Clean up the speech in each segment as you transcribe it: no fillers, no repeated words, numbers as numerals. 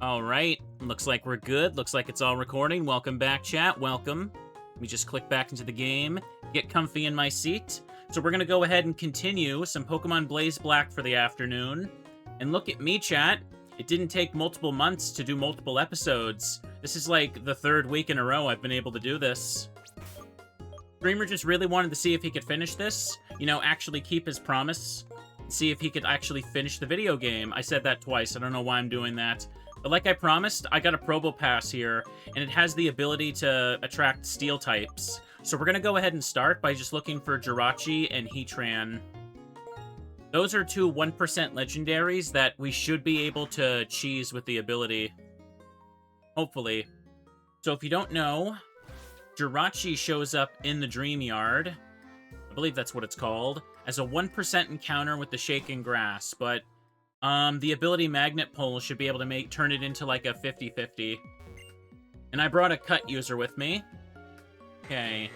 All right, looks like we're good. Looks like it's all recording. Welcome back, chat. Welcome. Let me just click back into the game, get comfy in my seat. So we're going to go ahead and continue some Pokemon BlazeBlack for the afternoon. And look at me, chat. It didn't take multiple months to do multiple episodes. This is like the third week in a row I've been able to do this. Streamer just really wanted to see if he could finish this. You know, actually keep his promise. See if he could actually finish the video game. I said that twice. I don't know why I'm doing that. But like I promised, I got a Probo Pass here, and it has the ability to attract Steel types. So we're going to go ahead and start by just looking for Jirachi and Heatran. Those are two 1% legendaries that we should be able to cheese with the ability. Hopefully. So if you don't know, Jirachi shows up in the Dream Yard. I believe that's what it's called. As a 1% encounter with the Shaking Grass, but the ability Magnet Pull should be able to turn it into like a 50-50. And I brought a Cut user with me. Okay.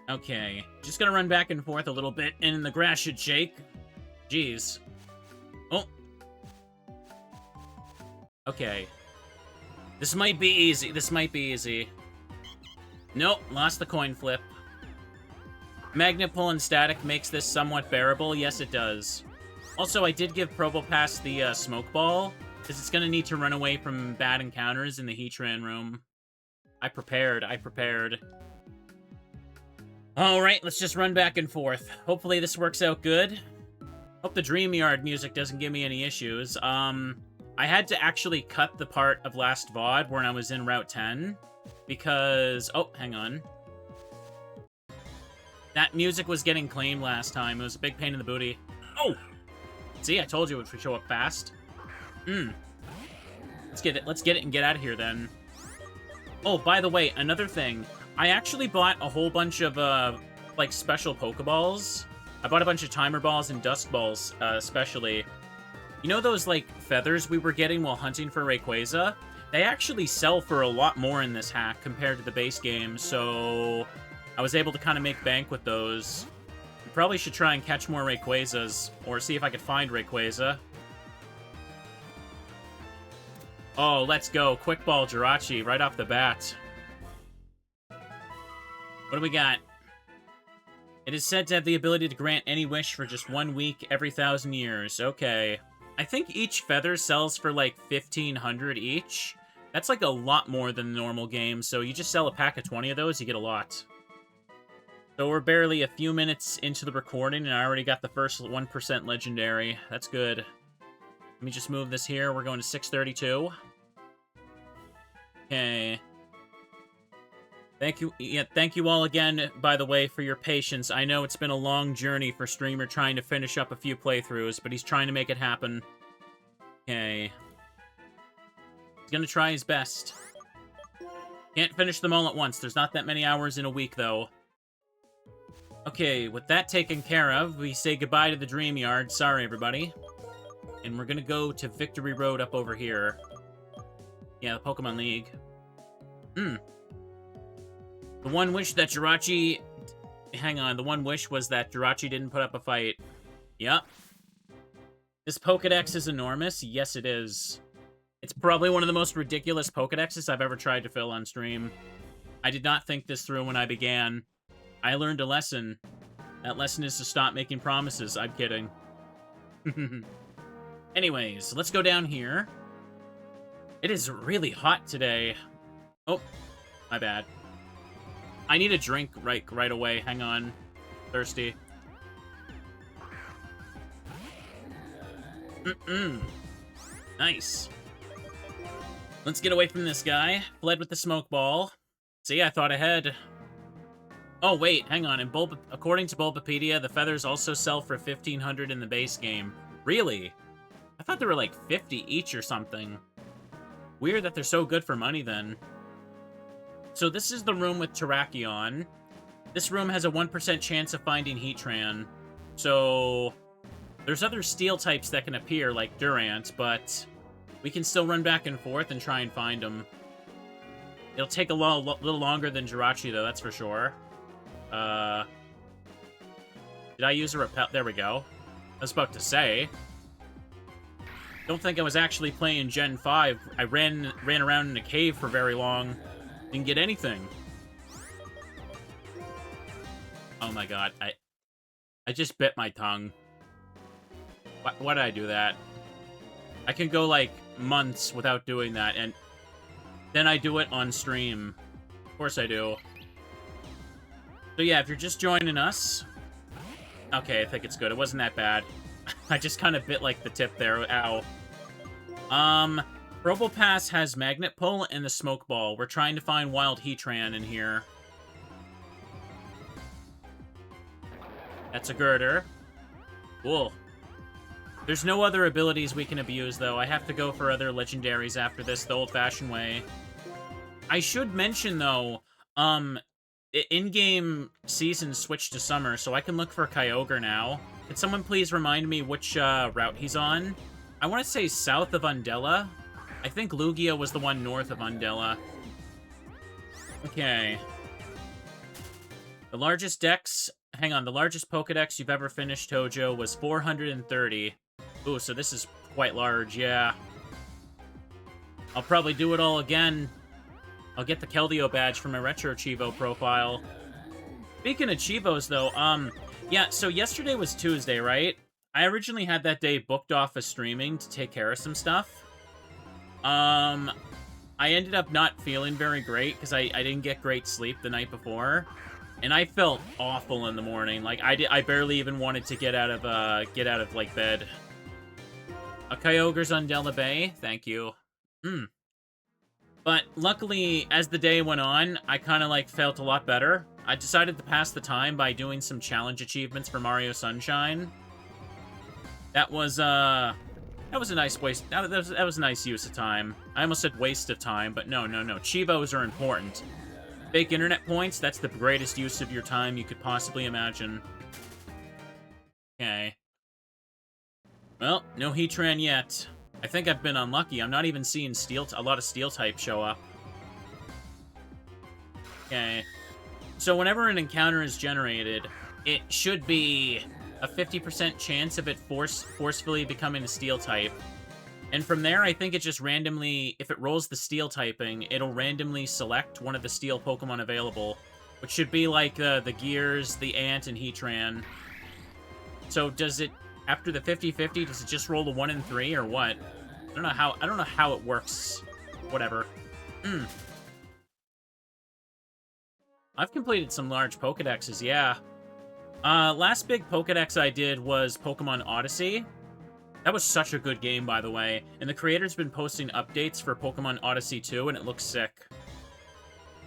Okay. Just gonna run back and forth a little bit, and the grass should shake. Jeez. Oh. Okay. This might be easy. This might be easy. Nope, lost the coin flip. Magnet Pull and Static makes this somewhat bearable. Yes, it does. Also, I did give Probopass the Smoke Ball, because it's going to need to run away from bad encounters in the Heatran room. I prepared. Alright, let's just run back and forth. Hopefully this works out good. Hope the Dream Yard music doesn't give me any issues. I had to actually cut the part of last VOD when I was in Route 10, because... Oh, hang on. That music was getting claimed last time. It was a big pain in the booty. Oh! See, I told you it would show up fast. Let's get it and get out of here, then. Oh, by the way, another thing. I actually bought a whole bunch of, like, special Pokeballs. I bought a bunch of Timer Balls and Dusk Balls, especially. You know those, like, feathers we were getting while hunting for Rayquaza? They actually sell for a lot more in this hack compared to the base game, so... I was able to kind of make bank with those. I probably should try and catch more Rayquazas, or see if I could find Rayquaza. Oh, let's go. Quick Ball Jirachi right off the bat. What do we got? It is said to have the ability to grant any wish for just 1 week every 1,000 years. Okay. I think each feather sells for like 1,500 each. That's like a lot more than the normal game, so you just sell a pack of 20 of those, you get a lot. So we're barely a few minutes into the recording, and I already got the first 1% legendary. That's good. Let me just move this here. We're going to 632. Okay. Thank you. Yeah, thank you all again, by the way, for your patience. I know it's been a long journey for Streamer trying to finish up a few playthroughs, but he's trying to make it happen. Okay. He's gonna try his best. Can't finish them all at once. There's not that many hours in a week, though. Okay, with that taken care of, we say goodbye to the Dream Yard. Sorry, everybody. And we're gonna go to Victory Road up over here. Yeah, the Pokemon League. The one wish that Jirachi... Hang on, the one wish was that Jirachi didn't put up a fight. Yep. This Pokedex is enormous. Yes, it is. It's probably one of the most ridiculous Pokedexes I've ever tried to fill on stream. I did not think this through when I began. I learned a lesson. That lesson is to stop making promises. I'm kidding. Anyways, let's go down here. It is really hot today. Oh, my bad. I need a drink right away. Hang on. Thirsty. Nice. Let's get away from this guy. Fled with the smoke ball. See, I thought ahead. Oh, wait, hang on. According to Bulbapedia, the feathers also sell for 1,500 in the base game. Really? I thought they were like 50 each or something. Weird that they're so good for money, then. So this is the room with Terrakion. This room has a 1% chance of finding Heatran. So there's other steel types that can appear, like Durant, but we can still run back and forth and try and find them. It'll take a little longer than Jirachi, though, that's for sure. Did I use a repel? There we go. I was about to say. don't think I was actually playing Gen 5. I ran around in a cave for very long. Didn't get anything. Oh my god, I just bit my tongue. Why did I do that? I can go, like, months without doing that, and then I do it on stream. Of course I do. So yeah, if you're just joining us... Okay, I think it's good. It wasn't that bad. I just kind of bit, like, the tip there. Ow. Robopass has Magnet Pull and the Smoke Ball. We're trying to find Wild Heatran in here. That's a girder. Cool. There's no other abilities we can abuse, though. I have to go for other legendaries after this, the old-fashioned way. I should mention, though, in-game season switched to summer, so I can look for Kyogre now. Can someone please remind me which route he's on? I want to say south of Undella. I think Lugia was the one north of Undella. Okay. The largest dex... Hang on, the largest Pokedex you've ever finished, Tojo, was 430. Ooh, so this is quite large, yeah. I'll probably do it all again. I'll get the Keldeo badge for my Retro Chivo profile. Speaking of Chivos, though, yeah, so yesterday was Tuesday, right? I originally had that day booked off of streaming to take care of some stuff. I ended up not feeling very great because I didn't get great sleep the night before. And I felt awful in the morning. Like, I barely even wanted to get out of like, bed. A Kyogre's on Della Bay. Thank you. But luckily, as the day went on, I kind of, like, felt a lot better. I decided to pass the time by doing some challenge achievements for Mario Sunshine. That was a nice waste. That was a nice use of time. I almost said waste of time, but no. Chivos are important. Fake internet points, that's the greatest use of your time you could possibly imagine. Okay. Well, no Heatran yet. I think I've been unlucky. I'm not even seeing a lot of Steel type show up. Okay. So whenever an encounter is generated, it should be a 50% chance of it forcefully becoming a Steel type. And from there, I think it just randomly, if it rolls the Steel typing, it'll randomly select one of the Steel Pokemon available, which should be like the Gears, the Ant, and Heatran. So does it, after the 50-50, does it just roll the 1 and 3, or what? I don't know how it works. Whatever. I've completed some large Pokedexes, yeah. Last big Pokedex I did was Pokemon Odyssey. That was such a good game, by the way. And the creator's been posting updates for Pokemon Odyssey 2, and it looks sick.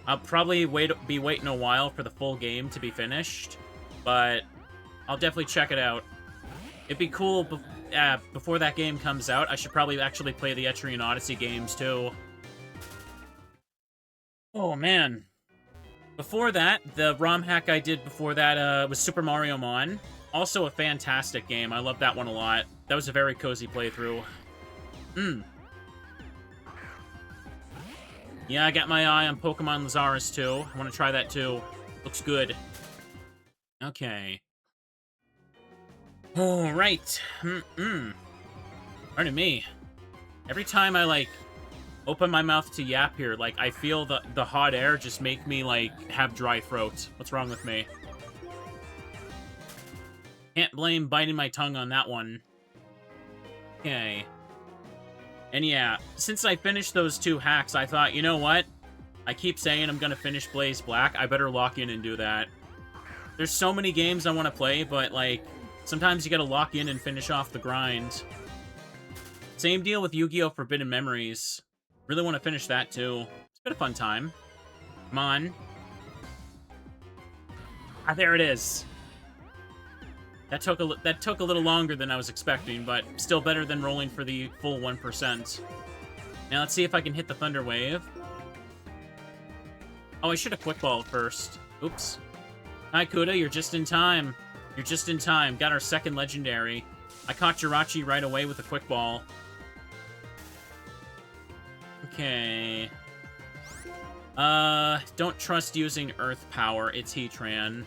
I'll probably be waiting a while for the full game to be finished, but I'll definitely check it out. It'd be cool before that game comes out. I should probably actually play the Etrian Odyssey games, too. Oh, man. Before that, the ROM hack I did before that was Super Mario Mon. Also a fantastic game. I love that one a lot. That was a very cozy playthrough. Yeah, I got my eye on Pokemon Lazarus, too. I want to try that, too. Looks good. Okay. Alright. Pardon me. Every time I, like, open my mouth to yap here, like, I feel the hot air just make me, like, have dry throat. What's wrong with me? Can't blame biting my tongue on that one. Okay. And yeah, since I finished those 2 hacks, I thought, you know what? I keep saying I'm gonna finish BlazeBlack. I better lock in and do that. There's so many games I want to play, but, like, sometimes you gotta lock in and finish off the grind. Same deal with Yu-Gi-Oh! Forbidden Memories. Really want to finish that, too. It's been a fun time. Come on. Ah, there it is. That took a little longer than I was expecting, but still better than rolling for the full 1%. Now let's see if I can hit the Thunder Wave. Oh, I should have Quick Balled first. Oops. Hi, Kuda, you're just in time. You're just in time. Got our second Legendary. I caught Jirachi right away with a Quick Ball. Okay. Don't trust using Earth Power. It's Heatran.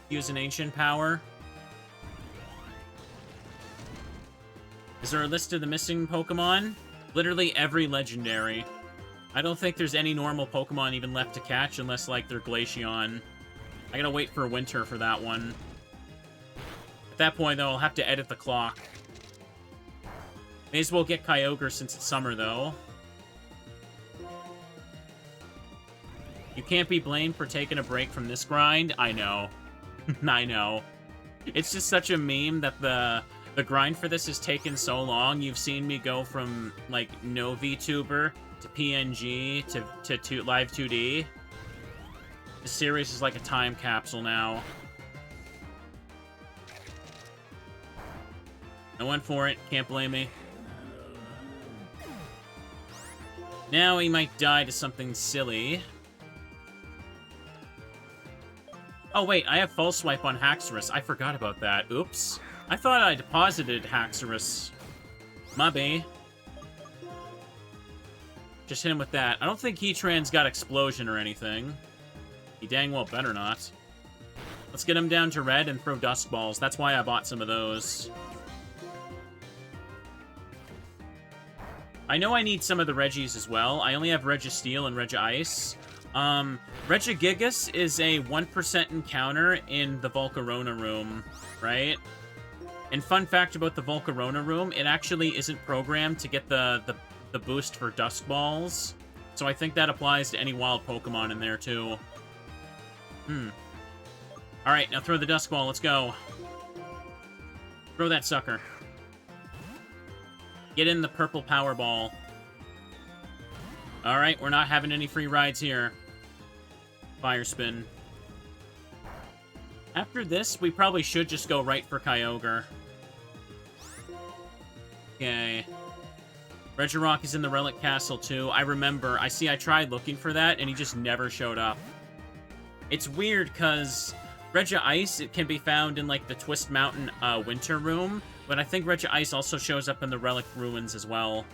Use an Ancient Power. Is there a list of the missing Pokemon? Literally every legendary. I don't think there's any normal Pokemon even left to catch unless, like, they're Glaceon. I gotta wait for winter for that one. At that point, though, I'll have to edit the clock. May as well get Kyogre since it's summer, though. You can't be blamed for taking a break from this grind. I know. I know. It's just such a meme that the grind for this has taken so long. You've seen me go from, like, no VTuber to PNG to Live 2D. This series is like a time capsule now. I went for it. Can't blame me. Now he might die to something silly. Oh, wait, I have False Swipe on Haxorus. I forgot about that. Oops. I thought I deposited Haxorus. Mubby. Just hit him with that. I don't think Heatran's got Explosion or anything. He dang well better not. Let's get him down to red and throw Dusk Balls. That's why I bought some of those. I know I need some of the Regis as well. I only have Registeel and Regice. Regigigas is a 1% encounter in the Volcarona room, right? And fun fact about the Volcarona room, it actually isn't programmed to get the boost for Dusk Balls. So I think that applies to any wild Pokemon in there, too. Alright, now throw the Dusk Ball. Let's go. Throw that sucker. Get in the purple Power Ball. Alright, we're not having any free rides here. Fire Spin. After this, we probably should just go right for Kyogre. Okay. Regirock is in the Relic Castle, too. I remember. I tried looking for that, and he just never showed up. It's weird, because Regice, it can be found in, like, the Twist Mountain Winter Room, but I think Regice also shows up in the Relic Ruins as well.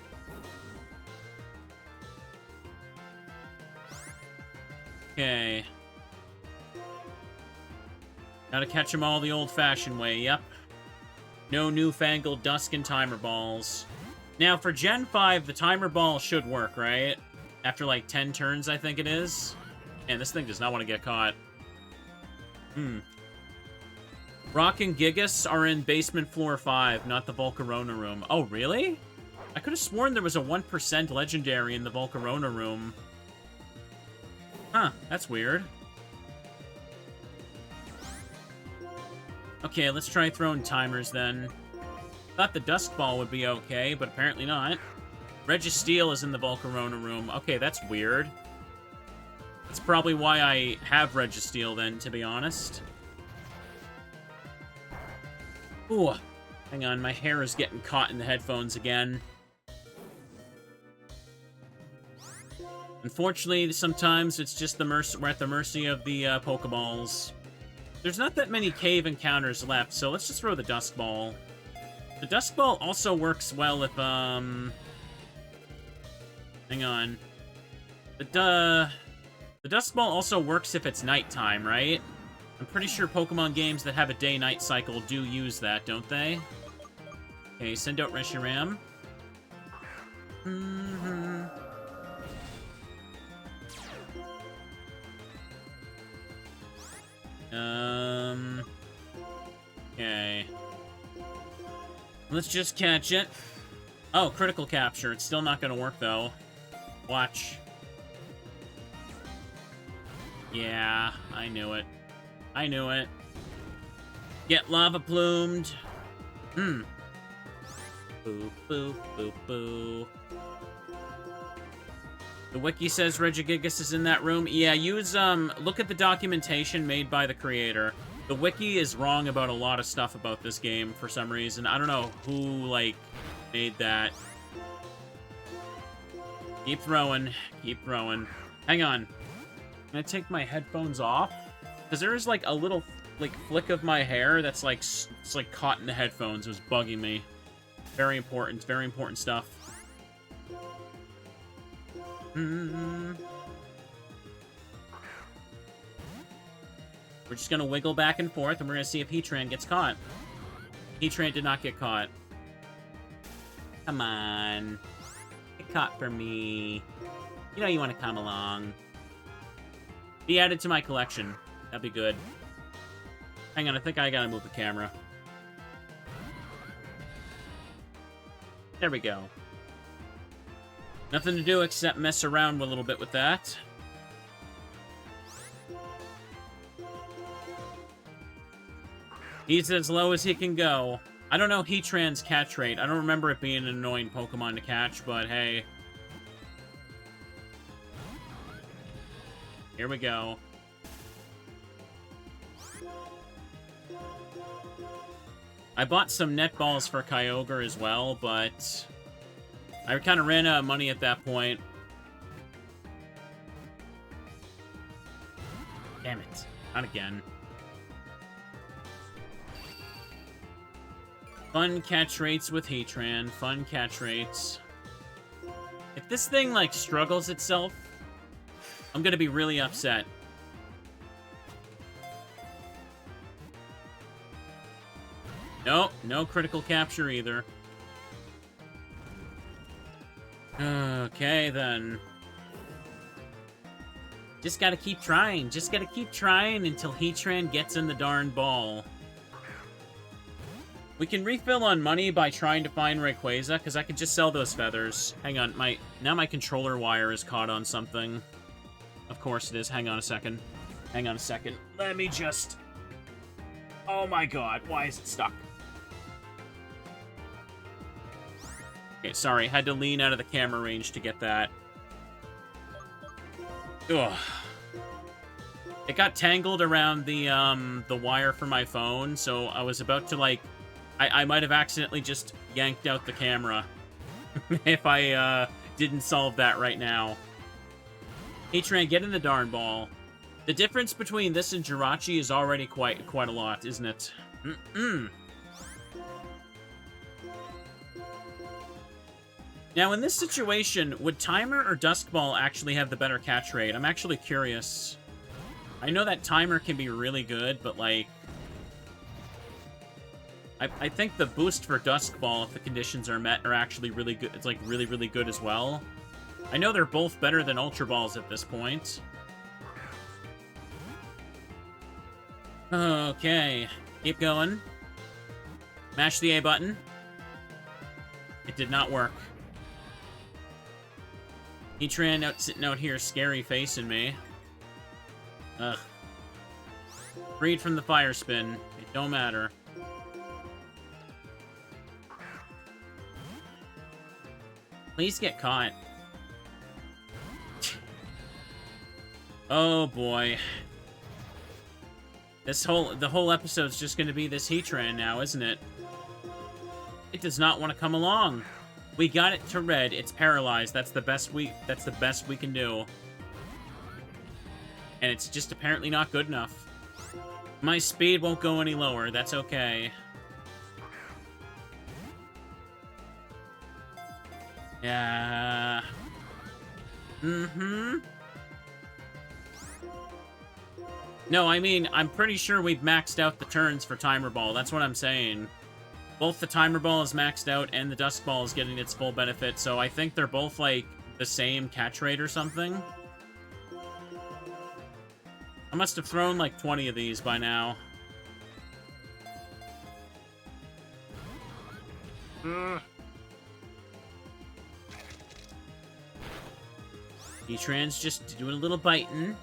Okay. Gotta catch them all the old-fashioned way, yep. No newfangled Dusk and Timer Balls. Now, for Gen 5, the Timer Ball should work, right? After, like, 10 turns, I think it is. Man, this thing does not want to get caught. Rock and Gigas are in Basement Floor 5, not the Volcarona room. Oh, really? I could have sworn there was a 1% Legendary in the Volcarona room. Huh, that's weird. Okay, let's try throwing timers then. Thought the Dusk Ball would be okay, but apparently not. Registeel is in the Volcarona room. Okay, that's weird. That's probably why I have Registeel then, to be honest. Ooh, hang on, my hair is getting caught in the headphones again. Unfortunately, sometimes it's just we're at the mercy of the Pokeballs. There's not that many cave encounters left, so let's just throw the Dusk Ball. The Dusk Ball also works well if, hang on. The Dusk Ball also works if it's nighttime, right? I'm pretty sure Pokemon games that have a day-night cycle do use that, don't they? Okay, send out Reshiram. Okay. Let's just catch it. Oh, critical capture. It's still not gonna work, though. Watch. Yeah, I knew it. I knew it. Get lava plumed. Boo, boo, boo, boo. The wiki says Regigigas is in that room. Yeah, look at the documentation made by the creator. The wiki is wrong about a lot of stuff about this game for some reason. I don't know who, like, made that. Keep throwing. Keep throwing. Hang on. I'm gonna take my headphones off. Because there is, like, a little, like, flick of my hair that's, like, it's, like, caught in the headphones. It was bugging me. Very important stuff. We're just gonna wiggle back and forth, and we're gonna see if Heatran gets caught. Heatran did not get caught. Come on. Get caught for me. You know you want to come along. Be added to my collection. That'd be good. Hang on, I think I gotta move the camera. There we go. Nothing to do except mess around a little bit with that. He's as low as he can go. I don't know Heatran's catch rate. I don't remember it being an annoying Pokemon to catch, but hey. Here we go. I bought some net balls for Kyogre as well, but I kind of ran out of money at that point. Damn it. Not again. Fun catch rates with Heatran. Fun catch rates. If this thing, like, struggles itself, I'm gonna be really upset. Nope, no critical capture either. Okay, then. Just gotta keep trying. Just gotta keep trying until Heatran gets in the darn ball. We can refill on money by trying to find Rayquaza, because I could just sell those feathers. Hang on, now my controller wire is caught on something. Of course it is. Hang on a second. Hang on a second. Let me just... Oh my god, why is it stuck? Okay, sorry, had to lean out of the camera range to get that. Ugh. It got tangled around the wire for my phone, so I was about to, like... I might have accidentally just yanked out the camera if I didn't solve that right now. Heatran, get in the darn ball. The difference between this and Jirachi is already quite a lot, isn't it? Now, in this situation, would Timer or Dusk Ball actually have the better catch rate? I'm actually curious. I know that Timer can be really good, but, like... I think the boost for Dusk Ball, if the conditions are met, are actually really good. It's, like, really, really good as well. I know they're both better than Ultra Balls at this point. Okay. Keep going. Mash the A button. It did not work. Heatran sitting out here, scary facing me. Ugh. Freed from the fire spin. It don't matter. Please get caught. Oh boy. The whole episode's just gonna be this Heatran now, isn't it? It does not want to come along. We got it to red. It's paralyzed. That's the best we can do. And it's just apparently not good enough. My speed won't go any lower. That's okay. Yeah. No, I mean, I'm pretty sure we've maxed out the turns for Timer Ball. That's what I'm saying. Both the Timer Ball is maxed out and the Dusk Ball is getting its full benefit, so I think they're both, like, the same catch rate or something. I must have thrown, like, 20 of these by now. Heatran's just doing a little biting.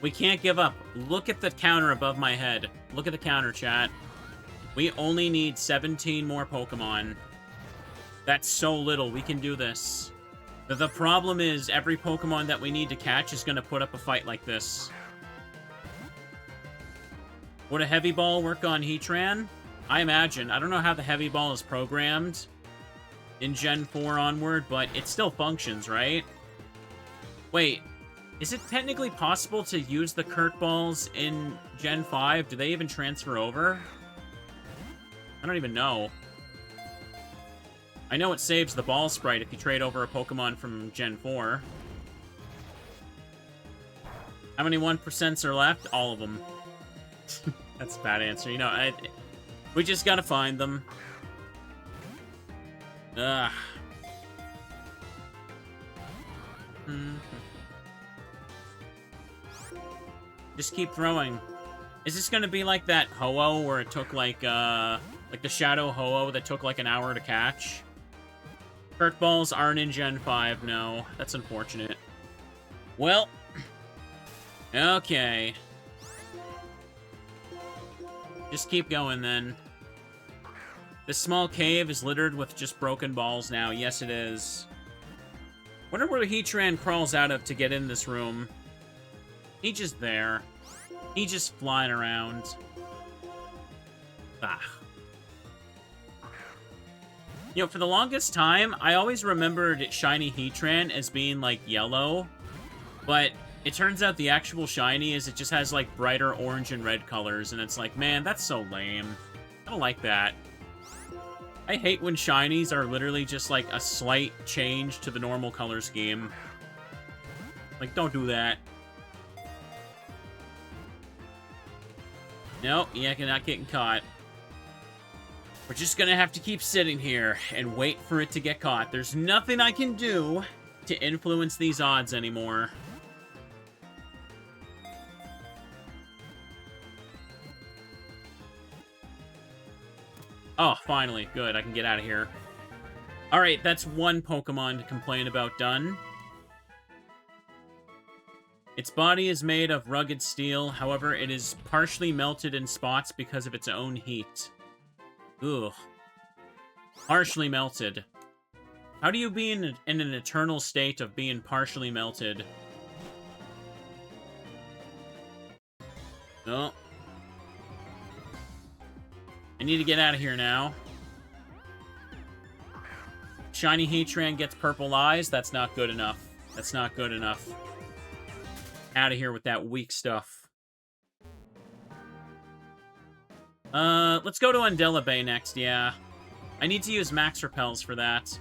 We can't give up. Look at the counter above my head. Look at the counter, chat. We only need 17 more Pokemon. That's so little. We can do this. The problem is every Pokemon that we need to catch is going to put up a fight like this. Would a Heavy Ball work on Heatran? I imagine. I don't know how the Heavy Ball is programmed in Gen 4 onward, but it still functions, right? Wait. Is it technically possible to use the Kurt Balls in Gen 5? Do they even transfer over? I don't even know. I know it saves the ball sprite if you trade over a Pokemon from Gen 4. How many 1% are left? All of them. That's a bad answer. You know, We just gotta find them. Ugh. Just keep throwing. Is this gonna be like that Ho-Oh where it took like the Shadow Ho-Oh that took like an hour to catch? Kurt Balls aren't in Gen 5, no. That's unfortunate. Well, okay. Just keep going then. This small cave is littered with just broken balls now. Yes, it is. Wonder where Heatran crawls out of to get in this room. He's just there. He's just flying around. Ah. You know, for the longest time, I always remembered Shiny Heatran as being, like, yellow. But it turns out the actual shiny is it just has, like, brighter orange and red colors. And it's like, man, that's so lame. I don't like that. I hate when shinies are literally just, like, a slight change to the normal color scheme. Like, don't do that. Nope, yeah, you're not getting caught. We're just gonna have to keep sitting here and wait for it to get caught. There's nothing I can do to influence these odds anymore. Oh, finally. Good, I can get out of here. Alright, that's one Pokemon to complain about done. Its body is made of rugged steel, however, it is partially melted in spots because of its own heat. Ugh. Partially melted. How do you be in an eternal state of being partially melted? Oh. I need to get out of here now. Shiny Heatran gets purple eyes. That's not good enough. That's not good enough. Out of here with that weak stuff. Let's go to Undella Bay next, yeah. I need to use Max Repels for that.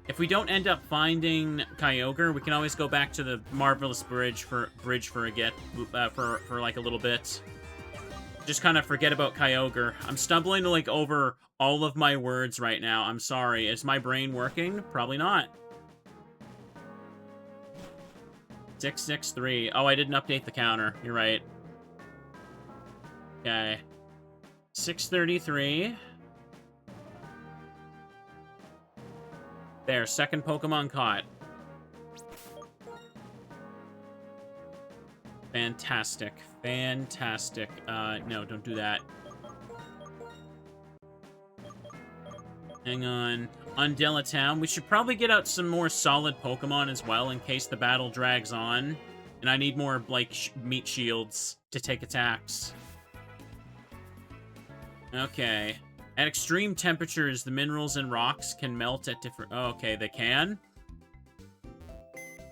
If we don't end up finding Kyogre, we can always go back to the Marvelous Bridge for like a little bit. Just kind of forget about Kyogre. I'm stumbling like over all of my words right now. I'm sorry. Is my brain working? Probably not. 663. Oh, I didn't update the counter. You're right. Okay. 633. There, second Pokemon caught. Fantastic. Fantastic. No, don't do that. Hang on. Undella Town. We should probably get out some more solid Pokemon as well in case the battle drags on. And I need more, like, meat shields to take attacks. Okay. At extreme temperatures, the minerals and rocks can melt at different... Oh, okay, they can?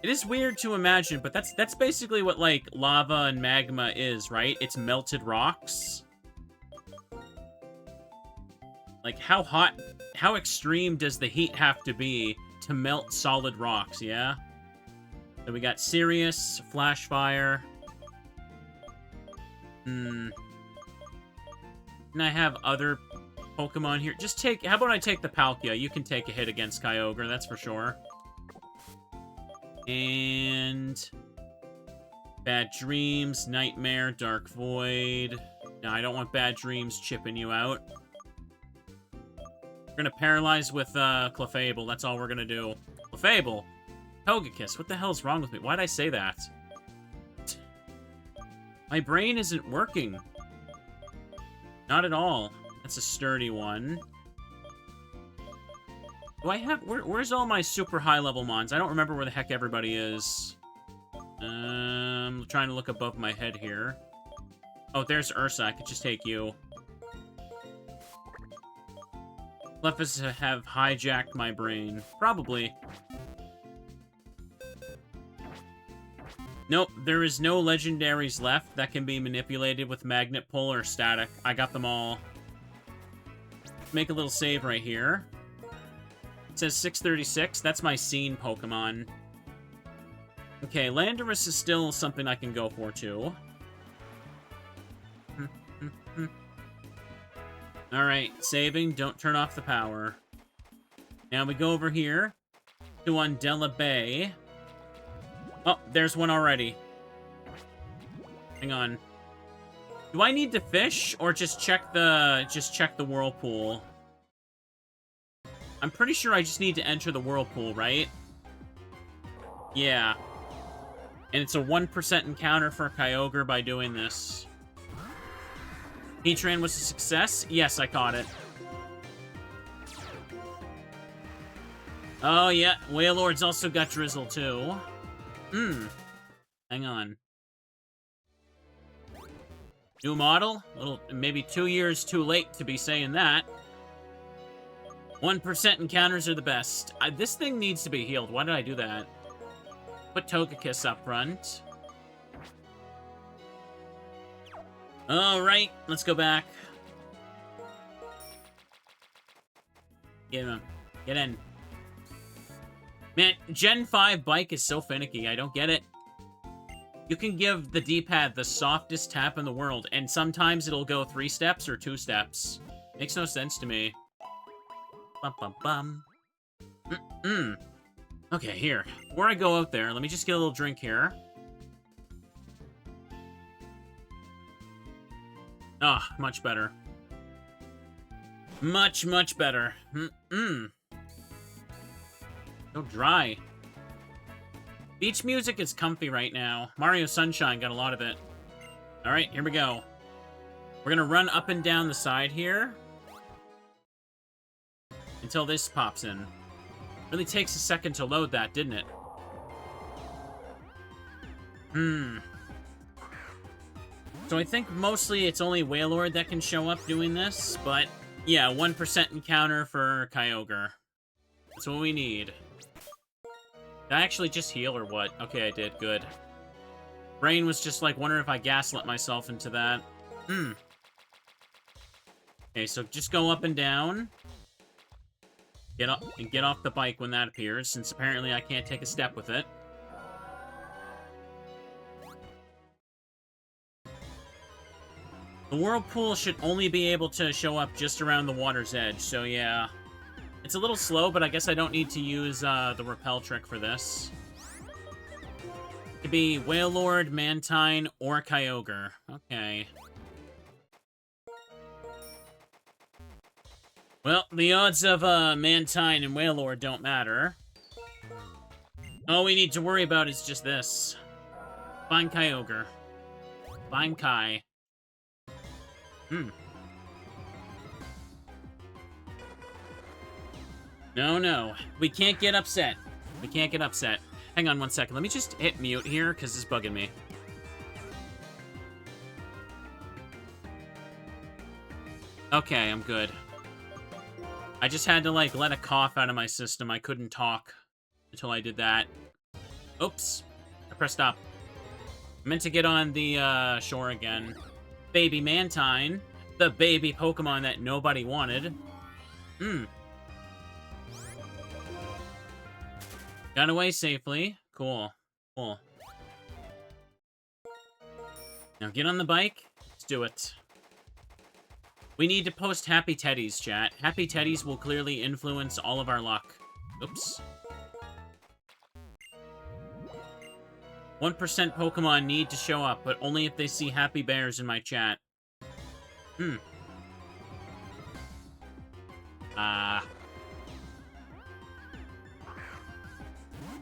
It is weird to imagine, but that's basically what, like, lava and magma is, right? It's melted rocks. Like, how hot... How extreme does the heat have to be to melt solid rocks, yeah? So we got Sirius, Flashfire. Can I have other Pokemon here? Just take... How about I take the Palkia? You can take a hit against Kyogre, that's for sure. And... Bad Dreams, Nightmare, Dark Void. No, I don't want Bad Dreams chipping you out. We're gonna paralyze with Clefable. That's all we're gonna do. Clefable? Togekiss, what the hell's wrong with me? Why'd I say that? My brain isn't working. Not at all. That's a sturdy one. Do I have... Where's all my super high-level mons? I don't remember where the heck everybody is. I'm trying to look above my head here. Oh, there's Ursa. I could just take you. Clefus have hijacked my brain. Probably. Nope, there is no legendaries left that can be manipulated with magnet pull or static. I got them all. Make a little save right here. It says 636. That's my scene Pokemon. Okay, Landorus is still something I can go for, too. Alright, saving. Don't turn off the power. Now we go over here to Undella Bay. Oh, there's one already. Hang on. Do I need to fish or just check the whirlpool? I'm pretty sure I just need to enter the whirlpool, right? Yeah. And it's a 1% encounter for Kyogre by doing this. Heatran was a success? Yes, I caught it. Oh, yeah. Wailord's also got Drizzle, too. Hang on. New model? Maybe 2 years too late to be saying that. 1% encounters are the best. This thing needs to be healed. Why did I do that? Put Togekiss up front. Alright, let's go back. Get him. Get in. Man, Gen 5 bike is so finicky. I don't get it. You can give the D-pad the softest tap in the world, and sometimes it'll go 3 steps or 2 steps. Makes no sense to me. Bum, bum, bum. Okay, here. Before I go out there, let me just get a little drink here. Ah, much better. Much, much better. So dry. Beach music is comfy right now. Mario Sunshine got a lot of it. Alright, here we go. We're gonna run up and down the side here. Until this pops in. Really takes a second to load that, didn't it? So I think mostly it's only Wailord that can show up doing this, but yeah, 1% encounter for Kyogre. That's what we need. Did I actually just heal or what? Okay, I did. Good. Brain was just like, wondering if I gaslit myself into that. Okay, so just go up and down. Get up and get off the bike when that appears, since apparently I can't take a step with it. The whirlpool should only be able to show up just around the water's edge, so yeah. It's a little slow, but I guess I don't need to use the repel trick for this. It could be Wailord, Mantine, or Kyogre. Okay. Well, the odds of Mantine and Wailord don't matter. All we need to worry about is just this. Find Kyogre. Find Kai. No. We can't get upset. We can't get upset. Hang on one second. Let me just hit mute here, because it's bugging me. Okay, I'm good. I just had to, like, let a cough out of my system. I couldn't talk until I did that. Oops. I pressed stop. I meant to get on the shore again. Baby Mantine. The baby Pokemon that nobody wanted. Got away safely. Cool. Cool. Now get on the bike. Let's do it. We need to post Happy Teddies, chat. Happy Teddies will clearly influence all of our luck. Oops. 1% Pokemon need to show up, but only if they see Happy Bears in my chat.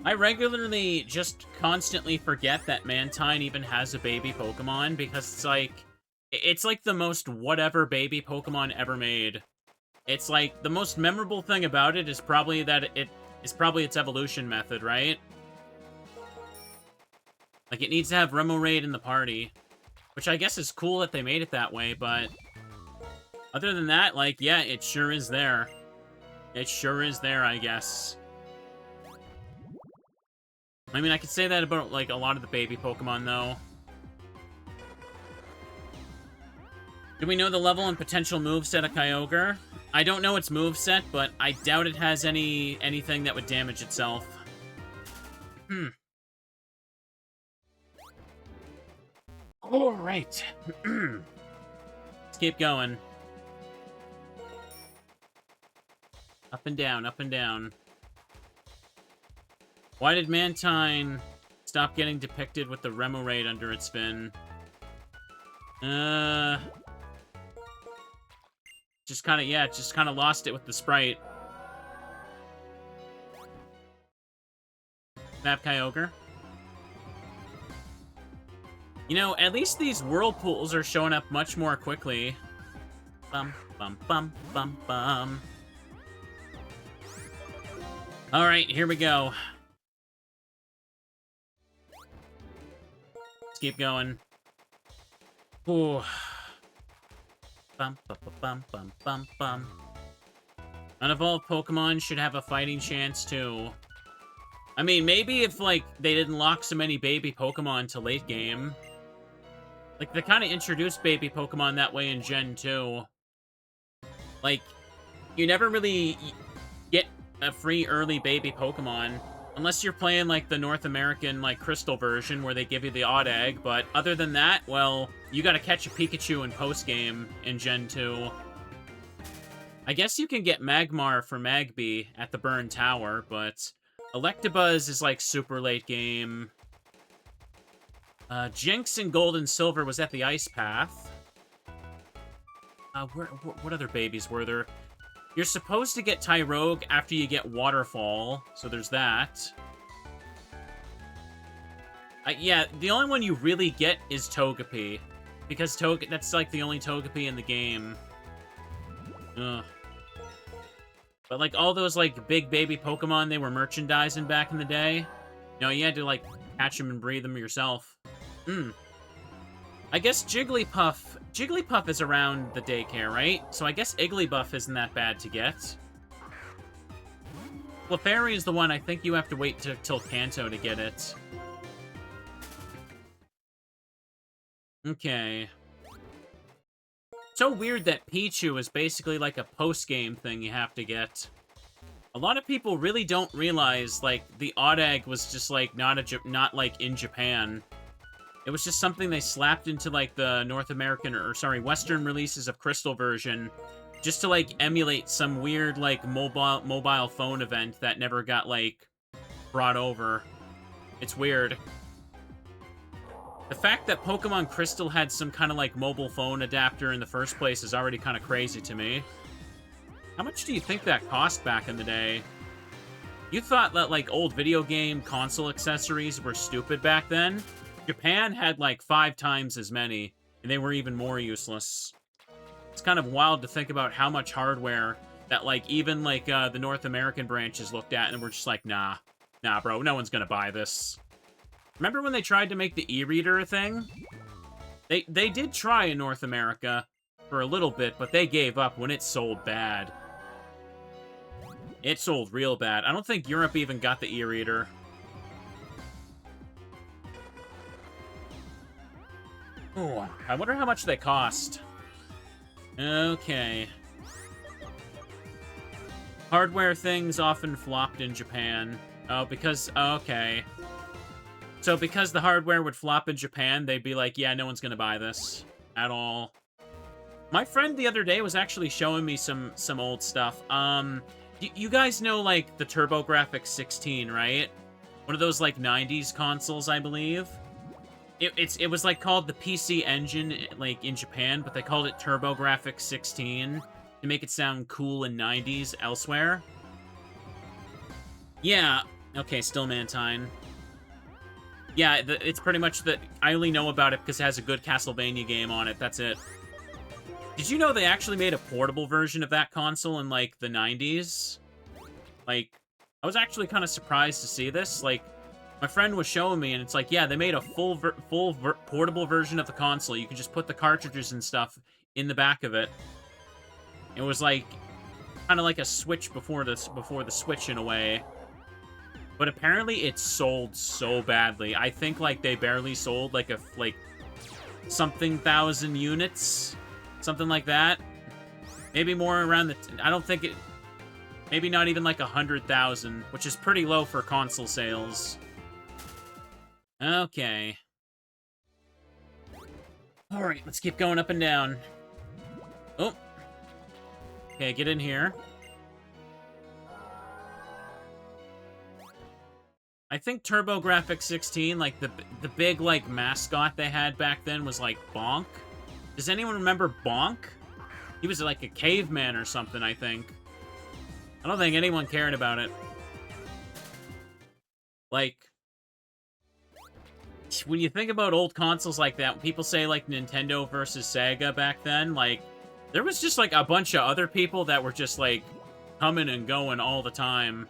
I regularly just constantly forget that Mantine even has a baby Pokemon, because it's like the most whatever baby Pokemon ever made. It's like, the most memorable thing about it is probably that it's probably its evolution method, right? Like, it needs to have Remoraid in the party. Which I guess is cool that they made it that way, but other than that, like, yeah, it sure is there. It sure is there, I guess. I mean, I could say that about, like, a lot of the baby Pokemon, though. Do we know the level and potential moveset of Kyogre? I don't know its moveset, but I doubt it has anything that would damage itself. Alright. Let's keep going. Up and down, up and down. Why did Mantine stop getting depicted with the Remoraid under its fin? Just kind of, yeah, just kind of lost it with the sprite. Map Kyogre. You know, at least these whirlpools are showing up much more quickly. Bum, bum, bum, bum, bum. Alright, here we go. Let's keep going. Ooh. Bum, bum, bum, bum, bum, bum. Unevolved Pokemon should have a fighting chance, too. I mean, maybe if, like, they didn't lock so many baby Pokemon to late game. Like, they kind of introduced baby Pokemon that way in Gen 2. Like, you never really get a free early baby Pokemon. Unless you're playing, like, the North American, like, Crystal version where they give you the odd egg. But other than that, well, you gotta catch a Pikachu in post-game in Gen 2. I guess you can get Magmar for Magby at the Burn Tower, but Electabuzz is, like, super late game. Jinx in Gold and Silver was at the Ice Path. What other babies were there? You're supposed to get Tyrogue after you get Waterfall, so there's that. Yeah, the only one you really get is Togepi, because that's like the only Togepi in the game. Ugh. But like all those like big baby Pokemon they were merchandising back in the day, you know, you had to like catch them and breed them yourself. I guess Jigglypuff is around the daycare, right? So I guess Igglybuff isn't that bad to get. Clefairy is the one I think you have to wait till Kanto to get it. Okay. So weird that Pichu is basically like a post-game thing you have to get. A lot of people really don't realize, like, the odd egg was just, like, not like, in Japan. It was just something they slapped into, like, the North American, or sorry, Western releases of Crystal version, just to, like, emulate some weird, like, mobile phone event that never got, like, brought over. It's weird. The fact that Pokemon Crystal had some kind of, like, mobile phone adapter in the first place is already kind of crazy to me. How much do you think that cost back in the day? You thought that, like, old video game console accessories were stupid back then? Japan had, like, 5 times as many, and they were even more useless. It's kind of wild to think about how much hardware that, like, even, like, the North American branches looked at and were just like, nah, bro, no one's gonna buy this. Remember when they tried to make the e-reader a thing? They did try in North America for a little bit, but they gave up when it sold bad. It sold real bad. I don't think Europe even got the e-reader. Oh, I wonder how much they cost. Okay. Hardware things often flopped in Japan. Oh, because... okay. So because the hardware would flop in Japan, they'd be like, yeah, no one's gonna buy this. At all. My friend the other day was actually showing me some old stuff. You guys know, like, the TurboGrafx 16, right? One of those, like, 90s consoles, I believe. It was, like, called the PC Engine, like, in Japan, but they called it TurboGrafx 16 to make it sound cool in 90s elsewhere. Yeah. Okay, still Mantine. Yeah, it's pretty much that I only know about it because it has a good Castlevania game on it. That's it. Did you know they actually made a portable version of that console in, like, the 90s? Like, I was actually kind of surprised to see this. Like, my friend was showing me, and it's like, yeah, they made a full portable version of the console. You can just put the cartridges and stuff in the back of it. It was, like, kind of like a Switch before the Switch, in a way. But apparently it sold so badly. I think, like, they barely sold, like, something thousand units. Something like that. Maybe more around the... I don't think it... Maybe not even, like, 100,000, which is pretty low for console sales. Okay. Alright, let's keep going up and down. Oh. Okay, get in here. I think TurboGrafx 16, like, the big, like, mascot they had back then was, like, Bonk. Does anyone remember Bonk? He was, like, a caveman or something, I think. I don't think anyone cared about it. Like, when you think about old consoles like that, people say, like, Nintendo versus Sega back then, like, there was just, like, a bunch of other people that were just, like, coming and going all the time.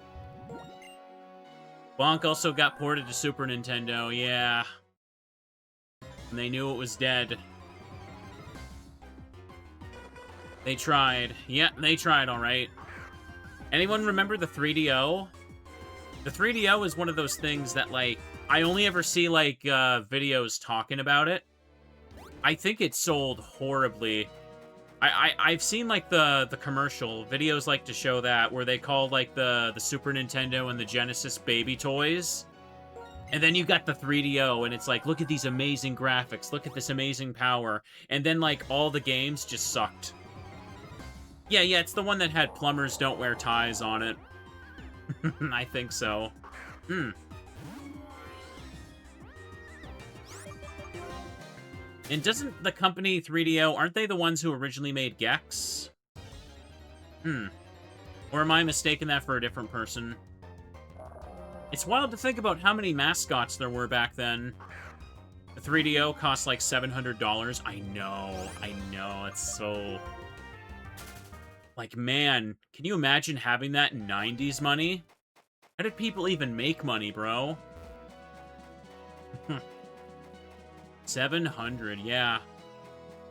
Bonk also got ported to Super Nintendo, yeah. And they knew it was dead. They tried. Yeah, they tried, alright. Anyone remember the 3DO? The 3DO is one of those things that, like, I only ever see, like, videos talking about it. I think it sold horribly. I've seen, like, the commercial. Videos like to show that, where they call, like, the Super Nintendo and the Genesis baby toys. And then you got the 3DO, and it's like, look at these amazing graphics, look at this amazing power. And then, like, all the games just sucked. Yeah, it's the one that had Plumbers Don't Wear Ties on it. I think so. And doesn't the company 3DO, aren't they the ones who originally made Gex? Or am I mistaking that for a different person? It's wild to think about how many mascots there were back then. The 3DO cost like $700. I know, it's so... Like, man, can you imagine having that in 90s money? How did people even make money, bro? 700, yeah.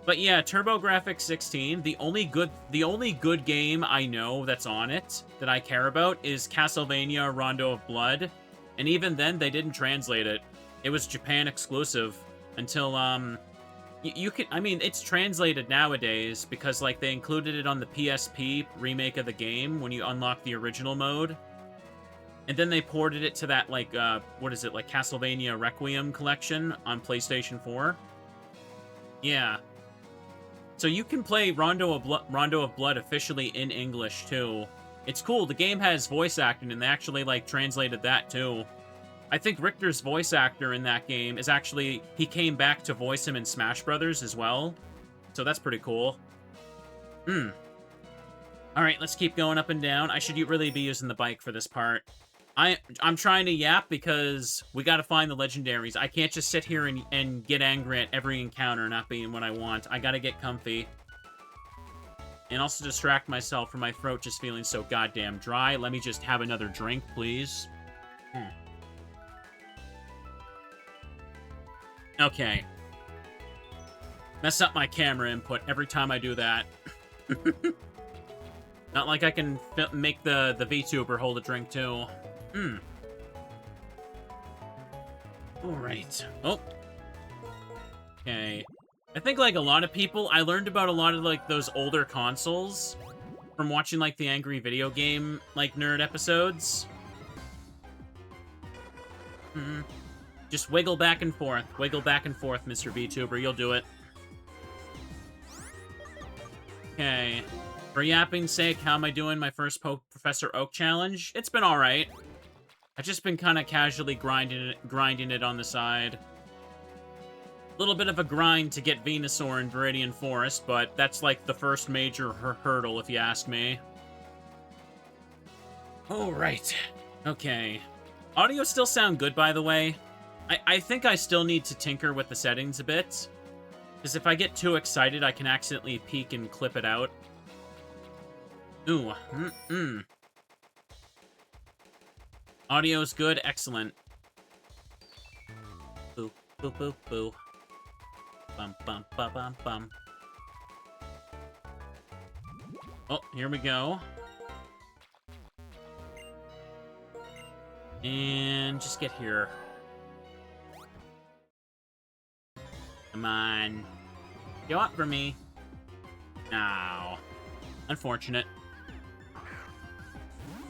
But yeah, TurboGrafx 16, the only good game I know that's on it, that I care about, is Castlevania Rondo of Blood. And even then, they didn't translate it. It was Japan exclusive until, you can, I mean, it's translated nowadays because, like, they included it on the PSP remake of the game when you unlock the original mode. And then they ported it to that, like, what is it, like, Castlevania Requiem collection on PlayStation 4. Yeah. So you can play Rondo of Blood officially in English, too. It's cool. The game has voice acting, and they actually, like, translated that, too. I think Richter's voice actor in that game is actually... He came back to voice him in Smash Brothers as well. So that's pretty cool. Alright, let's keep going up and down. I should really be using the bike for this part. I'm trying to yap because we gotta find the legendaries. I can't just sit here and get angry at every encounter not being what I want. I gotta get comfy. And also distract myself from my throat just feeling so goddamn dry. Let me just have another drink, please. Okay. Mess up my camera input every time I do that. Not like I can make the VTuber hold a drink, too. Alright. Oh. Okay. I think, like, a lot of people, I learned about a lot of, like, those older consoles from watching, like, the Angry Video Game, like, nerd episodes. Just wiggle back and forth. Wiggle back and forth, Mr. VTuber. You'll do it. Okay. For yapping's sake, how am I doing my first Professor Oak challenge? It's been alright. I've just been kind of casually grinding it on the side. A little bit of a grind to get Venusaur in Viridian Forest, but that's like the first major hurdle, if you ask me. Alright. Okay. Audio still sound good, by the way. I think I still need to tinker with the settings a bit. Because if I get too excited, I can accidentally peek and clip it out. Ooh. Audio's good. Excellent. Boo, boo, boo, boo. Bum, bum, bum, bum, bum. Oh, here we go. And just get here. Come on. Go up for me. No. Unfortunate.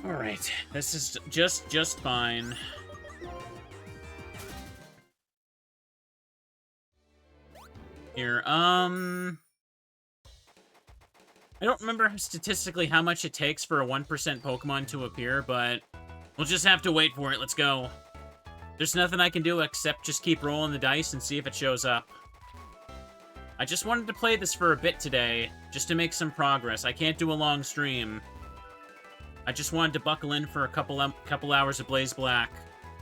Alright. This is just fine. Here, I don't remember statistically how much it takes for a 1% Pokemon to appear, but we'll just have to wait for it. Let's go. There's nothing I can do except just keep rolling the dice and see if it shows up. I just wanted to play this for a bit today, just to make some progress. I can't do a long stream. I just wanted to buckle in for a couple hours of BlazeBlack,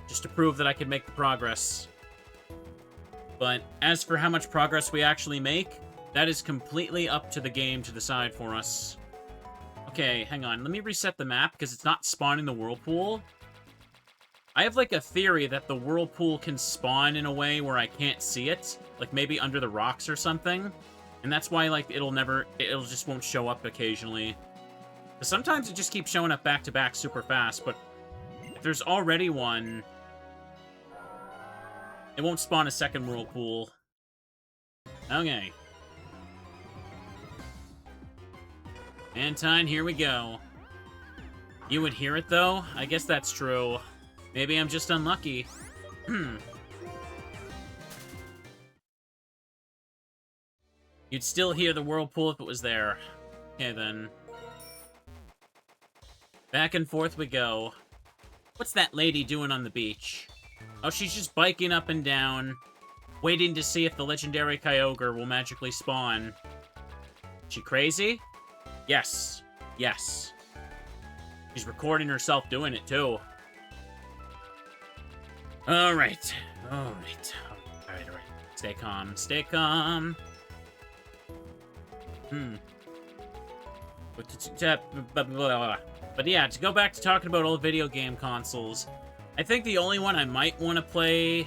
just to prove that I could make the progress. But as for how much progress we actually make, that is completely up to the game to decide for us. Okay, hang on. Let me reset the map, because it's not spawning the whirlpool. I have, like, a theory that the whirlpool can spawn in a way where I can't see it. Like, maybe under the rocks or something. And that's why, like, it'll just won't show up occasionally. Because sometimes it just keeps showing up back-to-back super fast, but if there's already one, it won't spawn a second whirlpool. Okay. Mantine, here we go. You would hear it, though? I guess that's true. Maybe I'm just unlucky. You'd still hear the whirlpool if it was there. Okay, then. Back and forth we go. What's that lady doing on the beach? Oh, she's just biking up and down, waiting to see if the legendary Kyogre will magically spawn. She crazy? Yes. Yes. She's recording herself doing it, too. Alright. Alright. Alright. Stay calm. Stay calm. But yeah, to go back to talking about old video game consoles, I think the only one I might want to play,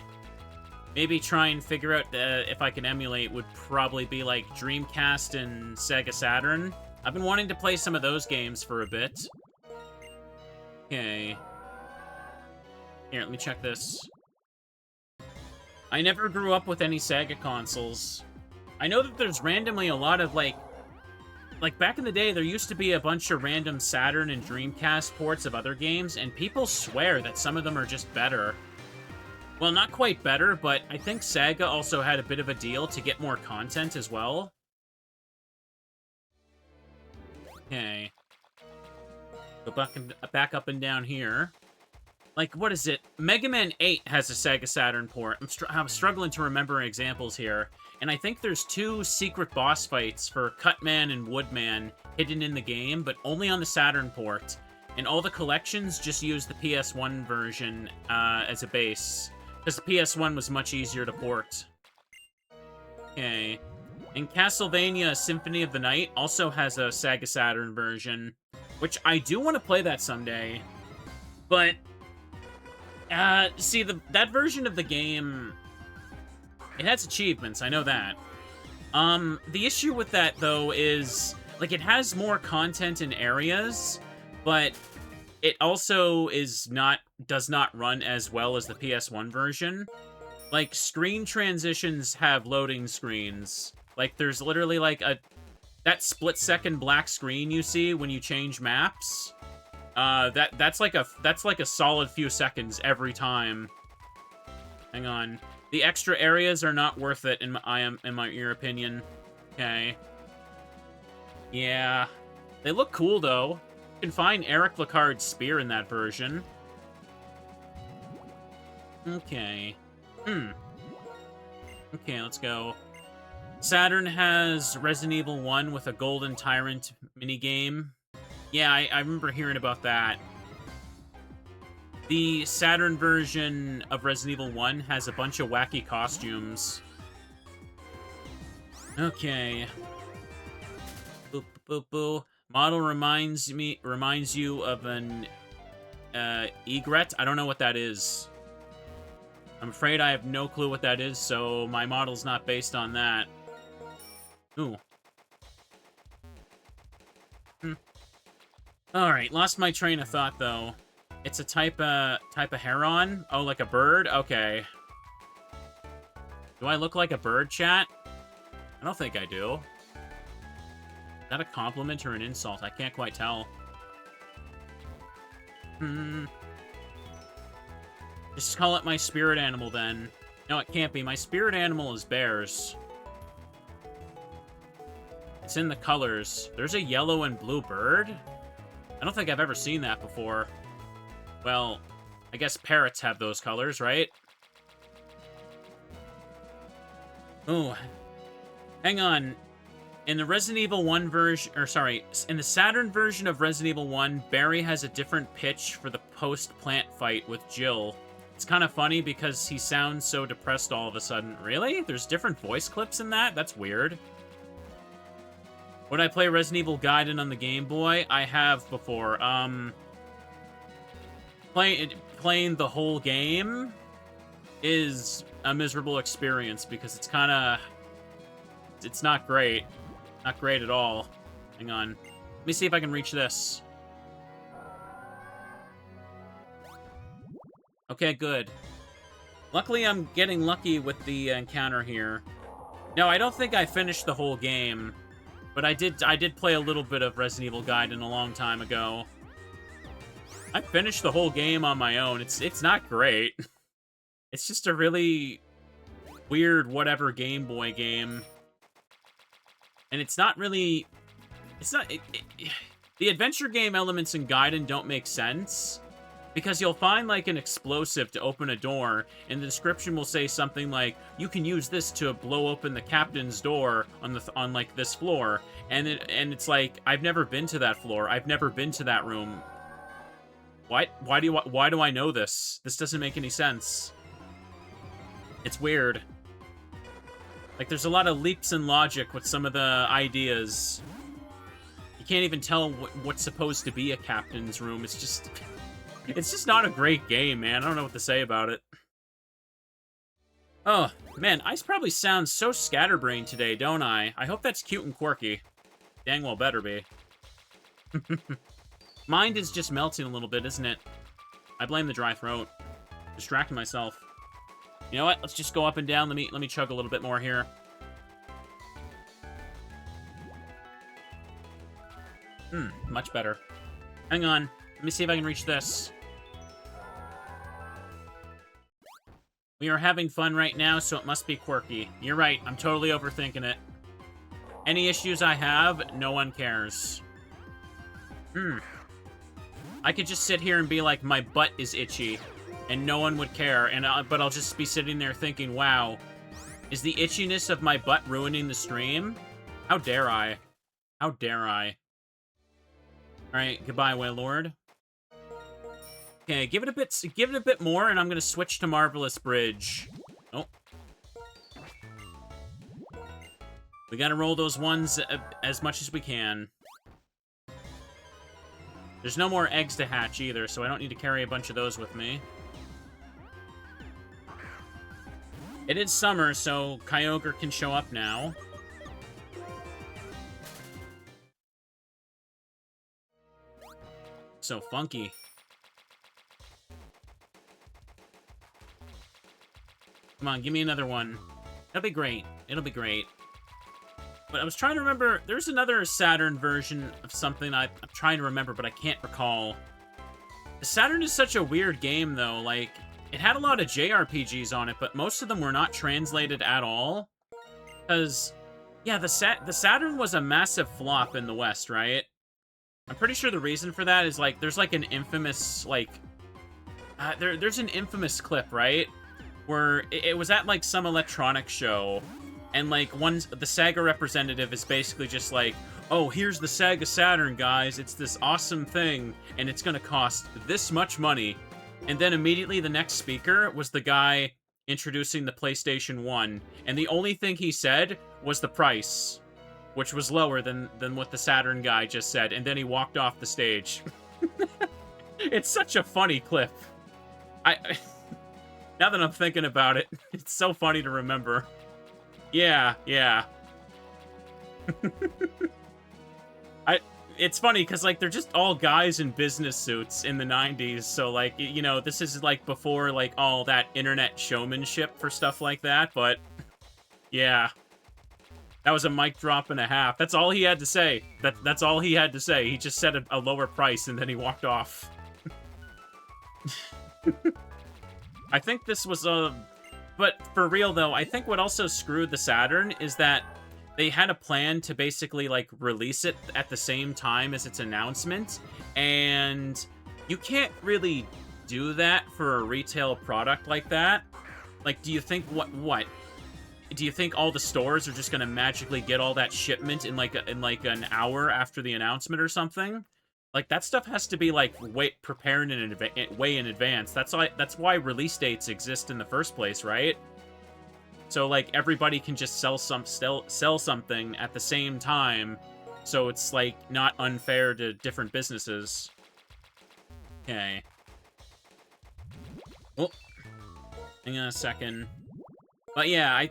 maybe try and figure out if I can emulate, would probably be like Dreamcast and Sega Saturn. I've been wanting to play some of those games for a bit. Okay. Here, let me check this. I never grew up with any Sega consoles. I know that there's randomly a lot of, like back in the day, there used to be a bunch of random Saturn and Dreamcast ports of other games, and people swear that some of them are just better. Well, not quite better, but I think Sega also had a bit of a deal to get more content as well. Okay. Go back up and down here. Like, what is it? Mega Man 8 has a Sega Saturn port. I'm struggling to remember examples here. And I think there's 2 secret boss fights for Cutman and Woodman hidden in the game, but only on the Saturn port. And all the collections just use the PS1 version as a base, because the PS1 was much easier to port. Okay. And Castlevania Symphony of the Night also has a Sega Saturn version, which I do want to play that someday. But see, that version of the game, it has achievements, I know that. The issue with that, though, is, like, it has more content in areas, but it also does not run as well as the PS1 version. Like, screen transitions have loading screens. Like, there's literally, like, that split-second black screen you see when you change maps. That's like a solid few seconds every time. Hang on. The extra areas are not worth it in your opinion. Okay. Yeah. They look cool though. You can find Eric Lacard's spear in that version. Okay. Okay, let's go. Saturn has Resident Evil 1 with a Golden Tyrant minigame. Yeah, I remember hearing about that. The Saturn version of Resident Evil 1 has a bunch of wacky costumes. Okay. Boop, boop, boop. Model reminds you of an egret. I don't know what that is. I'm afraid I have no clue what that is, so my model's not based on that. Ooh. Alright, lost my train of thought, though. It's a type of heron? Oh, like a bird? Okay. Do I look like a bird, chat? I don't think I do. Is that a compliment or an insult? I can't quite tell. Just call it my spirit animal, then. No, it can't be. My spirit animal is bears. It's in the colors. There's a yellow and blue bird? I don't think I've ever seen that before. Well, I guess parrots have those colors, right? Oh, hang on. In the Resident Evil 1 version, or sorry, in the Saturn version of Resident Evil 1, Barry has a different pitch for the post-plant fight with Jill. It's kind of funny because he sounds so depressed all of a sudden. Really? There's different voice clips in that? That's weird. Would I play Resident Evil Gaiden on the Game Boy? I have before. Playing the whole game is a miserable experience because it's kind of... It's not great. Not great at all. Hang on. Let me see if I can reach this. Okay, good. Luckily, I'm getting lucky with the encounter here. No, I don't think I finished the whole game, but I did play a little bit of Resident Evil Gaiden a long time ago. I finished the whole game on my own. It's not great. It's just a really weird whatever Game Boy game. And it's not really... It's not... the adventure game elements in Gaiden don't make sense. Because you'll find, like, an explosive to open a door, and the description will say something like, you can use this to blow open the captain's door on like, this floor. And it's like, I've never been to that floor. I've never been to that room. Why do I know this? This doesn't make any sense. It's weird. Like, there's a lot of leaps in logic with some of the ideas. You can't even tell what's supposed to be a captain's room. It's just not a great game, man. I don't know what to say about it. Oh, man, I probably sound so scatterbrained today, don't I? I hope that's cute and quirky. Dang well better be. Mind is just melting a little bit, isn't it? I blame the dry throat. Distracting myself. You know what? Let's just go up and down. Let me chug a little bit more here. Much better. Hang on. Let me see if I can reach this. We are having fun right now, so it must be quirky. You're right. I'm totally overthinking it. Any issues I have, no one cares. I could just sit here and be like, my butt is itchy, and no one would care, but I'll just be sitting there thinking, wow, is the itchiness of my butt ruining the stream? How dare I? How dare I? Alright, goodbye, Waylord. Okay, give it a bit more, and I'm gonna switch to Marvelous Bridge. Oh. We gotta roll those ones as much as we can. There's no more eggs to hatch either, so I don't need to carry a bunch of those with me. It is summer, so Kyogre can show up now. So funky. Come on, give me another one. That'll be great. It'll be great. But I was trying to remember, there's another Saturn version of something I'm trying to remember, but I can't recall. The Saturn is such a weird game, though. Like, it had a lot of JRPGs on it, but most of them were not translated at all. Because, yeah, the Saturn was a massive flop in the West, right? I'm pretty sure the reason for that is, like, there's, like, an infamous, like... there's an infamous clip, right? Where it was at, like, some electronics show... And, like, the Sega representative is basically just like, oh, here's the Sega Saturn, guys. It's this awesome thing, and it's gonna cost this much money. And then immediately the next speaker was the guy introducing the PlayStation 1. And the only thing he said was the price, which was lower than what the Saturn guy just said. And then he walked off the stage. It's such a funny clip. Now that I'm thinking about it, it's so funny to remember. Yeah. It's funny, because, like, they're just all guys in business suits in the 90s, so, like, you know, this is, like, before, like, all that internet showmanship for stuff like that, but, yeah. That was a mic drop and a half. That's all he had to say. That's all he had to say. He just said a lower price, and then he walked off. I think this was a... But for real, though, I think what also screwed the Saturn is that they had a plan to basically, like, release it at the same time as its announcement, and you can't really do that for a retail product like that? Like, do you think what? Do you think all the stores are just gonna magically get all that shipment in like an hour after the announcement or something? Like, that stuff has to be like prepared way in advance. That's why release dates exist in the first place, right? So like everybody can just sell something at the same time, so it's like not unfair to different businesses. Okay. Oh, hang on a second. But yeah,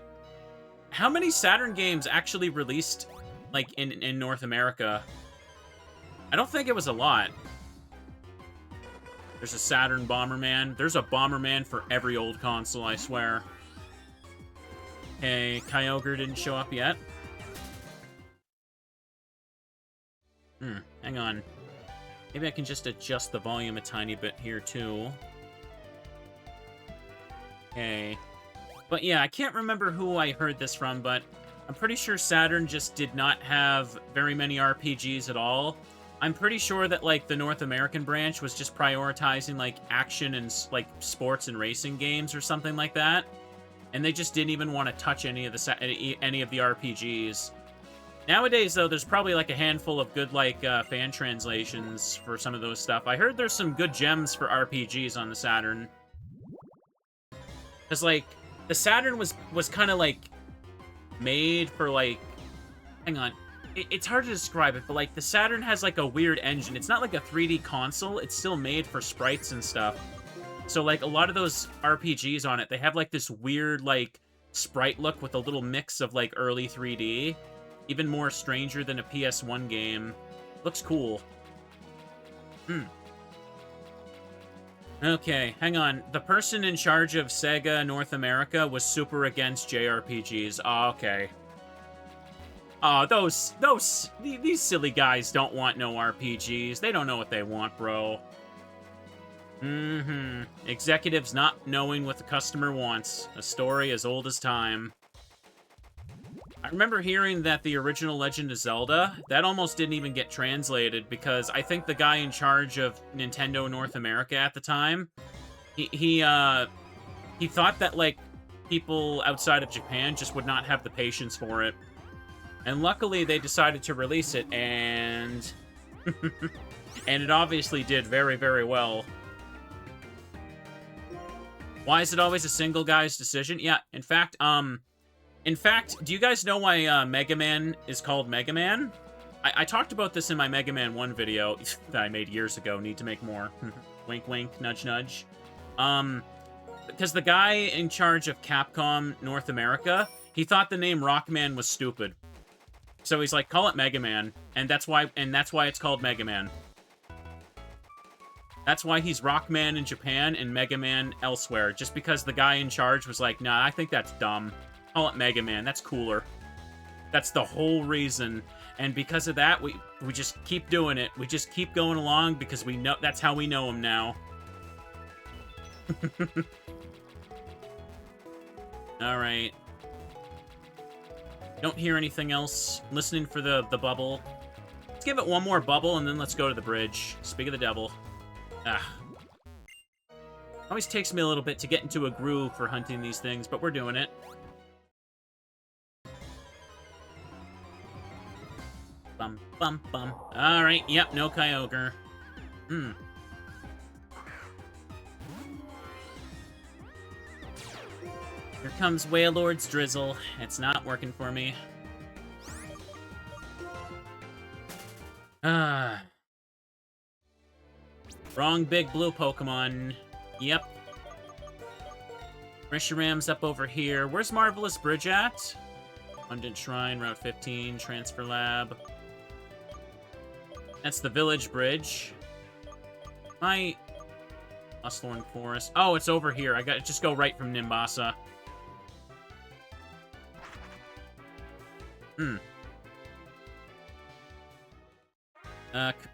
how many Saturn games actually released, like, in North America? I don't think it was a lot. There's a Saturn Bomberman. There's a Bomberman for every old console, I swear. Okay, Kyogre didn't show up yet. Hang on. Maybe I can just adjust the volume a tiny bit here, too. Okay. But yeah, I can't remember who I heard this from, but I'm pretty sure Saturn just did not have very many RPGs at all. I'm pretty sure that, like, the North American branch was just prioritizing, like, action and, like, sports and racing games or something like that. And they just didn't even want to touch any of the RPGs. Nowadays, though, there's probably, like, a handful of good, like, fan translations for some of those stuff. I heard there's some good gems for RPGs on the Saturn. Because, like, the Saturn was kind of, like, made for, like... Hang on. It's hard to describe it, but, like, the Saturn has, like, a weird engine. It's not like a 3D console. It's still made for sprites and stuff. So, like, a lot of those RPGs on it, they have, like, this weird, like, sprite look with a little mix of, like, early 3D. Even more stranger than a PS1 game. Looks cool. Okay, hang on. The person in charge of Sega North America was super against JRPGs. Oh, okay. Oh, these silly guys don't want no RPGs. They don't know what they want, bro. Executives not knowing what the customer wants. A story as old as time. I remember hearing that the original Legend of Zelda, that almost didn't even get translated because I think the guy in charge of Nintendo North America at the time, he thought that, like, people outside of Japan just would not have the patience for it. And luckily they decided to release it, and and it obviously did very, very well. Why is it always a single guy's decision? Yeah, in fact, do you guys know why Mega Man is called Mega Man? I talked about this in my Mega Man 1 video that I made years ago. Need to make more. Wink, wink, nudge, nudge. Because the guy in charge of Capcom North America, he thought the name Rockman was stupid. So he's like, call it Mega Man, and that's why it's called Mega Man. That's why he's Rockman in Japan and Mega Man elsewhere, just because the guy in charge was like, nah, I think that's dumb. Call it Mega Man, that's cooler. That's the whole reason. And because of that, we just keep doing it. We just keep going along because we know that's how we know him now. Alright. Don't hear anything else. Listening for the bubble. Let's give it one more bubble and then let's go to the bridge. Speak of the devil. Always takes me a little bit to get into a groove for hunting these things, but we're doing it. Bum, bum, bum. Alright, yep, no Kyogre. Here comes Wailord's Drizzle. It's not working for me. Wrong big blue Pokemon. Yep. Reshiram's up over here. Where's Marvelous Bridge at? Abundant Shrine, Route 15, Transfer Lab. That's the Village Bridge. Lostlorn Forest. Oh, it's over here. I got just go right from Nimbasa.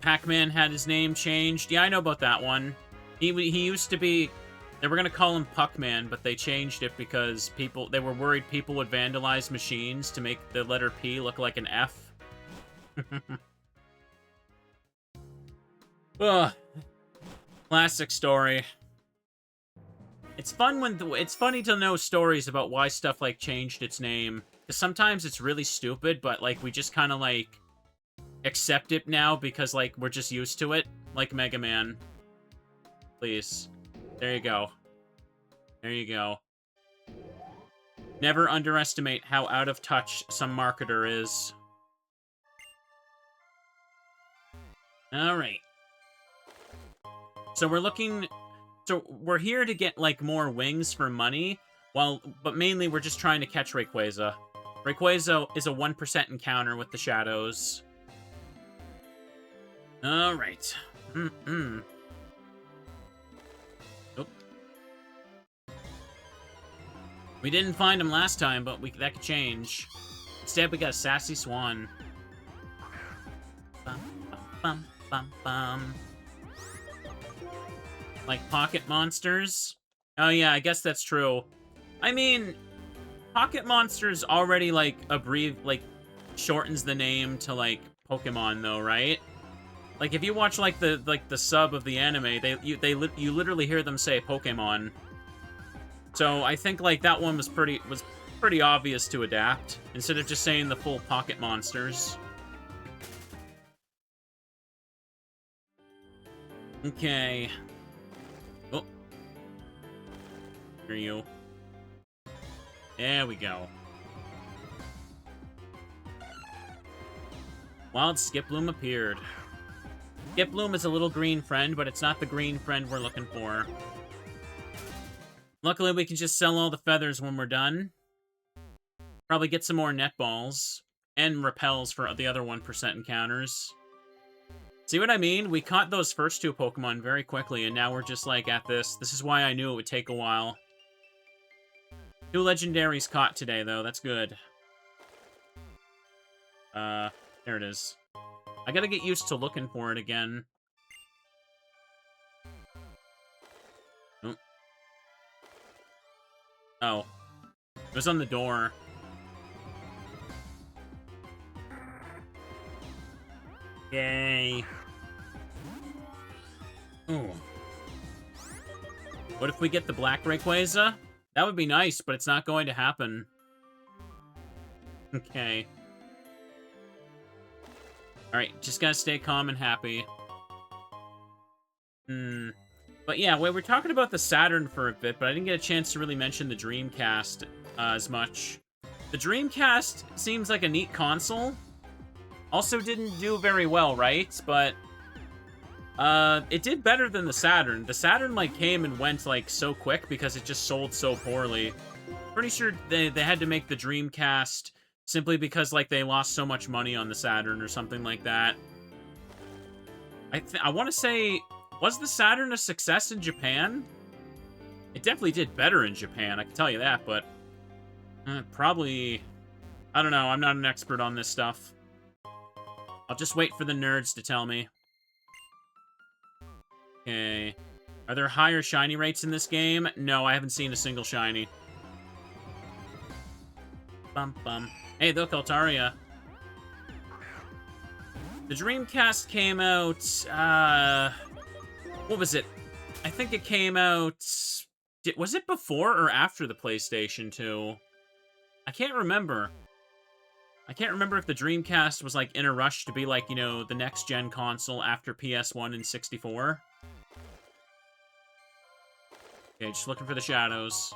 Pac-Man had his name changed. Yeah, I know about that one. He used to be... They were gonna call him Puckman, but they changed it because they were worried people would vandalize machines to make the letter P look like an F. Ugh. Classic story. It's fun when it's funny to know stories about why stuff like changed its name. Because sometimes it's really stupid, but like we just kind of like accept it now because like we're just used to it. Like Mega Man. Please. There you go. There you go. Never underestimate how out of touch some marketer is. Alright. So we're looking... So we're here to get, like, more wings for money, but mainly we're just trying to catch Rayquaza. Rayquaza is a 1% encounter with the shadows. Alright. Oh. We didn't find him last time, but that could change. Instead, we got a Sassy Swan. Bum, bum, bum, bum, bum. Like pocket monsters? Oh yeah, I guess that's true. I mean, pocket monsters already like shortens the name to like Pokemon though, right? Like if you watch like the sub of the anime, you literally hear them say Pokemon. So I think like that one was pretty obvious to adapt instead of just saying the full pocket monsters. Okay. Oh. Here you. There we go. Wild Skiploom appeared. Skiploom is a little green friend, but it's not the green friend we're looking for. Luckily, we can just sell all the feathers when we're done. Probably get some more net balls. And repels for the other 1% encounters. See what I mean? We caught those first two Pokemon very quickly, and now we're just like at this. This is why I knew it would take a while. 2 legendaries caught today, though. That's good. There it is. I gotta get used to looking for it again. Oh. It was on the door. Yay. Ooh. What if we get the Black Rayquaza? That would be nice, but it's not going to happen. Okay. Alright, just gotta stay calm and happy. But yeah, we were talking about the Saturn for a bit, but I didn't get a chance to really mention the Dreamcast as much. The Dreamcast seems like a neat console. Also didn't do very well, right? But it did better than the Saturn. The Saturn like came and went like so quick because it just sold so poorly. Pretty sure they had to make the Dreamcast simply because like they lost so much money on the Saturn or something like that. I want to say, was the Saturn a success in Japan? It definitely did better in Japan, I can tell you that, but probably, I don't know, I'm not an expert on this stuff. I'll just wait for the nerds to tell me. Okay. Are there higher shiny rates in this game? No, I haven't seen a single shiny. Bum bum. Hey, look, Altaria. The Dreamcast came out, what was it? I think it came out... Was it before or after the PlayStation 2? I can't remember. I can't remember if the Dreamcast was, like, in a rush to be, like, you know, the next-gen console after PS1 and 64. Okay, just looking for the shadows.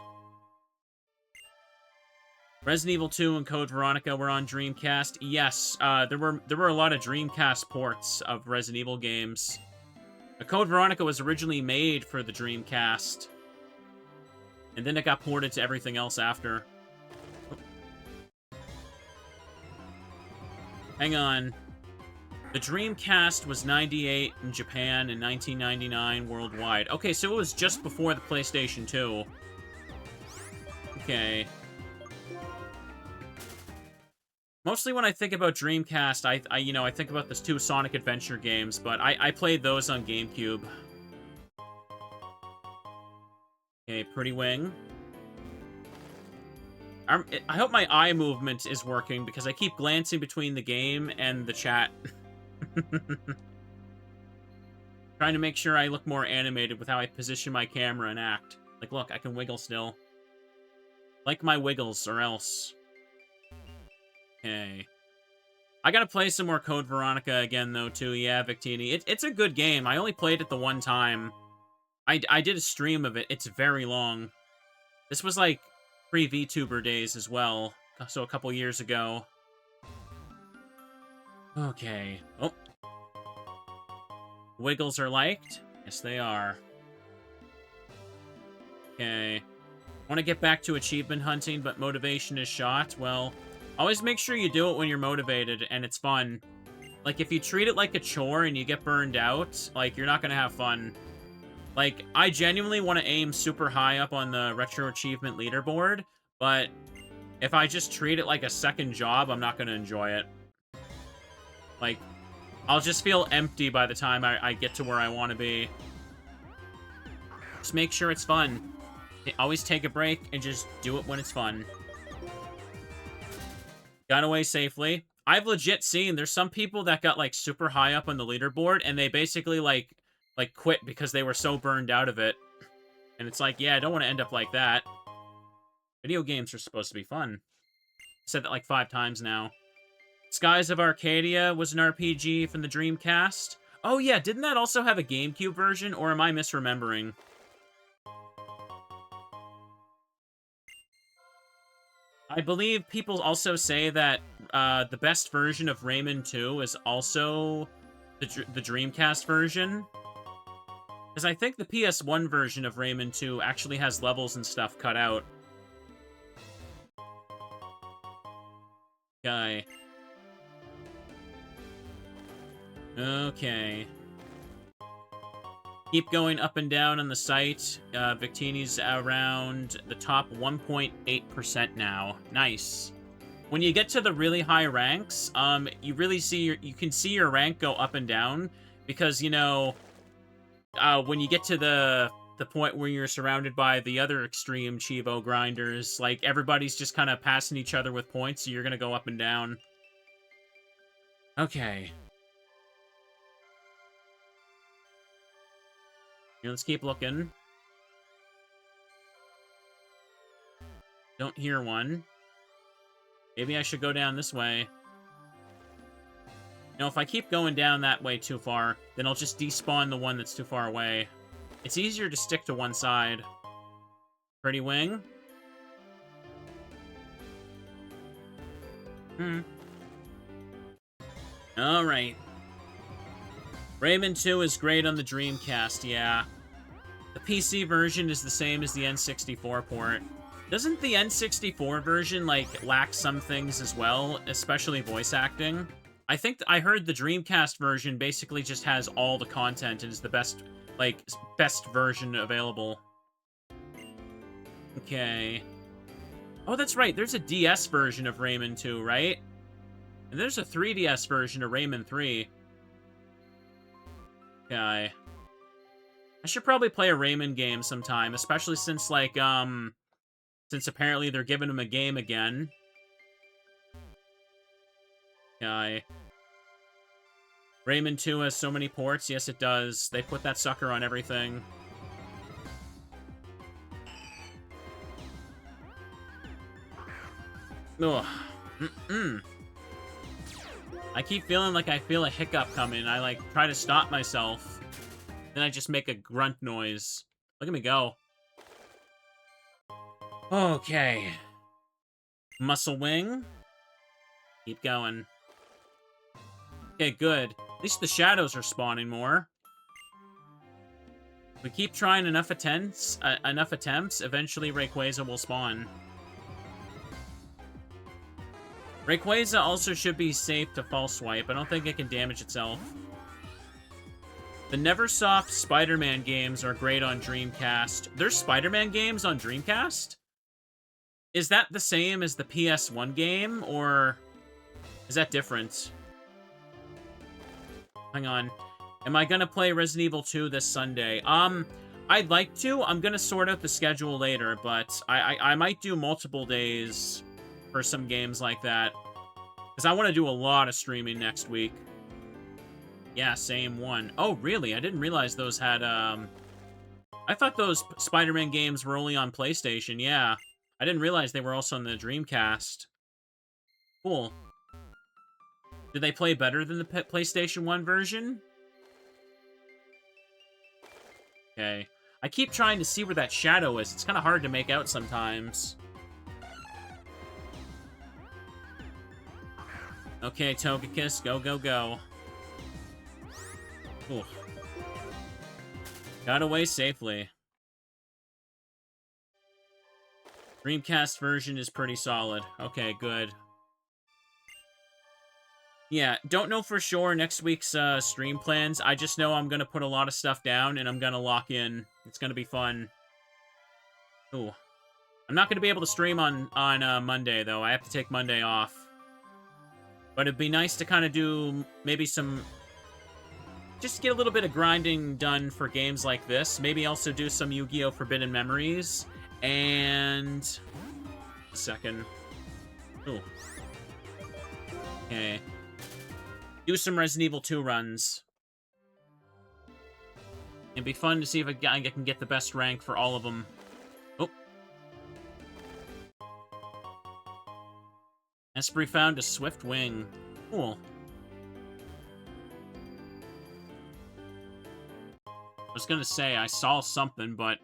Resident Evil 2 and Code Veronica were on Dreamcast. Yes, there were a lot of Dreamcast ports of Resident Evil games. Code Veronica was originally made for the Dreamcast. And then it got ported to everything else after. Hang on. The Dreamcast was 98 in Japan and 1999 worldwide. Okay, so it was just before the PlayStation 2. Okay. Mostly when I think about Dreamcast, I think about those 2 Sonic Adventure games, but I played those on GameCube. Okay, Pretty Wing. I hope my eye movement is working, because I keep glancing between the game and the chat. Trying to make sure I look more animated with how I position my camera and act. Like, look, I can wiggle still. Like my wiggles, or else. Okay. I gotta play some more Code Veronica again, though, too. Yeah, Victini. It's a good game. I only played it the one time. I did a stream of it. It's very long. This was, like, pre-VTuber days as well. So a couple years ago. Okay. Oh. Wiggles are liked? Yes, they are. Okay. Want to get back to achievement hunting, but motivation is shot? Well, always make sure you do it when you're motivated and it's fun. Like, if you treat it like a chore and you get burned out, like, you're not going to have fun. Like, I genuinely want to aim super high up on the Retro Achievement leaderboard, but if I just treat it like a second job, I'm not going to enjoy it. Like, I'll just feel empty by the time I get to where I want to be. Just make sure it's fun. Always take a break and just do it when it's fun. Got away safely. I've legit seen there's some people that got, like, super high up on the leaderboard, and they basically, like quit because they were so burned out of it. And it's like, yeah, I don't want to end up like that. Video games are supposed to be fun. I said that like 5 times now. Skies of Arcadia was an RPG from the Dreamcast. Oh yeah, didn't that also have a GameCube version, or am I misremembering? I believe people also say that the best version of Rayman 2 is also the Dreamcast version. Because I think the PS1 version of Rayman 2 actually has levels and stuff cut out. Guy. Okay. Keep going up and down on the site. Victini's around the top 1.8% now. Nice. When you get to the really high ranks, you really see you can see your rank go up and down because, you know, when you get to the point where you're surrounded by the other extreme Chivo grinders, like, everybody's just kind of passing each other with points, so you're gonna go up and down. Okay. Here, let's keep looking. Don't hear one. Maybe I should go down this way. You know, if I keep going down that way too far, then I'll just despawn the one that's too far away. It's easier to stick to one side. Pretty wing. Alright. Rayman 2 is great on the Dreamcast, yeah. The PC version is the same as the N64 port. Doesn't the N64 version, like, lack some things as well, especially voice acting? I think I heard the Dreamcast version basically just has all the content and is the best, like, best version available. Okay. Oh, that's right, there's a DS version of Rayman 2, right? And there's a 3DS version of Rayman 3. Okay. I should probably play a Rayman game sometime, especially since, like, since apparently they're giving him a game again. Okay. Rayman 2 has so many ports. Yes, it does. They put that sucker on everything. Ugh. I keep feeling like I feel a hiccup coming. I, like, try to stop myself. Then I just make a grunt noise. Look at me go. Okay. Muscle wing. Keep going. Okay, good. At least the shadows are spawning more. If we keep trying enough attempts, eventually Rayquaza will spawn. Rayquaza also should be safe to false swipe. I don't think it can damage itself. The Neversoft Spider-Man games are great on Dreamcast. There's Spider-Man games on Dreamcast? Is that the same as the PS1 game, or is that different? Hang on. Am I gonna play Resident Evil 2 this Sunday? I'd like to. I'm gonna sort out the schedule later, but I might do multiple days for some games like that. Because I want to do a lot of streaming next week. Yeah, same one. Oh, really? I didn't realize those had, I I thought those Spider-Man games were only on PlayStation, yeah. I didn't realize they were also on the Dreamcast. Cool. Did they play better than the PlayStation 1 version? Okay. I keep trying to see where that shadow is. It's kind of hard to make out sometimes. Okay, Togekiss, go, go, go. Ooh. Got away safely. Dreamcast version is pretty solid. Okay, good. Yeah, don't know for sure next week's stream plans. I just know I'm going to put a lot of stuff down, and I'm going to lock in. It's going to be fun. Ooh. I'm not going to be able to stream on Monday, though. I have to take Monday off. But it'd be nice to kind of do maybe some... Just get a little bit of grinding done for games like this. Maybe also do some Yu-Gi-Oh! Forbidden Memories. And... A second. Ooh. Okay. Do some Resident Evil 2 runs. It'd be fun to see if I can get the best rank for all of them. Oh. Esprit found a swift wing. Cool. I was gonna say I saw something, but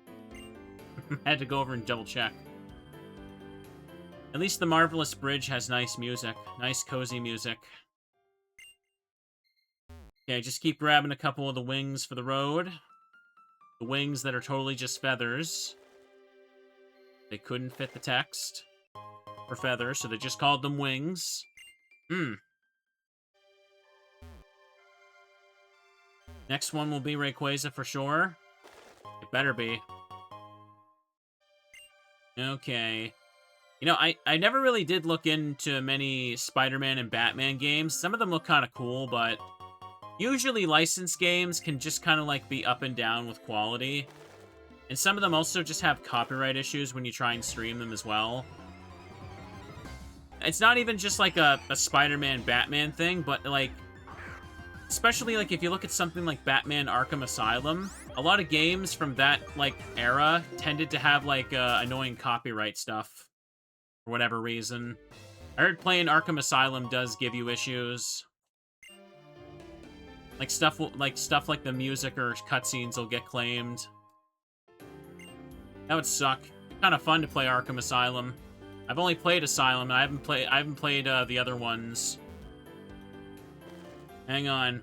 I had to go over and double check. At least the Marvelous Bridge has nice music. Nice, cozy music. Okay, just keep grabbing a couple of the wings for the road. The wings that are totally just feathers. They couldn't fit the text for feathers, so they just called them wings. Next one will be Rayquaza for sure. It better be. Okay. You know, I never really did look into many Spider-Man and Batman games. Some of them look kind of cool, but usually licensed games can just kind of like be up and down with quality. And some of them also just have copyright issues when you try and stream them as well. It's not even just like a Spider-Man Batman thing, but like, especially like if you look at something like Batman Arkham Asylum, a lot of games from that like era tended to have like annoying copyright stuff for whatever reason. I heard playing Arkham Asylum does give you issues. Like stuff like the music or cutscenes will get claimed. That would suck. Kind of fun to play Arkham Asylum. I've only played Asylum, and I haven't played the other ones. Hang on.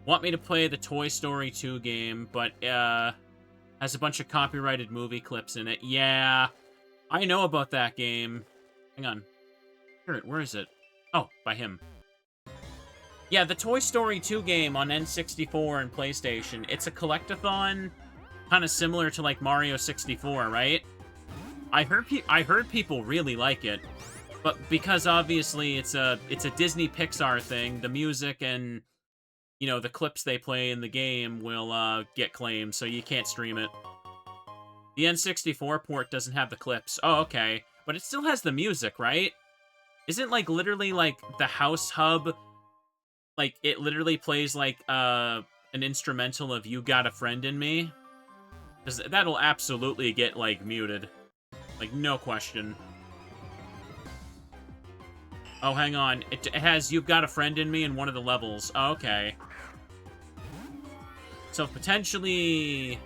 Want me to play the Toy Story 2 game, but has a bunch of copyrighted movie clips in it. Yeah, I know about that game. Hang on. Where is it? Oh, by him. Yeah, the Toy Story 2 game on N64 and PlayStation. It's a collectathon, kind of similar to like Mario 64, right? I heard people really like it, but because obviously it's a Disney Pixar thing, the music and you know the clips they play in the game will get claimed, so you can't stream it. The N64 port doesn't have the clips. Oh, okay, but it still has the music, right? Isn't like literally like the house hub, like it literally plays like an instrumental of "You Got a Friend in Me"? Because that'll absolutely get like muted. Like, no question. Oh, hang on. It has You've Got a Friend in Me in one of the levels. Oh, okay. So, potentially...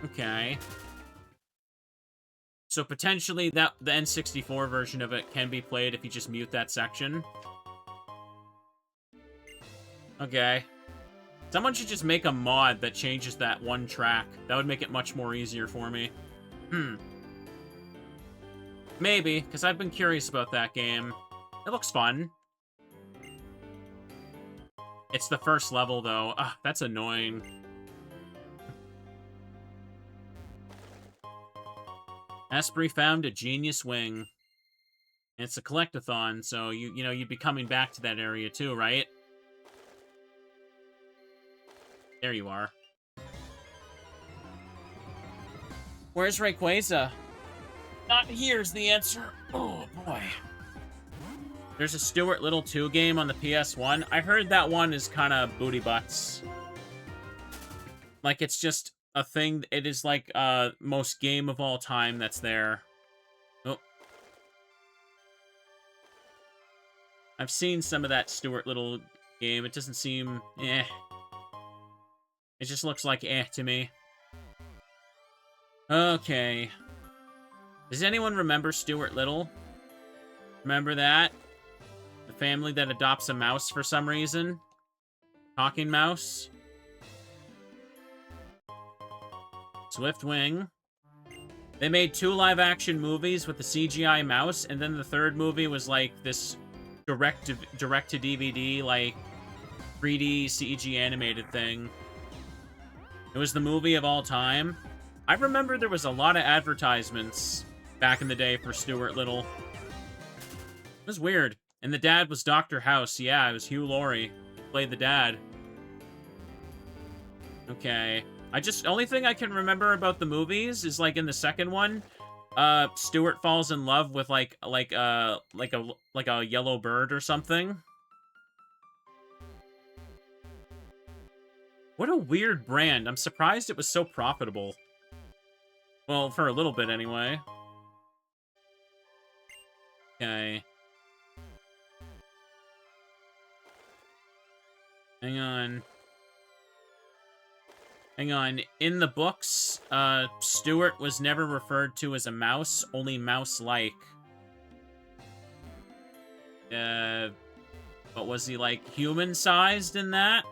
Okay. So, potentially, the N64 version of it can be played if you just mute that section. Okay. Someone should just make a mod that changes that one track. That would make it much more easier for me. Maybe, because I've been curious about that game. It looks fun. It's the first level, though. Ugh, that's annoying. Esprit found a genius wing. It's a collectathon, so you know, you'd be coming back to that area too, right? There you are. Where's Rayquaza? Not here's the answer. Oh, boy. There's a Stuart Little 2 game on the PS1. I heard that one is kind of booty butts. Like, it's just a thing. It is like most game of all time that's there. Oh, I've seen some of that Stuart Little game. It doesn't seem eh. It just looks like eh to me. Okay. Does anyone remember Stuart Little? Remember that? The family that adopts a mouse for some reason? Talking mouse? Swift Wing. They made 2 live-action movies with the CGI mouse, and then the third movie was like this direct-to-DVD, like 3D CG animated thing. It was the movie of all time. I remember there was a lot of advertisements back in the day for Stuart Little. It was weird. And the dad was Dr. House. Yeah, it was Hugh Laurie. Played the dad. Okay. Only thing I can remember about the movies is, like, in the second one, Stuart falls in love with, like a yellow bird or something. What a weird brand. I'm surprised it was so profitable. Well, for a little bit, anyway. Okay. Hang on. Hang on. In the books, Stuart was never referred to as a mouse, only mouse-like. But was he, like, human-sized in that?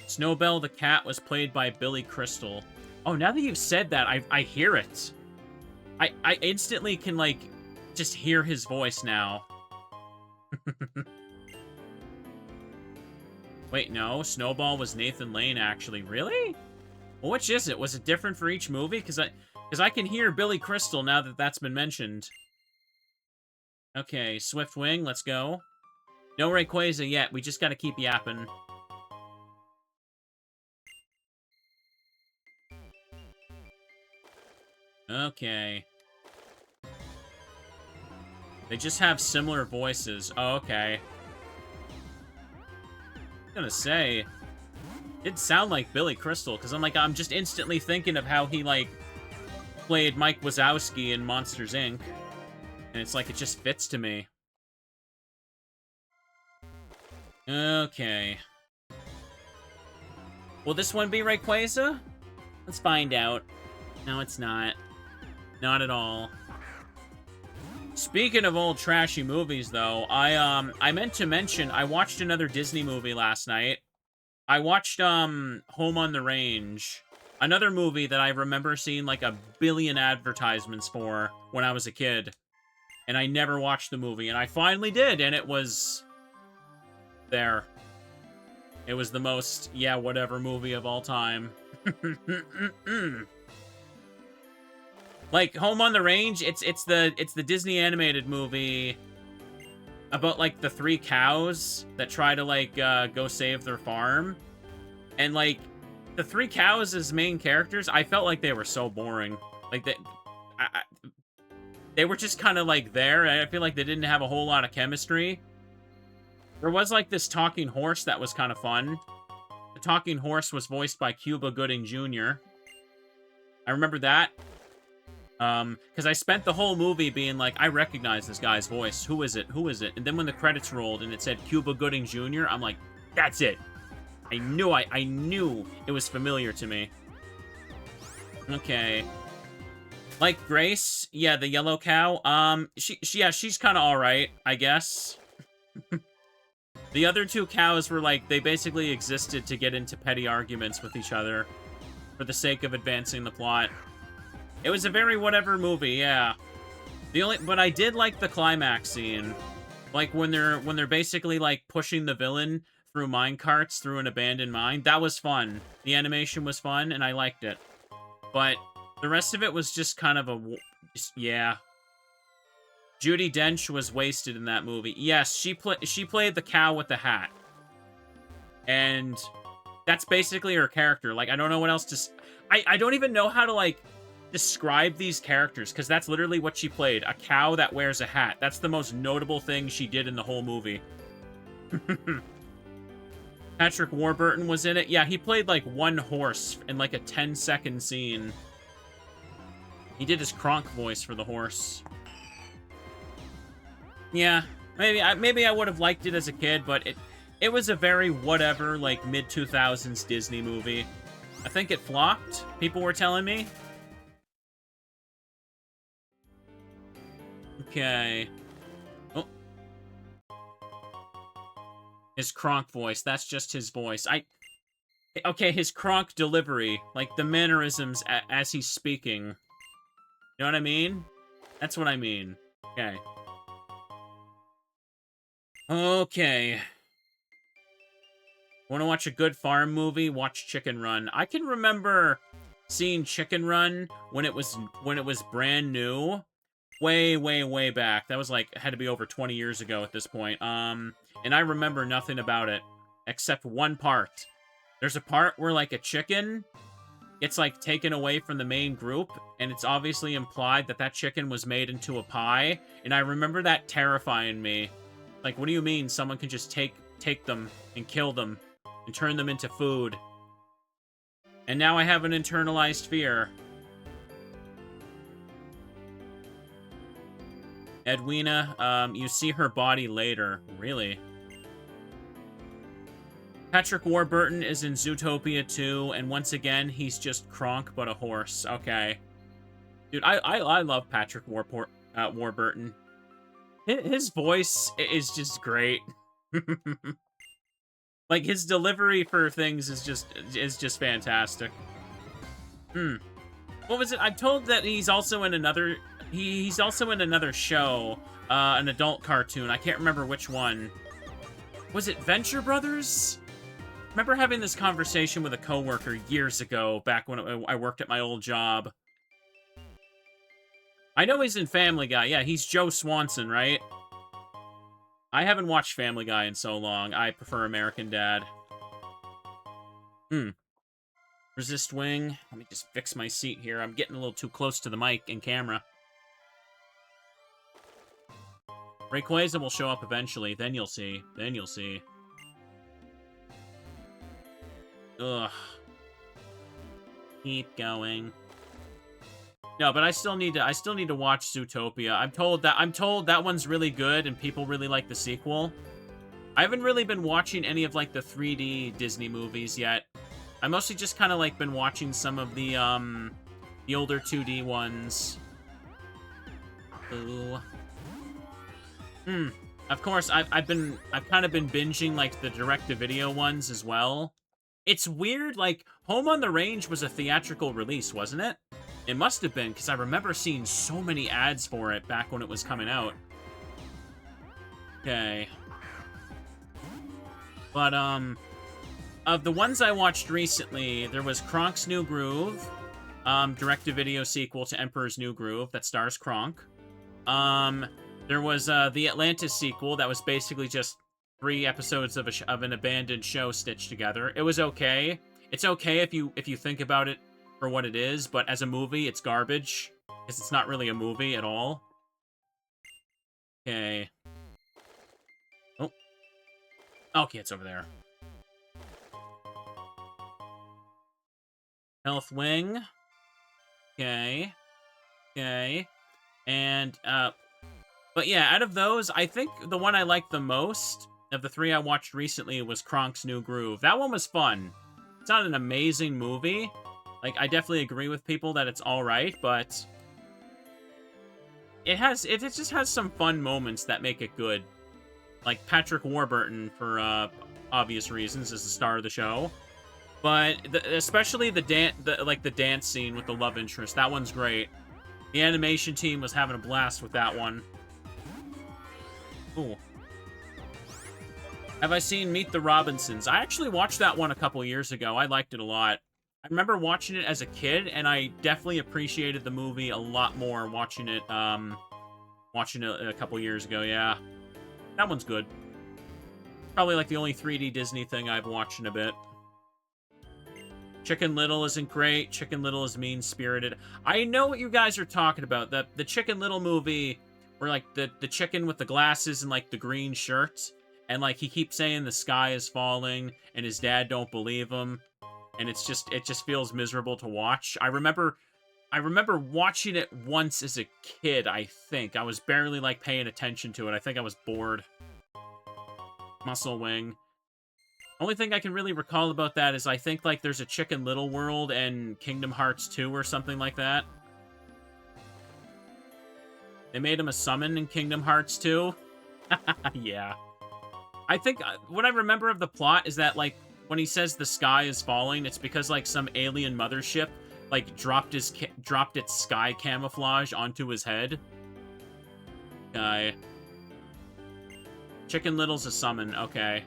Snowbell the cat was played by Billy Crystal. Oh, now that you've said that, I hear it. I instantly can, like, just hear his voice now. Wait, no. Snowball was Nathan Lane, actually. Really? Well, which is it? Was it different for each movie? Because I can hear Billy Crystal now that that's been mentioned. Okay, Swift Wing, let's go. No Rayquaza yet. We just gotta keep yapping. Okay. They just have similar voices. Oh, okay. I'm gonna say, it sound like Billy Crystal, because I'm just instantly thinking of how he, like, played Mike Wazowski in Monsters, Inc. And it's like, it just fits to me. Okay. Will this one be Rayquaza? Let's find out. No, it's not. Not at all. Speaking of old trashy movies, though, I meant to mention, I watched another Disney movie last night. I watched, Home on the Range. Another movie that I remember seeing, like, a billion advertisements for when I was a kid. And I never watched the movie, and I finally did, and it was... there. It was the most, yeah, whatever movie of all time. Like, Home on the Range, it's the Disney animated movie about, like, the 3 cows that try to, like, go save their farm. And, like, the 3 cows as main characters, I felt like they were so boring. Like, they were just kind of, like, there. I feel like they didn't have a whole lot of chemistry. There was, like, this talking horse that was kind of fun. The talking horse was voiced by Cuba Gooding Jr. I remember that. Because I spent the whole movie being like, I recognize this guy's voice. Who is it? Who is it? And then when the credits rolled and it said Cuba Gooding Jr., I'm like, that's it. I knew it was familiar to me. Okay. Like Grace, yeah, the yellow cow. She's kind of all right, I guess. The other 2 cows were like, they basically existed to get into petty arguments with each other for the sake of advancing the plot. It was a very whatever movie, yeah. But I did like the climax scene. Like, when they're basically, like, pushing the villain through minecarts through an abandoned mine. That was fun. The animation was fun, and I liked it. But the rest of it was just kind of yeah. Judi Dench was wasted in that movie. Yes, she played the cow with the hat. And that's basically her character. Like, I don't know what else to... I don't even know how to, like, describe these characters, because that's literally what she played. A cow that wears a hat. That's the most notable thing she did in the whole movie. Patrick Warburton was in it. Yeah, he played like one horse in like a 10-second scene. He did his Kronk voice for the horse. Yeah, maybe I would have liked it as a kid, but it was a very whatever, like, mid-2000s Disney movie. I think it flopped, people were telling me. Okay. Oh. His Kronk voice, that's just his voice. Okay, his Kronk delivery, like, the mannerisms as he's speaking. You know what I mean? That's what I mean. Okay. Okay. Want to watch a good farm movie? Watch Chicken Run. I can remember seeing Chicken Run when it was brand new, way back. That was like had to be over 20 years ago at this point. And I remember nothing about it except one part. There's a part where like a chicken gets like taken away from the main group, and it's obviously implied that that chicken was made into a pie. And I remember that terrifying me. Like, what do you mean someone can just take them and kill them and turn them into food? And now I have an internalized fear. Edwina, you see her body later. Really? Patrick Warburton is in Zootopia 2, and once again, he's just Kronk, but a horse. Okay. Dude, I love Patrick Warburton. His voice is just great. Like, his delivery for things is just fantastic. What was it? I'm told that he's also in another... He's also in another show. An adult cartoon. I can't remember which one. Was it Venture Brothers? I remember having this conversation with a coworker years ago, back when I worked at my old job. I know he's in Family Guy. Yeah, he's Joe Swanson, right? I haven't watched Family Guy in so long. I prefer American Dad. Resist wing. Let me just fix my seat here. I'm getting a little too close to the mic and camera. Rayquaza will show up eventually. Then you'll see. Then you'll see. Ugh. Keep going. No, but I still need to watch Zootopia. I'm told that one's really good and people really like the sequel. I haven't really been watching any of like the 3D Disney movies yet. I mostly just kind of like been watching some of the older 2D ones. Ooh. Of course, I've kind of been binging like the direct-to-video ones as well. It's weird, like Home on the Range was a theatrical release, wasn't it? It must have been, because I remember seeing so many ads for it back when it was coming out. Okay. But, of the ones I watched recently, there was Kronk's New Groove, direct-to-video sequel to Emperor's New Groove that stars Kronk. There was, the Atlantis sequel that was basically just 3 episodes of an abandoned show stitched together. It was okay. It's okay if you think about it for what it is, but as a movie, it's garbage, because it's not really a movie at all. Okay. Oh. Okay, it's over there. Health Wing. Okay. Okay. And, but yeah, out of those, I think the one I liked the most of the 3 I watched recently was Kronk's New Groove. That one was fun. It's not an amazing movie. Like, I definitely agree with people that it's alright, but it just has some fun moments that make it good. Like Patrick Warburton, for obvious reasons, is the star of the show. But especially the dance scene with the love interest, that one's great. The animation team was having a blast with that one. Cool. Have I seen Meet the Robinsons? I actually watched that one a couple years ago. I liked it a lot. I remember watching it as a kid, and I definitely appreciated the movie a lot more watching it a couple years ago, yeah. That one's good. Probably like the only 3D Disney thing I've watched in a bit. Chicken Little isn't great. Chicken Little is mean-spirited. I know what you guys are talking about. The Chicken Little movie where like the chicken with the glasses and like the green shirt, And, like, he keeps saying the sky is falling, and his dad don't believe him. And it just feels miserable to watch. I remember watching it once as a kid, I think. I was barely, like, paying attention to it. I think I was bored. Muscle Wing. Only thing I can really recall about that is I think, like, there's a Chicken Little World and Kingdom Hearts 2 or something like that. They made him a summon in Kingdom Hearts 2. Yeah. I think what I remember of the plot is that, like, when he says the sky is falling, it's because, like, some alien mothership, like, dropped its sky camouflage onto his head. Okay. Chicken Little's a summon. Okay.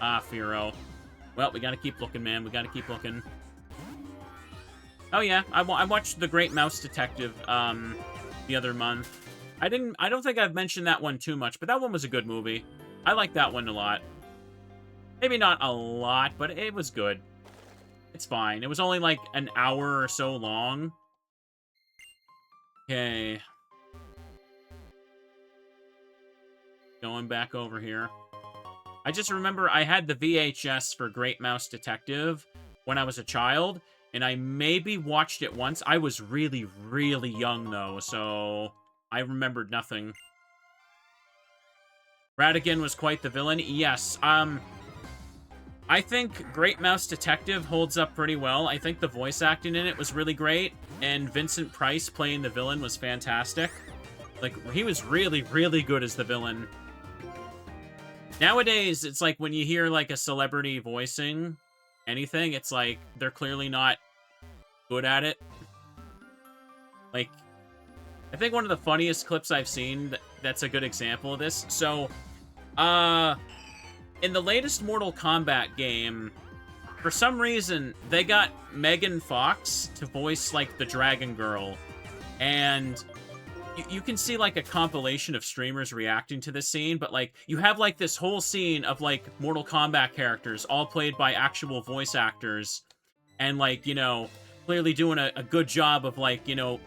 Ah, Firo. Well, we gotta keep looking, man. We gotta keep looking. Oh, yeah. I watched The Great Mouse Detective, the other month. I don't think I've mentioned that one too much, but that one was a good movie. I like that one a lot. Maybe not a lot, but it was good. It's fine. It was only like an hour or so long. Okay. Going back over here. I just remember I had the VHS for Great Mouse Detective when I was a child, and I maybe watched it once. I was really, really young, though, so I remembered nothing. Ratigan was quite the villain. Yes, I think Great Mouse Detective holds up pretty well. I think the voice acting in it was really great, and Vincent Price playing the villain was fantastic. Like, he was really, really good as the villain. Nowadays, it's like when you hear, like, a celebrity voicing anything, it's like they're clearly not good at it. Like, I think one of the funniest clips I've seen that's a good example of this. So, in the latest Mortal Kombat game, for some reason, they got Megan Fox to voice, like, the Dragon Girl. And you can see, like, a compilation of streamers reacting to this scene, but, like, you have, like, this whole scene of, like, Mortal Kombat characters, all played by actual voice actors, and, like, you know, clearly doing a good job of, like, you know,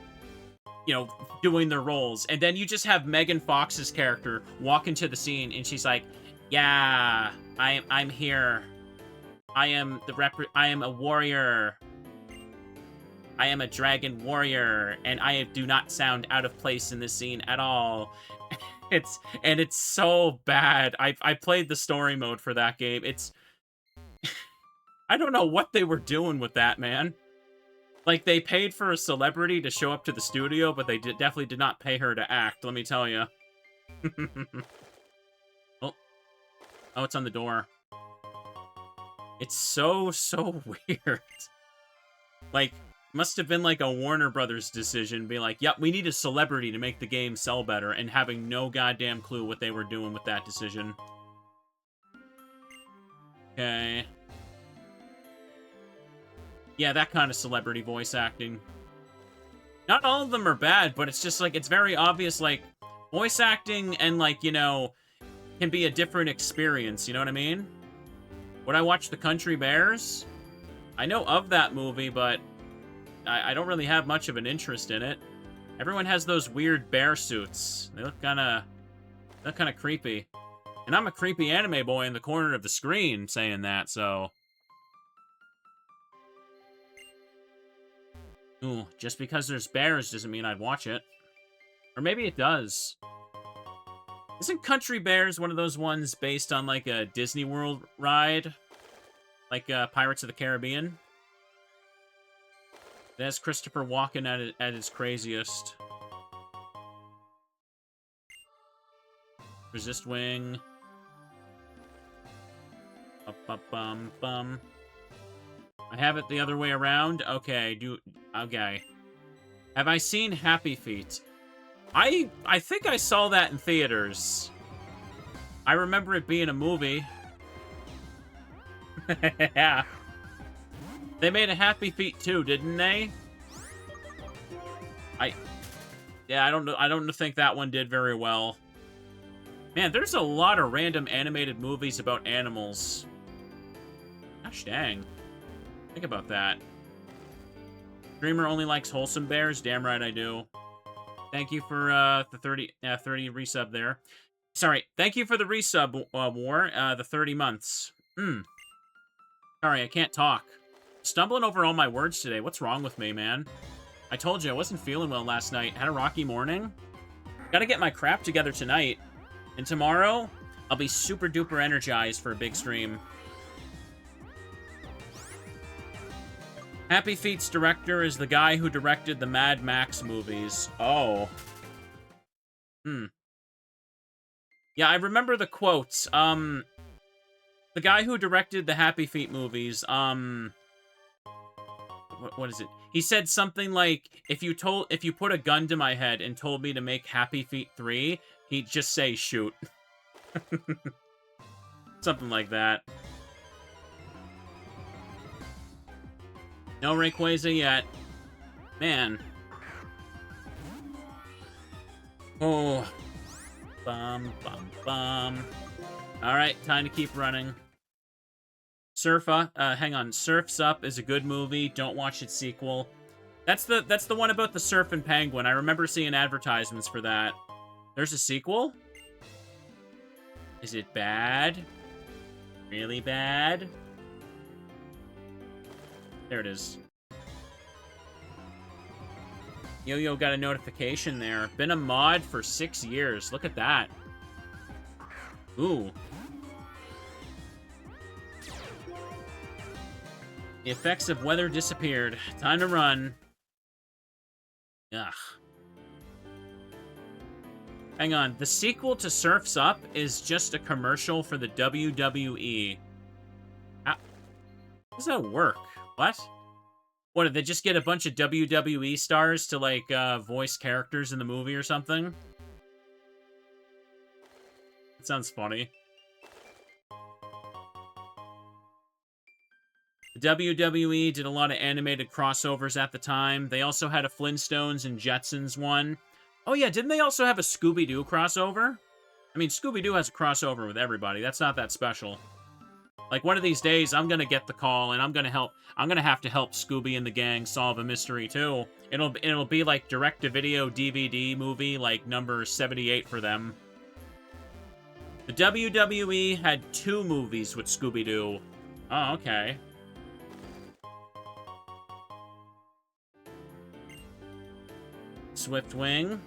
doing their roles. And then you just have Megan Fox's character walk into the scene, and she's like, yeah, I'm here. I am a warrior. I am a dragon warrior, and I do not sound out of place in this scene at all. It's so bad. I played the story mode for that game. It's I don't know what they were doing with that, man. Like, they paid for a celebrity to show up to the studio, but they definitely did not pay her to act, let me tell you. Oh, it's on the door. It's so weird. Like, must have been like a Warner Brothers decision, be like, yep, we need a celebrity to make the game sell better, and having no goddamn clue what they were doing with that decision. Okay. Yeah, that kind of celebrity voice acting. Not all of them are bad, but it's just like, it's very obvious, like, voice acting and, like, you know, can be a different experience, you know what I mean? Would I watch The Country Bears? I know of that movie, but I don't really have much of an interest in it. Everyone has those weird bear suits. They look kind of creepy. And I'm a creepy anime boy in the corner of the screen saying that, so... Ooh, just because there's bears doesn't mean I'd watch it. Or maybe it does. Isn't Country Bears one of those ones based on, like, a Disney World ride? Like, Pirates of the Caribbean? That's Christopher Walken at his craziest. Resist Wing. Bum. I have it the other way around? Okay, okay. Have I seen Happy Feet? I think I saw that in theaters. I remember it being a movie. Yeah. They made a Happy Feet too, didn't they? Yeah, I don't think that one did very well. Man, there's a lot of random animated movies about animals. Gosh dang. Think about that. Dreamer only likes wholesome bears? Damn right I do. Thank you for the 30 resub there. Sorry, thank you for the resub, War, the 30 months. Sorry, I can't talk. Stumbling over all my words today. What's wrong with me, man? I told you I wasn't feeling well last night. Had a rocky morning. Gotta get my crap together tonight. And tomorrow, I'll be super duper energized for a big stream. Happy Feet's director is the guy who directed the Mad Max movies. Oh. Yeah, I remember the quotes. The guy who directed the Happy Feet movies, what is it? He said something like, if you put a gun to my head and told me to make Happy Feet 3, he'd just say shoot. Something like that. No Rayquaza yet. Man. Oh. Bum, bum, bum. Alright, time to keep running. Hang on. Surf's Up is a good movie. Don't watch its sequel. That's the one about the surfing penguin. I remember seeing advertisements for that. There's a sequel? Is it bad? Really bad? There it is. Yo-Yo got a notification there. Been a mod for 6 years. Look at that. Ooh. The effects of weather disappeared. Time to run. Ugh. Hang on. The sequel to Surf's Up is just a commercial for the WWE. How does that work? What? What, did they just get a bunch of WWE stars to, like, voice characters in the movie or something? That sounds funny. The WWE did a lot of animated crossovers at the time. They also had a Flintstones and Jetsons one. Oh yeah, didn't they also have a Scooby-Doo crossover? I mean, Scooby-Doo has a crossover with everybody. That's not that special. Like, one of these days, I'm gonna get the call, and I'm gonna have to help Scooby and the gang solve a mystery, too. It'll be like direct-to-video DVD movie, like, number 78 for them. The WWE had 2 movies with Scooby-Doo. Oh, okay. Swiftwing.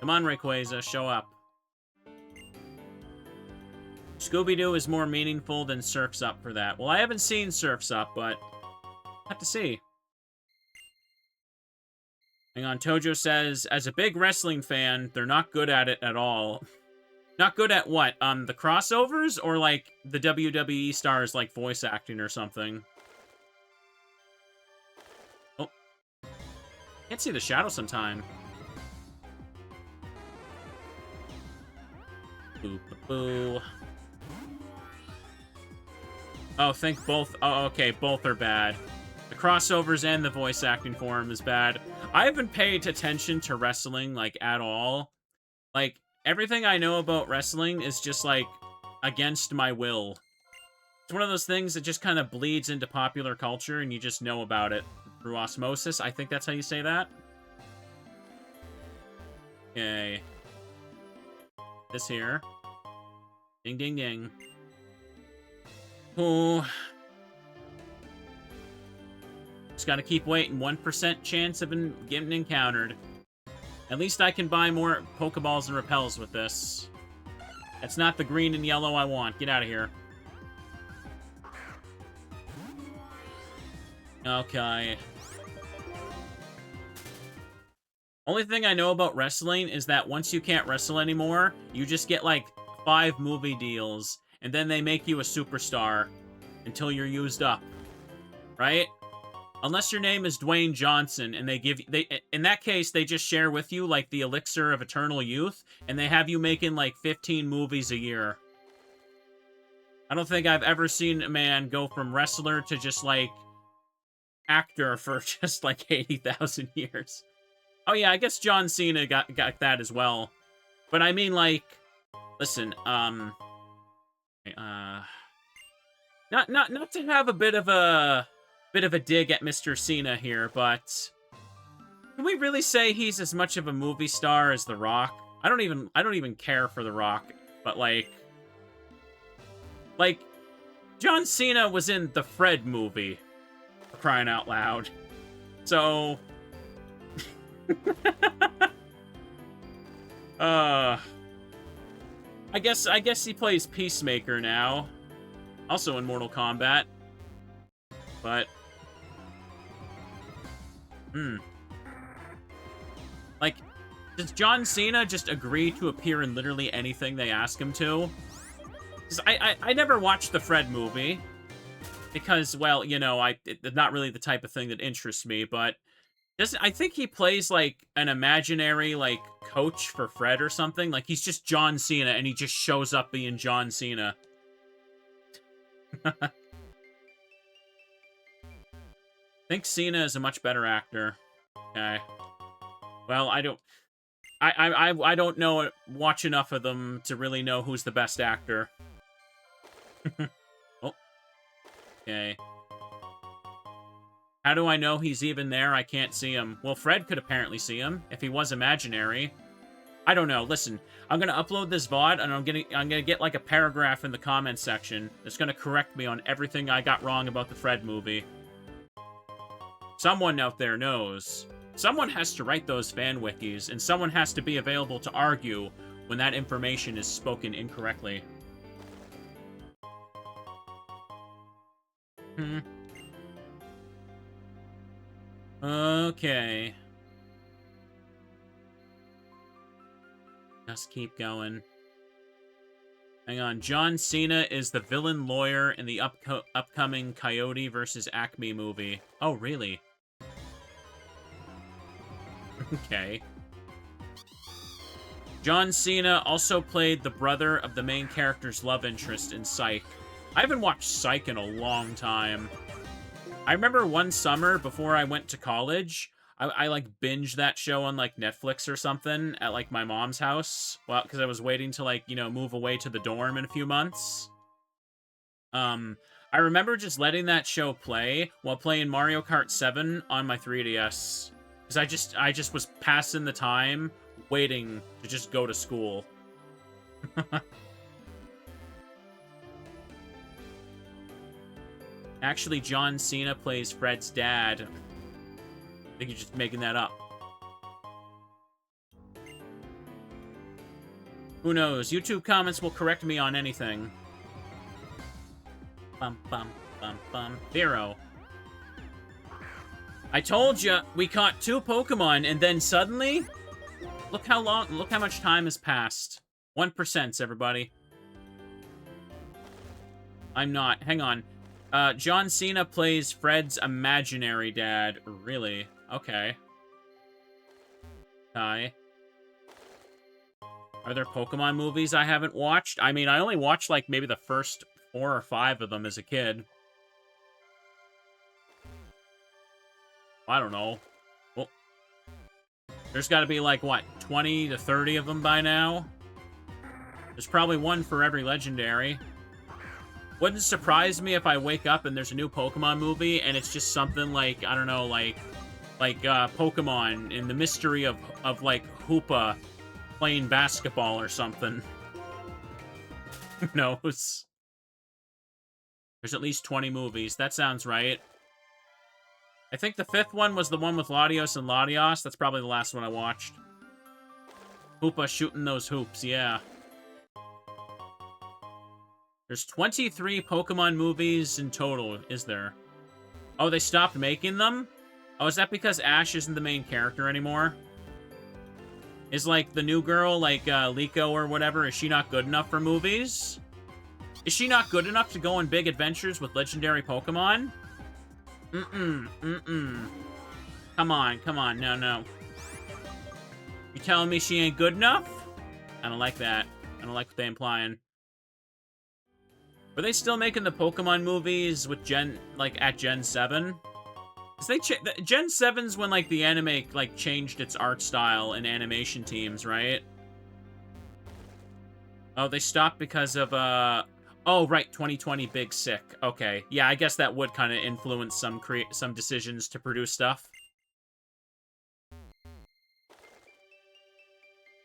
Come on, Rayquaza, show up. Scooby-Doo is more meaningful than Surf's Up for that. Well, I haven't seen Surf's Up, but I'll have to see. Hang on, Tojo says, as a big wrestling fan, they're not good at it at all. Not good at what? The crossovers? Or, like, the WWE stars, like, voice acting or something? Oh. Can't see the shadow sometime. Boo-boo-boo. Oh, think both. Oh, okay, both are bad. The crossovers and the voice acting for him is bad. I haven't paid attention to wrestling, like, at all. Like, everything I know about wrestling is just, like, against my will. It's one of those things that just kind of bleeds into popular culture, and you just know about it through osmosis. I think that's how you say that. Okay. This here. Ding, ding, ding. Oh. Just gotta keep waiting. 1% chance of getting encountered. At least I can buy more Pokeballs and Repels with this. That's not the green and yellow I want. Get out of here. Okay. Only thing I know about wrestling is that once you can't wrestle anymore, you just get, like, 5 movie deals, and then they make you a superstar until you're used up. Right? Unless your name is Dwayne Johnson, and in that case, they just share with you, like, the elixir of eternal youth, and they have you making, like, 15 movies a year. I don't think I've ever seen a man go from wrestler to just, like, actor for just, like, 80,000 years. Oh yeah, I guess John Cena got that as well. But I mean, like, listen, not to have a bit of a dig at Mr. Cena here, but Can we really say he's as much of a movie star as The Rock? I don't even care for The Rock, but like John Cena was in the Fred movie, for crying out loud. So I guess he plays Peacemaker now. Also in Mortal Kombat. But like, does John Cena just agree to appear in literally anything they ask him to? Because I never watched the Fred movie. Because, well, you know, it's not really the type of thing that interests me, but I think he plays, like, an imaginary, like, coach for Fred or something. Like, he's just John Cena, and he just shows up being John Cena. I think Cena is a much better actor. Okay. Well, I don't know, watch enough of them to really know who's the best actor. Oh. Okay. How do I know he's even there? I can't see him. Well, Fred could apparently see him, if he was imaginary. I don't know. Listen, I'm gonna upload this VOD, and I'm gonna get, like, a paragraph in the comments section that's gonna correct me on everything I got wrong about the Fred movie. Someone out there knows. Someone has to write those fan wikis, and someone has to be available to argue when that information is spoken incorrectly. Okay. Just keep going. Hang on. John Cena is the villain lawyer in the upcoming Coyote vs. Acme movie. Oh, really? Okay. John Cena also played the brother of the main character's love interest in Psych. I haven't watched Psych in a long time. I remember one summer before I went to college, I like binged that show on like Netflix or something at like my mom's house. Well, because I was waiting to like, you know, move away to the dorm in a few months. I remember just letting that show play while playing Mario Kart 7 on my 3DS. Because I just was passing the time waiting to just go to school. Actually, John Cena plays Fred's dad. I think you're just making that up. Who knows? YouTube comments will correct me on anything. Bum, bum, bum, bum. Zero. I told you, we caught 2 Pokemon, and then suddenly... Look how much time has passed. 1%, everybody. I'm not. Hang on. John Cena plays Fred's imaginary dad. Really? Okay. Hi. Are there Pokemon movies I haven't watched? I mean, I only watched, like, maybe the first 4 or 5 of them as a kid. I don't know. Well, there's got to be, like, what, 20 to 30 of them by now? There's probably one for every legendary. Wouldn't surprise me if I wake up and there's a new Pokemon movie and it's just something like, I don't know, like Pokemon in the mystery of like, Hoopa playing basketball or something. Who knows? There's at least 20 movies. That sounds right. I think the 5th one was the one with Latios and Latios. That's probably the last one I watched. Hoopa shooting those hoops, yeah. There's 23 Pokemon movies in total, is there? Oh, they stopped making them? Oh, is that because Ash isn't the main character anymore? Is, like, the new girl, like, Liko or whatever, is she not good enough for movies? Is she not good enough to go on big adventures with legendary Pokemon? Come on, no. You telling me she ain't good enough? I don't like that. I don't like what they're implying. Were they still making the Pokemon movies with at Gen 7? Gen 7's when, like, the anime, like, changed its art style and animation teams, right? Oh, they stopped because of, oh, right, 2020 Big Sick. Okay. Yeah, I guess that would kind of influence some decisions to produce stuff.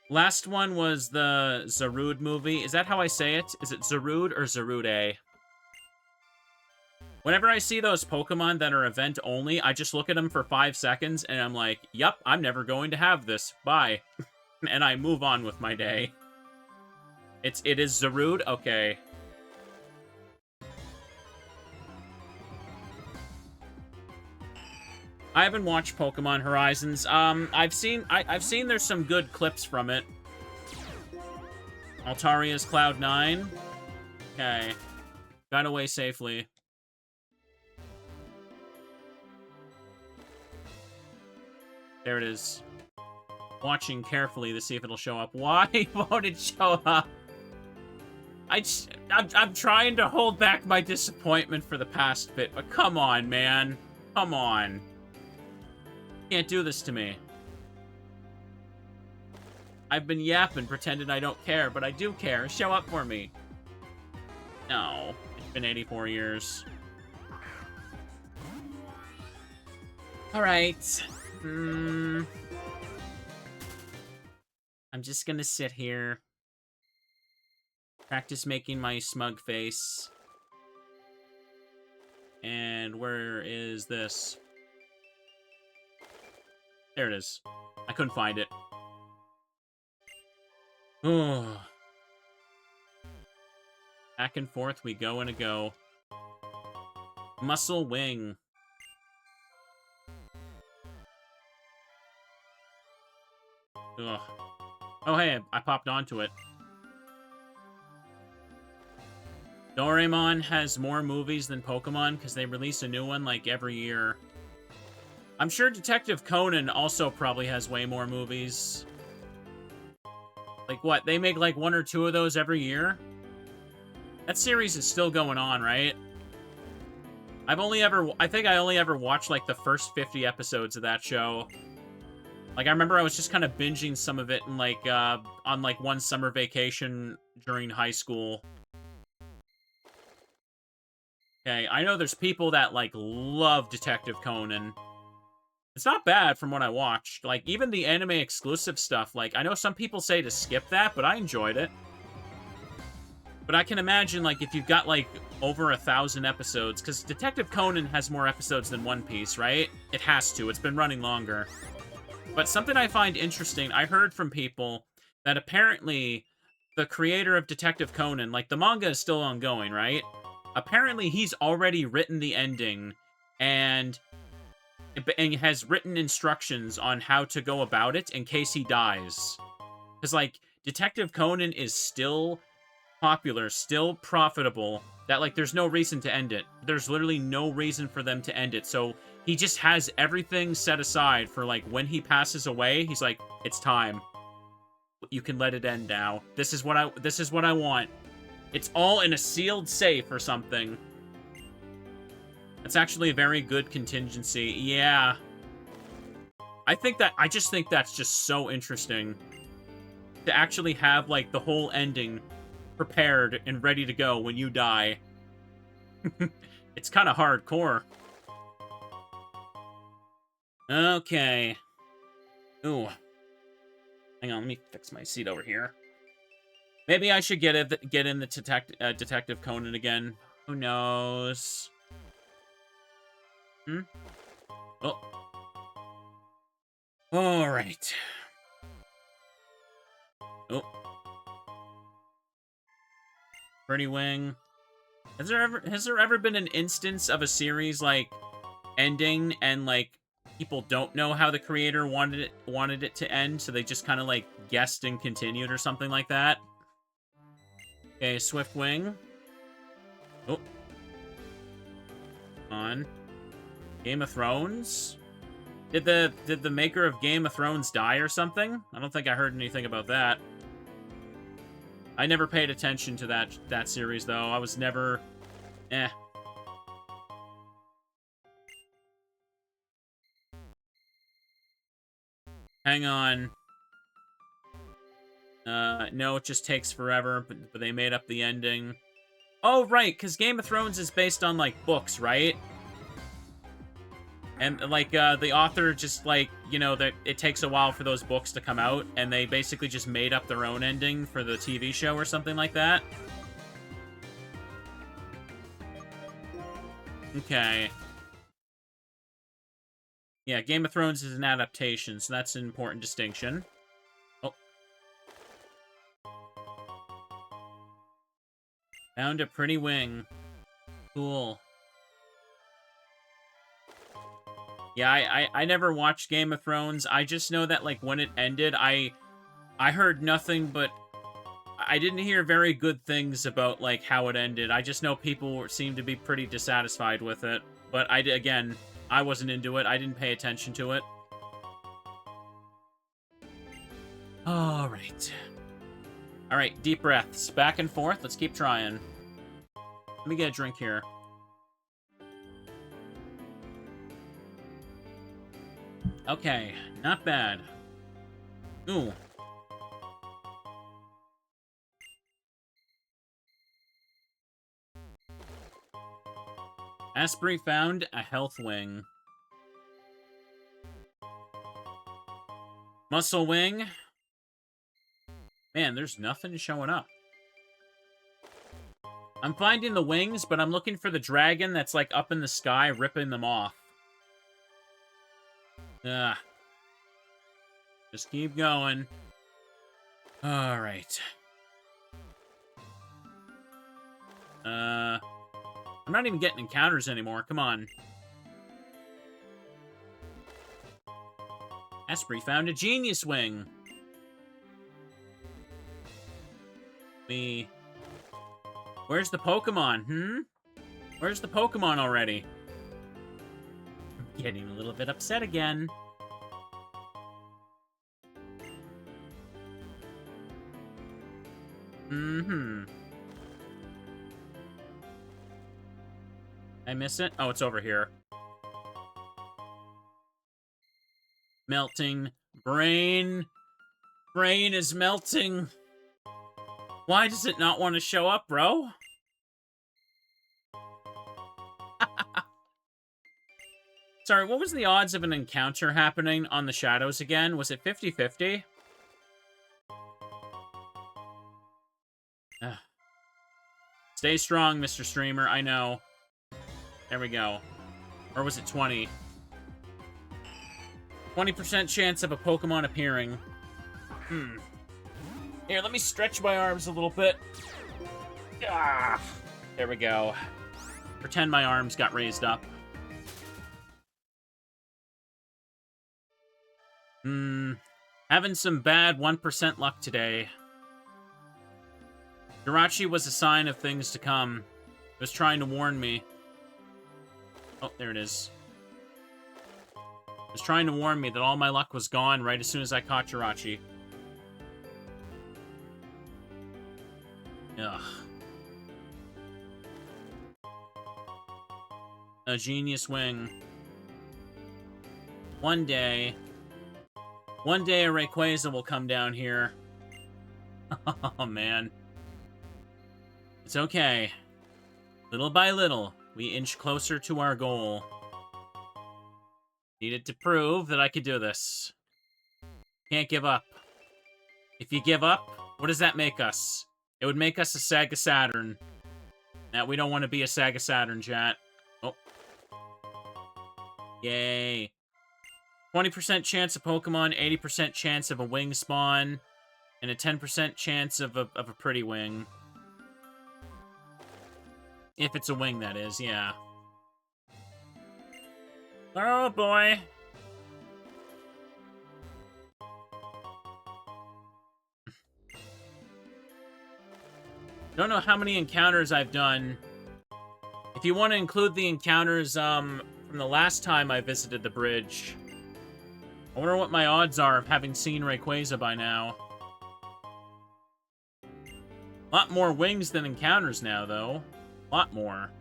Last one was the Zarude movie. Is that how I say it? Is it Zarude or Zarude? Whenever I see those Pokemon that are event only, I just look at them for 5 seconds and I'm like, yep, I'm never going to have this. Bye. And I move on with my day. It is Zarude? Okay. I haven't watched Pokemon Horizons. I've seen there's some good clips from it. Altaria's Cloud9. Okay. Got away safely. There it is. Watching carefully to see if it'll show up. Why won't it show up? I'm trying to hold back my disappointment for the past bit, but come on, man. Come on. You can't do this to me. I've been yapping, pretending I don't care, but I do care. Show up for me. No. It's been 84 years. Alright. I'm just gonna sit here. Practice making my smug face. And where is this? There it is. I couldn't find it. Oh. Back and forth we go and a go. Muscle Wing. Ugh. Oh, hey, I popped onto it. Doraemon has more movies than Pokemon because they release a new one, like, every year. I'm sure Detective Conan also probably has way more movies. Like, what? They make, like, 1 or 2 of those every year? That series is still going on, right? I think I only ever watched, like, the first 50 episodes of that show. Like, I remember I was just kind of binging some of it in, like, on, like, one summer vacation during high school. Okay, I know there's people that, like, love Detective Conan. It's not bad from what I watched. Like, even the anime exclusive stuff, like, I know some people say to skip that, but I enjoyed it. But I can imagine, like, if you've got, like, over 1,000 episodes, because Detective Conan has more episodes than One Piece, right? It has to. It's been running longer. But something I find interesting, I heard from people that apparently the creator of Detective Conan, like, the manga is still ongoing, right? Apparently he's already written the ending and has written instructions on how to go about it in case he dies. Because, like, Detective Conan is still popular, still profitable, that, like, there's no reason to end it. There's literally no reason for them to end it. So he just has everything set aside for, like, when he passes away, he's like, it's time. You can let it end now. This is what I want. It's all in a sealed safe or something. That's actually a very good contingency. Yeah. I just think that's just so interesting. To actually have, like, the whole ending prepared and ready to go when you die. It's kind of hardcore. Okay. Ooh. Hang on, let me fix my seat over here. Maybe I should get in the Detective Conan again. Who knows? Oh. All right. Oh. Pretty Wing. Has there ever been an instance of a series, like, ending and, like, people don't know how the creator wanted it to end, so they just kind of, like, guessed and continued or something like that? Okay, Swift Wing. Oh. On. Game of Thrones? Did the maker of Game of Thrones die or something? I don't think I heard anything about that. I never paid attention to that series, though. I was never... Eh. Hang on. No, it just takes forever, but they made up the ending. Oh, right, because Game of Thrones is based on, like, books, right? And, like, the author just, like, you know, that it takes a while for those books to come out, and they basically just made up their own ending for the TV show or something like that. Okay. Yeah, Game of Thrones is an adaptation, so that's an important distinction. Oh. Found a pretty wing. Cool. Yeah, I never watched Game of Thrones. I just know that, like, when it ended, I heard nothing but... I didn't hear very good things about, like, how it ended. I just know people seemed to be pretty dissatisfied with it. But, again, I wasn't into it. I didn't pay attention to it. Alright. Alright, deep breaths. Back and forth. Let's keep trying. Let me get a drink here. Okay, not bad. Ooh. Asprey found a health wing. Muscle wing. Man, there's nothing showing up. I'm finding the wings, but I'm looking for the dragon that's, like, up in the sky, ripping them off. Ugh. Just keep going. Alright. I'm not even getting encounters anymore. Come on. Asprey found a genius wing. Where's the Pokemon, Where's the Pokemon already? I'm getting a little bit upset again. I miss it? Oh, it's over here. Melting. Brain. Brain is melting. Why does it not want to show up, bro? Sorry, what was the odds of an encounter happening on the shadows again? Was it 50-50? Stay strong, Mr. Streamer. I know. There we go. Or was it 20? 20% chance of a Pokemon appearing. Here, let me stretch my arms a little bit. Ah, there we go. Pretend my arms got raised up. Having some bad 1% luck today. Jirachi was a sign of things to come. It was trying to warn me. Oh, there it is. It was trying to warn me that all my luck was gone right as soon as I caught Jirachi. Ugh. A genius wing. One day a Rayquaza will come down here. Oh, man. It's okay. Little by little, we inch closer to our goal. Needed to prove that I could do this. Can't give up. If you give up, what does that make us? It would make us a Sega Saturn. Now, we don't want to be a Sega Saturn, chat. Oh. Yay. 20% chance of Pokemon, 80% chance of a wing spawn, and a 10% chance of a pretty wing. If it's a wing, that is, yeah. Oh, boy. Don't know how many encounters I've done. If you want to include the encounters from the last time I visited the bridge, I wonder what my odds are of having seen Rayquaza by now. A lot more wings than encounters now, though. A lot more.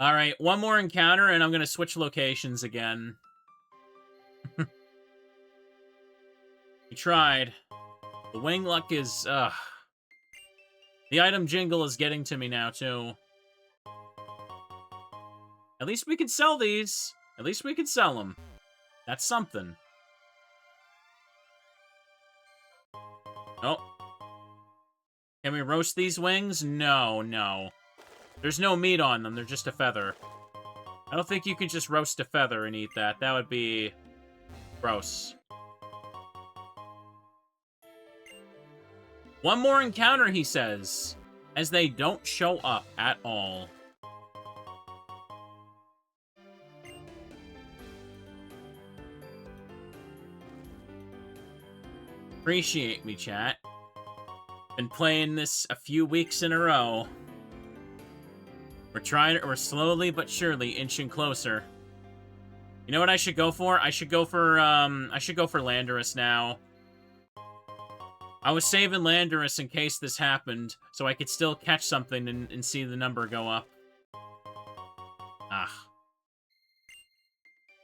Alright, one more encounter, and I'm going to switch locations again. We tried. The wing luck is, The item jingle is getting to me now, too. At least we can sell these. At least we can sell them. That's something. Oh. Can we roast these wings? No, no. There's no meat on them. They're just a feather. I don't think you can just roast a feather and eat that. That would be gross. One more encounter, he says, as they don't show up at all. Appreciate me, chat. Been playing this a few weeks in a row. We're slowly but surely inching closer. You know what I should go for? I should go for Landorus now. I was saving Landorus in case this happened, so I could still catch something and see the number go up. Ah.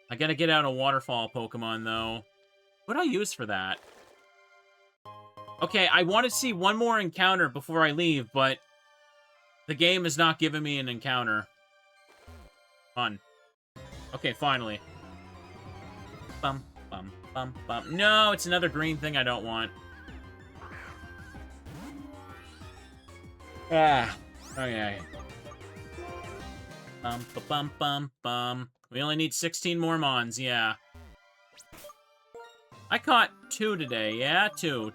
I gotta get out a waterfall Pokemon, though. What do I use for that? Okay, I want to see one more encounter before I leave, but the game is not giving me an encounter. Fun. Okay, finally. Bum, bum, bum, bum. No, it's another green thing I don't want. Ah, okay. Bum, ba, bum, bum, bum. We only need 16 more Mons, yeah. I caught 2 today, yeah? 2.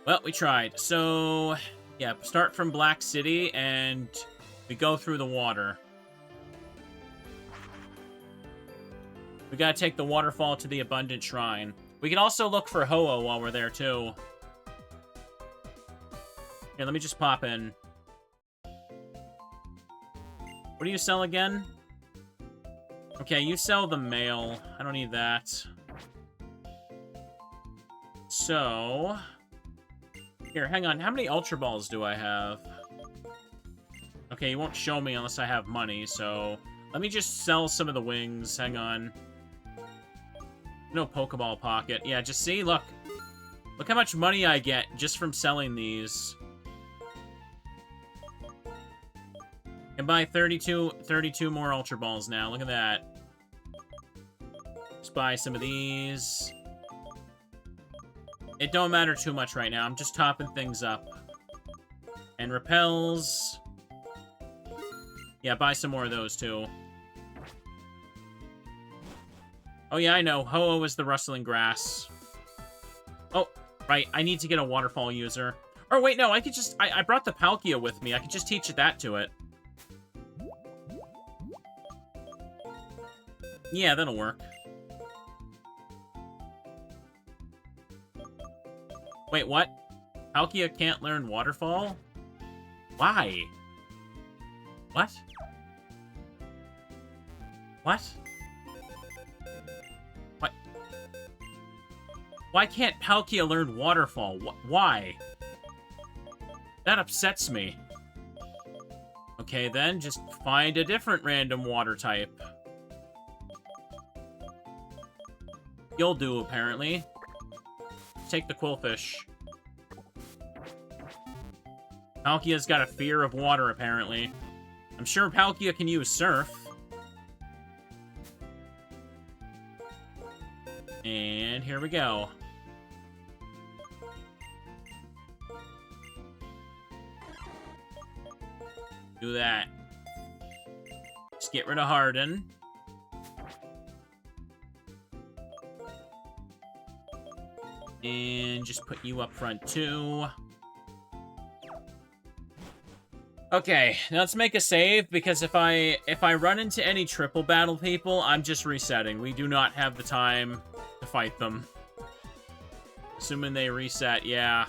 Well, we tried. So, yeah, start from Black City, and we go through the water. We gotta take the waterfall to the Abundant Shrine. We can also look for Ho-Oh while we're there, too. Here, let me just pop in. What do you sell again? Okay, you sell the mail. I don't need that. So... Here, hang on. How many Ultra Balls do I have? Okay, you won't show me unless I have money, so... Let me just sell some of the wings. Hang on. No Pokeball Pocket. Yeah, just see? Look. Look how much money I get just from selling these. Can buy 32 more Ultra Balls now. Look at that. Let's buy some of these. It don't matter too much right now. I'm just topping things up. And repels. Yeah, buy some more of those, too. Oh, yeah, I know. Ho-Oh is the rustling grass. Oh, right. I need to get a waterfall user. Or, wait, no. I could just... I brought the Palkia with me. I could just teach that to it. Yeah, that'll work. Wait, what? Palkia can't learn Waterfall? Why? What? What? What? Why can't Palkia learn Waterfall? Why? That upsets me. Okay, then, just find a different random water type. You'll do, apparently. Take the Quillfish. Palkia's got a fear of water, apparently. I'm sure Palkia can use Surf. And here we go. Do that. Just get rid of Harden. And just put you up front, too. Okay, now let's make a save, because if I run into any triple battle people, I'm just resetting. We do not have the time to fight them. Assuming they reset, yeah.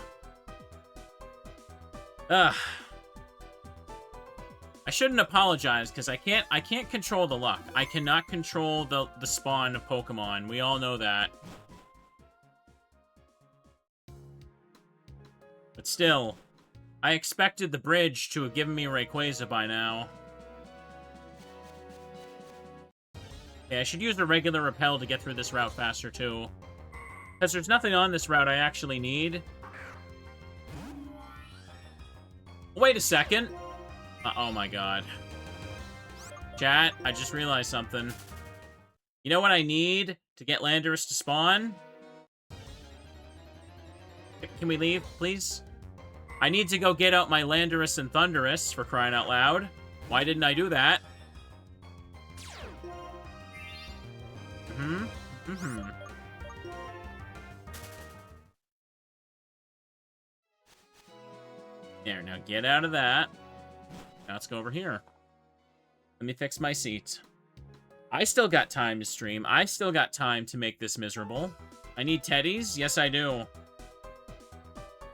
Ugh. I shouldn't apologize, because I can't control the luck. I cannot control the spawn of Pokemon. We all know that. But still, I expected the bridge to have given me Rayquaza by now. Okay, I should use the regular repel to get through this route faster, too. Because there's nothing on this route I actually need. Wait a second. Oh my god. Chat, I just realized something. You know what I need to get Landorus to spawn? Can we leave, please? I need to go get out my Landorus and Thundurus, for crying out loud. Why didn't I do that? There, now get out of that. Now let's go over here. Let me fix my seat. I still got time to stream. I still got time to make this miserable. I need teddies? Yes, I do.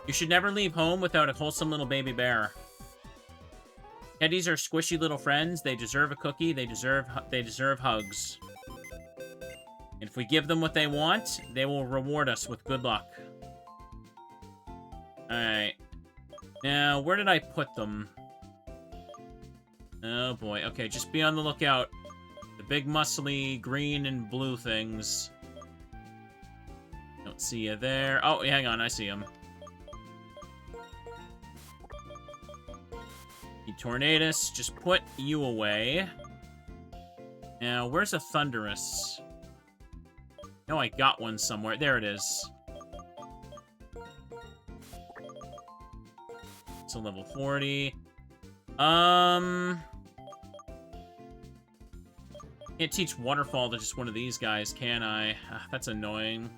You should never leave home without a wholesome little baby bear. Teddies are squishy little friends. They deserve a cookie. They deserve hugs. And if we give them what they want, they will reward us with good luck. Alright. Now, where did I put them? Oh boy. Okay, just be on the lookout. The big muscly green and blue things. Don't see you there. Oh, hang on. I see them. Tornadus, just put you away. Now, where's a Thundurus? No, I got one somewhere. There it is. It's a level 40. Can't teach Waterfall to just one of these guys, can I? That's annoying.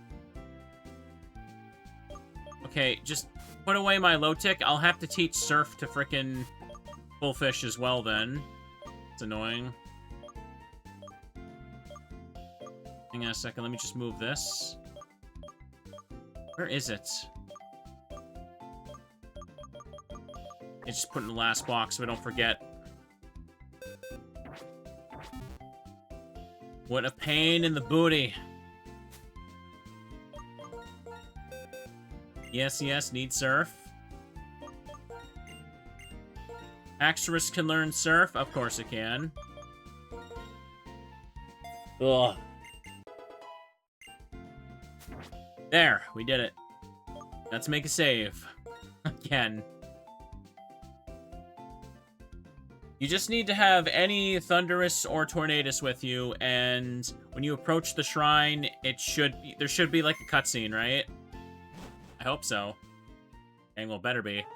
Okay, just put away my low tick. I'll have to teach Surf to frickin' Bullfish as well, then. It's annoying. Hang on a second, let me just move this. Where is it? It's just put in the last box so I don't forget. What a pain in the booty. Yes, yes, need Surf. Axorus can learn Surf? Of course it can. Ugh. There, we did it. Let's make a save. Again. You just need to have any Thundurus or Tornadus with you, and when you approach the shrine, there should be like a cutscene, right? I hope so. And well, better be.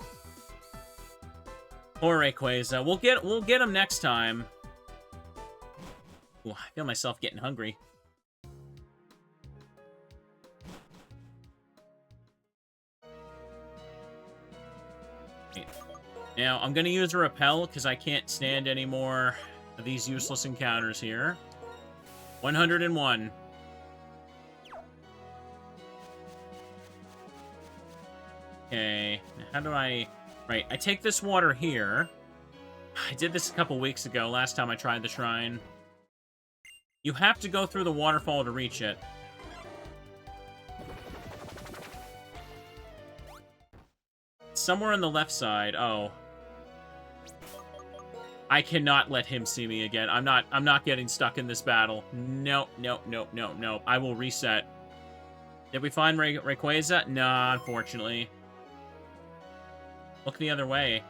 Poor Rayquaza. We'll get him next time. Ooh, I feel myself getting hungry. Now, I'm gonna use a repel, because I can't stand any more of these useless encounters here. 101. Okay, how do I... Right, I take this water here. I did this a couple weeks ago, last time I tried the shrine. You have to go through the waterfall to reach it. Somewhere on the left side. Oh. I cannot let him see me again. I'm not getting stuck in this battle. Nope, nope, nope, nope, nope. I will reset. Did we find Rayquaza? Nah, unfortunately. Look the other way.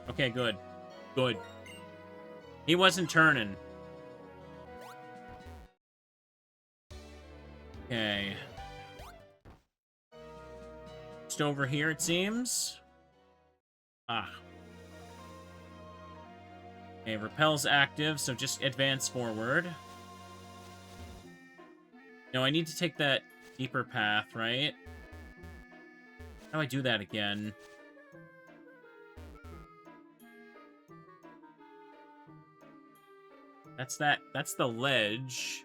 Okay, good. Good. He wasn't turning. Okay. Just over here, it seems. Ah. Okay, repel's active, so just advance forward. No, I need to take that deeper path, right? How do I do that again? That's the ledge.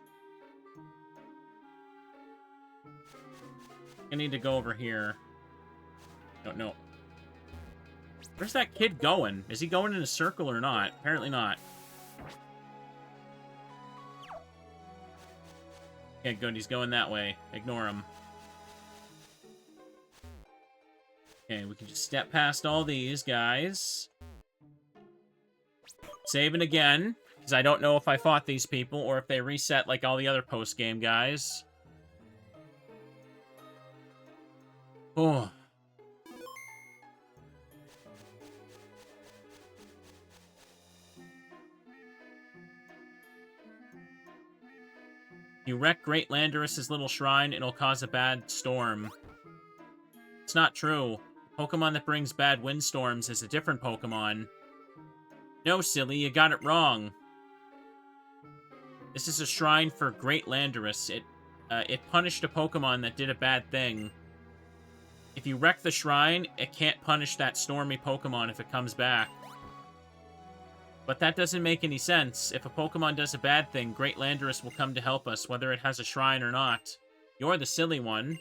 I need to go over here. Don't know. Where's that kid going? Is he going in a circle or not? Apparently not. Okay, good. He's going that way. Ignore him. Okay, we can just step past all these guys. Saving again, because I don't know if I fought these people or if they reset like all the other post-game guys. Oh. You wreck Great Landorus's little shrine, it'll cause a bad storm. It's not true. The Pokemon that brings bad windstorms is a different Pokemon. No, silly, you got it wrong. This is a shrine for Great Landorus. It punished a Pokemon that did a bad thing. If you wreck the shrine, it can't punish that stormy Pokemon if it comes back. But that doesn't make any sense. If a Pokemon does a bad thing, Great Landorus will come to help us, whether it has a shrine or not. You're the silly one.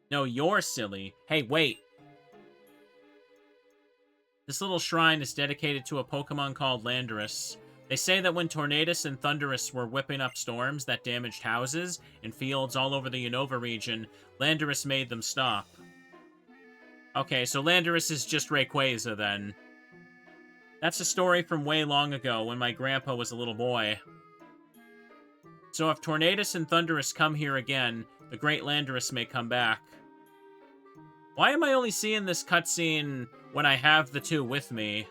No, you're silly. Hey, wait. This little shrine is dedicated to a Pokemon called Landorus. They say that when Tornadus and Thundurus were whipping up storms that damaged houses and fields all over the Unova region, Landorus made them stop. Okay, so Landorus is just Rayquaza, then. That's a story from way long ago, when my grandpa was a little boy. So if Tornadus and Thundurus come here again, the Great Landorus may come back. Why am I only seeing this cutscene when I have the two with me?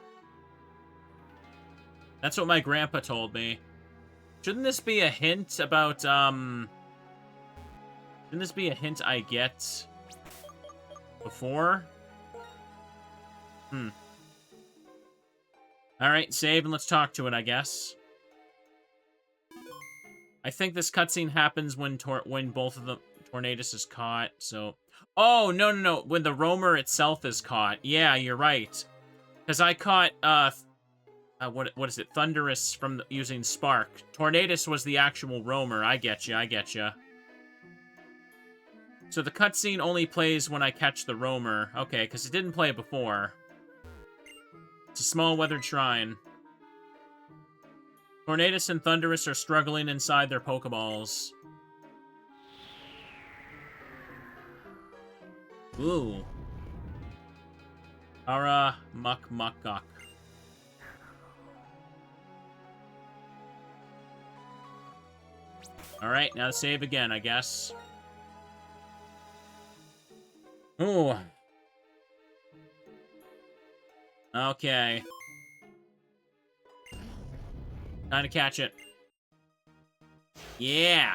That's what my grandpa told me. Shouldn't this be a hint about, Shouldn't this be a hint I get before? Alright, save and let's talk to it, I guess. I think this cutscene happens when both of the Tornadus is caught, so... Oh, no. When the roamer itself is caught. Yeah, you're right. Because I caught, what is it? Thundurus from using Spark. Tornadus was the actual roamer. I get you. So the cutscene only plays when I catch the roamer. Okay, because it didn't play before. It's a small weathered shrine. Tornadus and Thundurus are struggling inside their Pokeballs. Ooh. Ara Muck. Alright, now save again, I guess. Ooh. Okay. Time to catch it. Yeah!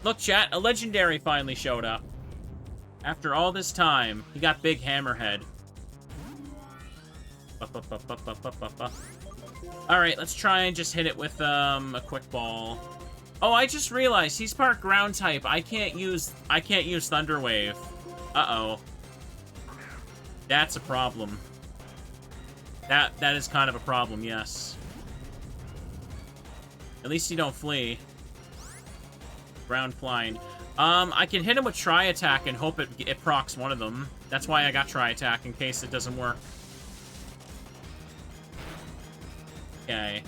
Look, chat, a legendary finally showed up. After all this time, he got Big Hammerhead. Alright, let's try and just hit it with, a quick ball. Oh, I just realized he's part ground type. I can't use Thunder Wave. Uh-oh. That's a problem. That is kind of a problem, yes. At least you don't flee. Ground flying. I can hit him with Tri-Attack and hope it procs one of them. That's why I got Tri-Attack, in case it doesn't work. Okay.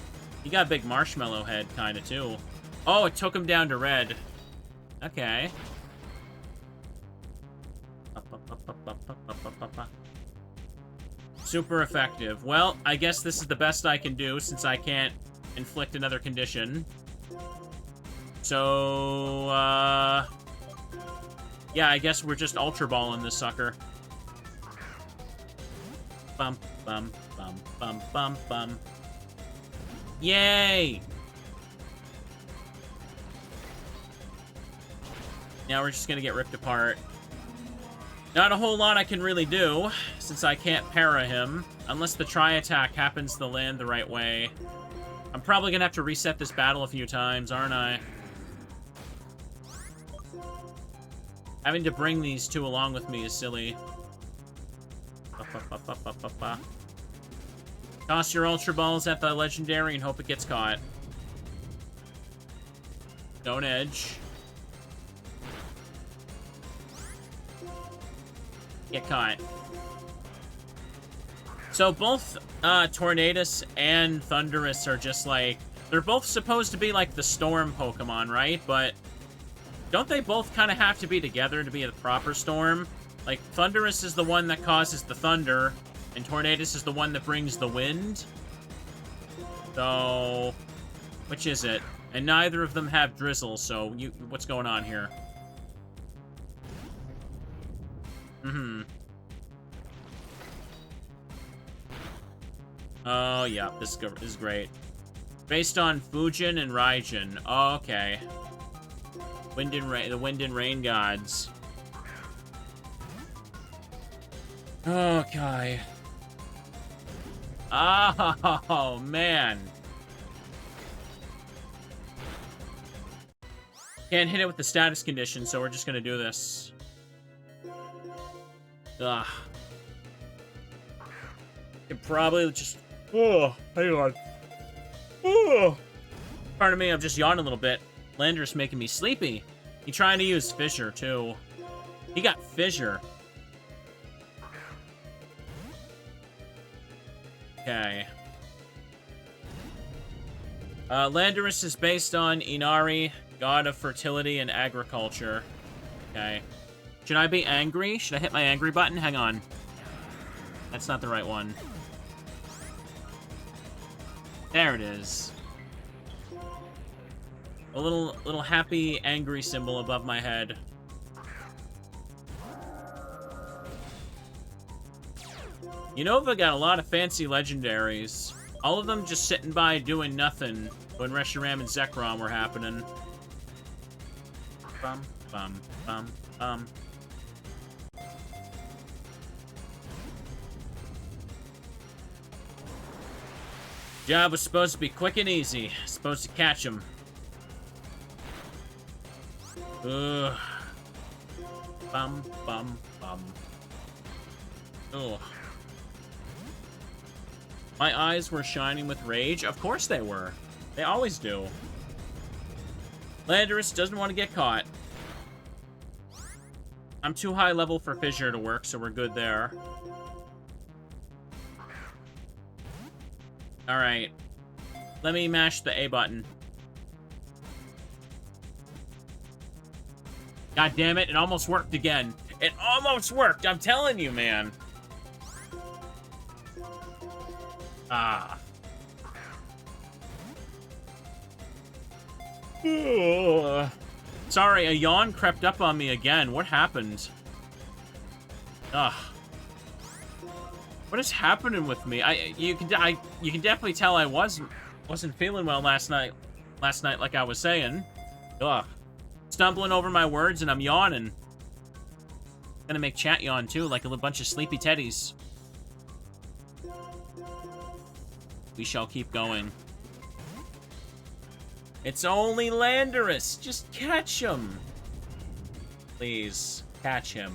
He got a big marshmallow head, kind of, too. Oh, it took him down to red. Okay. Super effective. Well, I guess this is the best I can do, since I can't inflict another condition. So, yeah, I guess we're just Ultra Balling this sucker. Bum, bum, bum, bum, bum, bum. Yay! Now we're just gonna get ripped apart. Not a whole lot I can really do, since I can't para him, unless the Tri-Attack happens to land the right way. I'm probably gonna have to reset this battle a few times, aren't I? Having to bring these two along with me is silly. Toss your Ultra Balls at the Legendary and hope it gets caught. Don't edge. Get caught. So both Tornadus and Thundurus are just like... They're both supposed to be like the Storm Pokemon, right? But don't they both kind of have to be together to be the proper Storm? Like, Thundurus is the one that causes the thunder, and Tornadus is the one that brings the wind. So, which is it? And neither of them have Drizzle, so what's going on here? Oh, yeah, this is great. Based on Fujin and Raijin. Oh, okay. Wind and rain, the wind and rain gods. Okay. Oh, man. Can't hit it with the status condition, so we're just gonna do this. Ugh. Could probably just... Oh, hang on. Oh. Pardon me, I'm just yawning a little bit. Lander's making me sleepy. He trying to use Fissure, too. He got Fissure. Okay. Landorus is based on Inari, god of fertility and agriculture. Okay. Should I be angry? Should I hit my angry button? Hang on. That's not the right one. There it is. A little happy, angry symbol above my head. Unova got a lot of fancy legendaries. All of them just sitting by doing nothing when Reshiram and Zekrom were happening. Bum, bum, bum, bum. Job was supposed to be quick and easy. Supposed to catch him. Ugh. Bum, bum, bum. Ugh. My eyes were shining with rage. Of course they were. They always do. Landorus doesn't want to get caught. I'm too high level for Fissure to work, so we're good there. Alright. Let me mash the A button. God damn it, it almost worked again. It almost worked, I'm telling you, man. Ah. Ugh. Sorry, a yawn crept up on me again. What happened? Ugh. What is happening with me? You can definitely tell I wasn't feeling well last night. Last night, like I was saying. Ugh. Stumbling over my words and I'm yawning. Gonna make chat yawn too, like a bunch of sleepy teddies. We shall keep going. It's only Landorus. Just catch him. Please, catch him.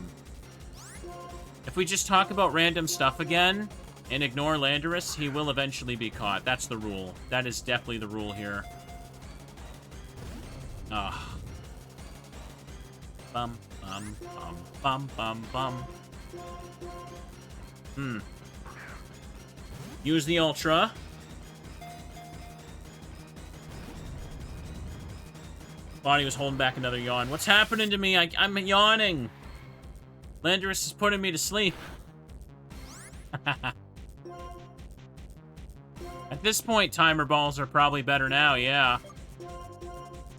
If we just talk about random stuff again and ignore Landorus, he will eventually be caught. That's the rule. That is definitely the rule here. Ugh. Bum, bum, bum, bum, bum, bum. Hmm. Use the Ultra. Thought he was holding back another yawn. What's happening to me? I'm yawning. Landorus is putting me to sleep. At this point, timer balls are probably better now, yeah.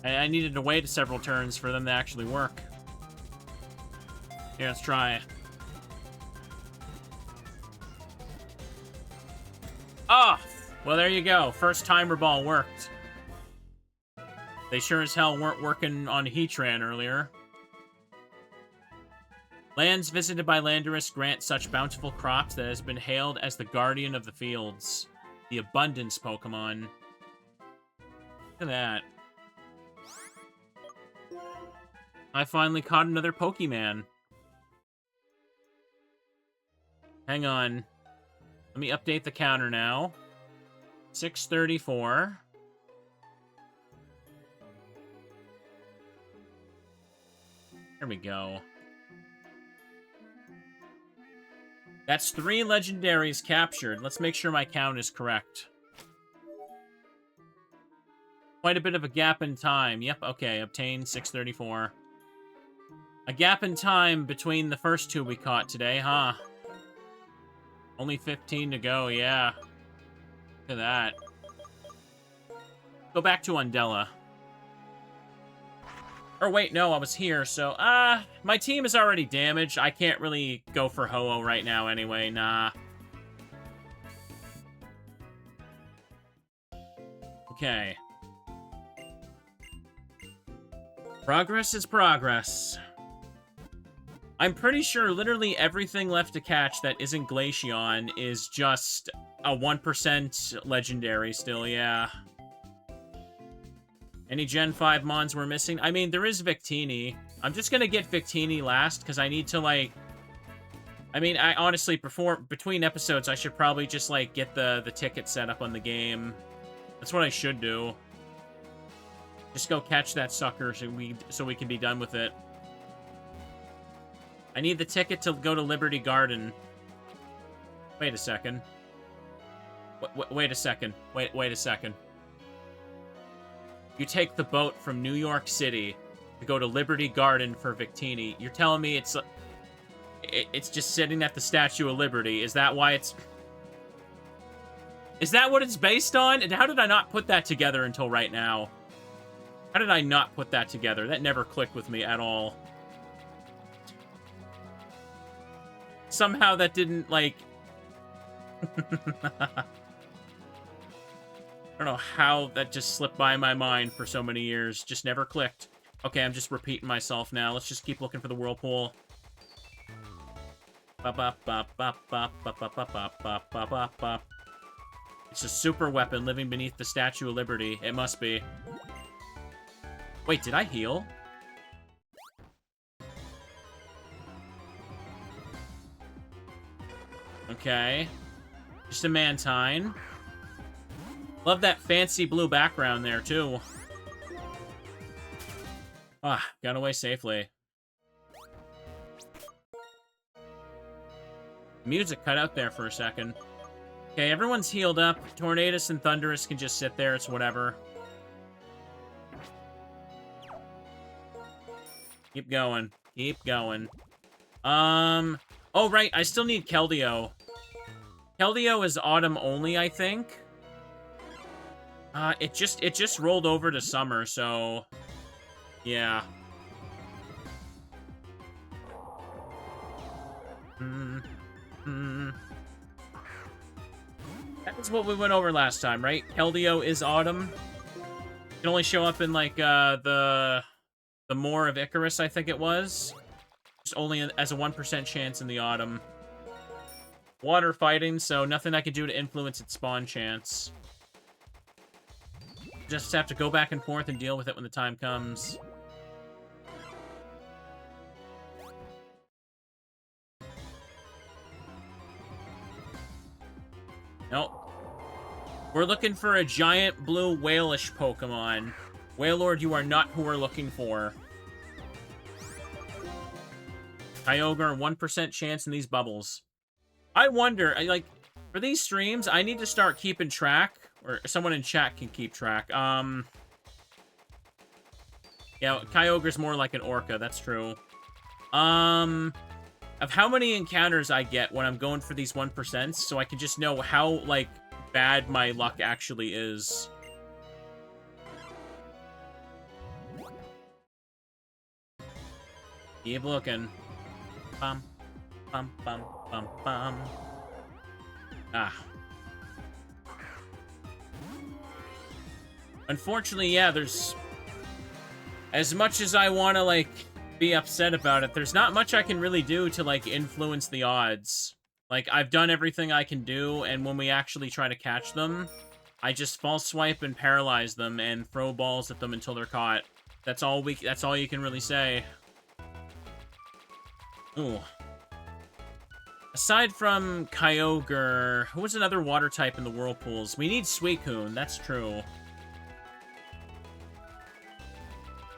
I needed to wait several turns for them to actually work. Here, let's try it. Oh! Well, there you go. First timer ball worked. They sure as hell weren't working on Heatran earlier. Lands visited by Landorus grant such bountiful crops that has been hailed as the guardian of the fields. The abundance Pokemon. Look at that. I finally caught another Pokemon. Hang on. Let me update the counter now. 634. There we go. That's 3 legendaries captured. Let's make sure my count is correct. Quite a bit of a gap in time. Yep, okay, obtained 634. A gap in time between the first 2 we caught today, huh? Only 15 to go, yeah. Look at that. Go back to Undella. Or wait, no, I was here, so, my team is already damaged. I can't really go for Ho-Oh right now anyway, nah. Okay. Progress is progress. I'm pretty sure literally everything left to catch that isn't Glaceon is just a 1% legendary still, yeah. Any Gen 5 mons we're missing? I mean, there is Victini. I'm just gonna get Victini last, because I need to, like... I mean, I honestly, between episodes, I should probably just, like, get the ticket set up on the game. That's what I should do. Just go catch that sucker so we can be done with it. I need the ticket to go to Liberty Garden. Wait a second. Wait a second. Wait a second. You take the boat from New York City to go to Liberty Garden for Victini. You're telling me it's just sitting at the Statue of Liberty. Is that why it's... Is that what it's based on? And how did I not put that together until right now? How did I not put that together? That never clicked with me at all. Somehow that didn't, like... I don't know how that just slipped by my mind for so many years. Just never clicked. Okay, I'm just repeating myself now. Let's just keep looking for the whirlpool. It's a super weapon living beneath the Statue of Liberty. It must be. Wait, did I heal? Okay. Just a Mantine. Love that fancy blue background there, too. Ah, got away safely. Music cut out there for a second. Okay, everyone's healed up. Tornadus and Thundurus can just sit there. It's whatever. Keep going. Keep going. Oh, right. I still need Keldeo. Keldeo is autumn only, I think. It just rolled over to summer, so... Yeah. That's what we went over last time, right? Keldeo is autumn. It can only show up in, like, the Moor of Icarus, I think it was. Just only as a 1% chance in the autumn. Water fighting, so nothing I can do to influence its spawn chance. Just have to go back and forth and deal with it when the time comes. Nope. We're looking for a giant blue whale-ish Pokemon. Wailord, you are not who we're looking for. Kyogre, 1% chance in these bubbles. I wonder, like, for these streams, I need to start keeping track. Or someone in chat can keep track. Yeah, Kyogre's more like an Orca, that's true. Of how many encounters I get when I'm going for these 1%, so I can just know how, like, bad my luck actually is. Keep looking. Bum, bum, bum, bum, bum. Ah. Unfortunately, yeah, there's... As much as I want to, like, be upset about it, there's not much I can really do to, like, influence the odds. Like, I've done everything I can do, and when we actually try to catch them, I just false swipe and paralyze them and throw balls at them until they're caught. That's all you can really say. Ooh. Aside from Kyogre, who was another water type in the Whirlpools? We need Suicune, that's true.